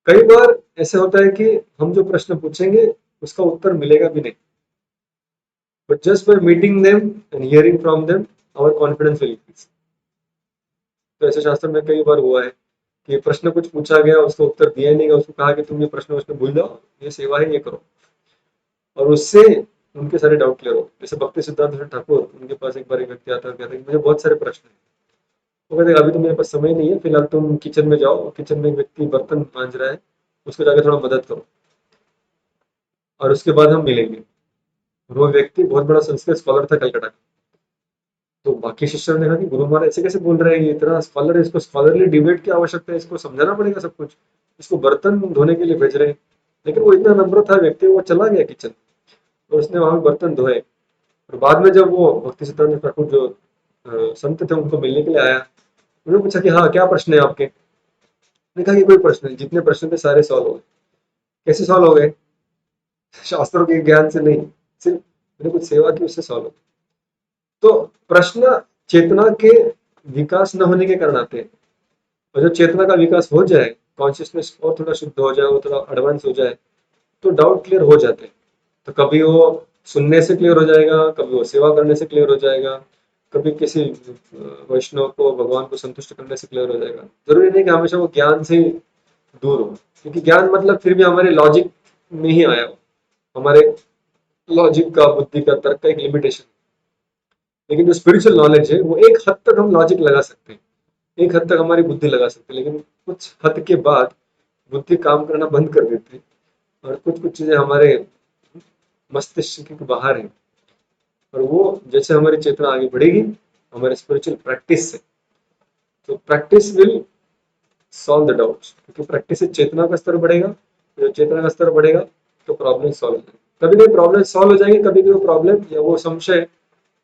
कई बार ऐसे होता है कि हम जो प्रश्न पूछेंगे उसका उत्तर मिलेगा भी नहीं, but just by meeting them and hearing from them our confidence will increase. तो ऐसे शास्त्र में कई बार हुआ है कि प्रश्न कुछ पूछा गया, उसका उत्तर दिया ही नहीं गया, उसको कहा कि तुम ये प्रश्न उसमें भूल जाओ, ये सेवा है, ये करो, और उससे उनके सारे डाउट क्लियर हो। जैसे भक्ति सिद्धांत ठाकुर, उनके पास एक बार एक व्यक्ति आता है, कहता है कि मुझे बहुत सारे प्रश्न हैं। वो कहते हैं अभी तो मेरे पास समय नहीं है, फिलहाल तुम किचन में जाओ, किचन में एक व्यक्ति बर्तन मांज रहा है, उसको जाके थोड़ा मदद करो, और उसके बाद हम मिलेंगे। और वो व्यक्ति बहुत बड़ा संस्कृत स्कॉलर था कलकत्ता का। तो बाकी शिष्यों ने कहा कि गुरु महाराज ऐसे कैसे बोल रहे हैं, ये इतना स्कॉलर है, इसको स्कॉलरली डिबेट की आवश्यकता है, इसको समझाना पड़ेगा सब कुछ, इसको बर्तन धोने के लिए भेज रहे हैं। लेकिन वो इतना नम्र था व्यक्ति, वो चला गया किचन, और उसने वहां बर्तन धोए। और बाद में जब वो भक्ति सिद्धांत ठाकुर जो संत थे उनको मिलने के लिए आया, उन्होंने पूछा कि हाँ क्या प्रश्न है आपके। मैंने कहा कि कोई प्रश्न नहीं, जितने प्रश्न थे सारे सॉल्व हो गए। कैसे सॉल्व हो गए? शास्त्रों के ज्ञान से नहीं, सिर्फ मैंने कुछ सेवा की, उससे सॉल्व हो गए। तो प्रश्न चेतना के विकास न होने के कारण आते हैं। और जब चेतना का विकास हो जाए, कॉन्शियसनेस और थोड़ा शुद्ध हो जाए, वो थोड़ा एडवांस हो जाए, तो डाउट क्लियर हो जाते हैं। तो कभी वो सुनने से क्लियर हो जाएगा, कभी वो सेवा करने से क्लियर हो जाएगा, कभी किसी वैष्णव को, भगवान को संतुष्ट करने से क्लियर हो जाएगा। जरूरी नहीं कि हमेशा वो ज्ञान से दूर हो, क्योंकि ज्ञान मतलब फिर भी हमारे लॉजिक में ही आया हो, हमारे लॉजिक का, बुद्धि का, तर्क का एक लिमिटेशन। लेकिन जो स्पिरिचुअल नॉलेज है, वो एक हद तक हम लॉजिक लगा सकते हैं, एक हद तक हमारी बुद्धि लगा सकते हैं, लेकिन कुछ हद के बाद बुद्धि काम करना बंद कर देती है, और कुछ कुछ चीजें हमारे मस्तिष्क के बाहर है। और वो जैसे हमारी चेतना आगे बढ़ेगी हमारे स्पिरिचुअल प्रैक्टिस से, तो practice will solve the doubts, क्योंकि प्रैक्टिस से चेतना का स्तर बढ़ेगा। जब चेतना का स्तर बढ़ेगा तो प्रॉब्लम सॉल्व हो जाएगी। कभी कभी प्रॉब्लम सॉल्व हो जाएगी, कभी कभी वो प्रॉब्लम या वो संशय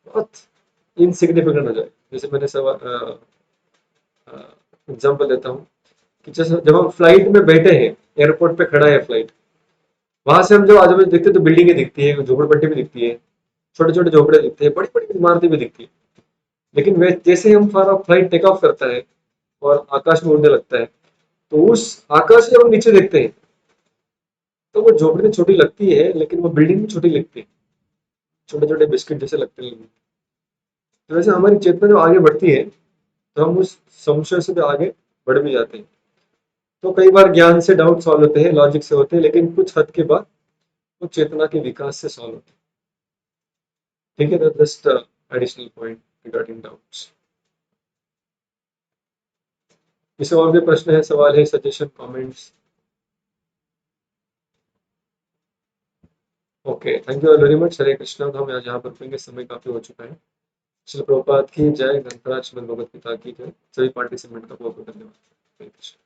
बहुत इनसिग्निफिकेंट हो जाए। जैसे मैंने सवाल एग्जाम्पल देता हूँ कि जैसे जब हम फ्लाइट में बैठे हैं, एयरपोर्ट पे खड़ा है फ्लाइट, वहां से हम जब आजू बाजू देखते हैं तो बिल्डिंगें दिखती है, झोपड़पट्टी भी दिखती है, छोटे छोटे झोपड़े दिखते हैं, बड़ी बड़ी इमारतें भी दिखती है। लेकिन वे जैसे ही हम फ्लाइट टेक ऑफ करता है और आकाश में उड़ने लगता है, तो उस आकाश से हम नीचे देखते हैं, तो वो झोपड़ी तो छोटी लगती है, लेकिन वो बिल्डिंग भी छोटी लगती है, छोटे छोटे बिस्किट जैसे लगते हैं। तो वैसे हमारी चेतना जो आगे बढ़ती है, तो हम उस संशय से भी आगे बढ़ भी जाते हैं। तो कई बार ज्ञान से डाउट सॉल्व होते हैं, लॉजिक से होते हैं, लेकिन कुछ हद के बाद वो चेतना के विकास से सॉल्व होते हैं। ठीक है, just additional point regarding doubts. किसी और भी प्रश्न है, सवाल है, suggestion, comments? Okay, thank you very much. Hare Krishna. तो हम आज यहाँ पर रुकेंगे, समय काफी हो चुका है। श्रील प्रभुपाद की जय, ग्रंथराज श्रीमद् भगवद गीता की जय। सभी पार्टिसिपेंट का बहुत बहुत धन्यवाद। हरे कृष्ण।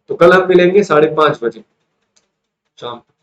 तो कल हम मिलेंगे 5:30 बजे शाम को।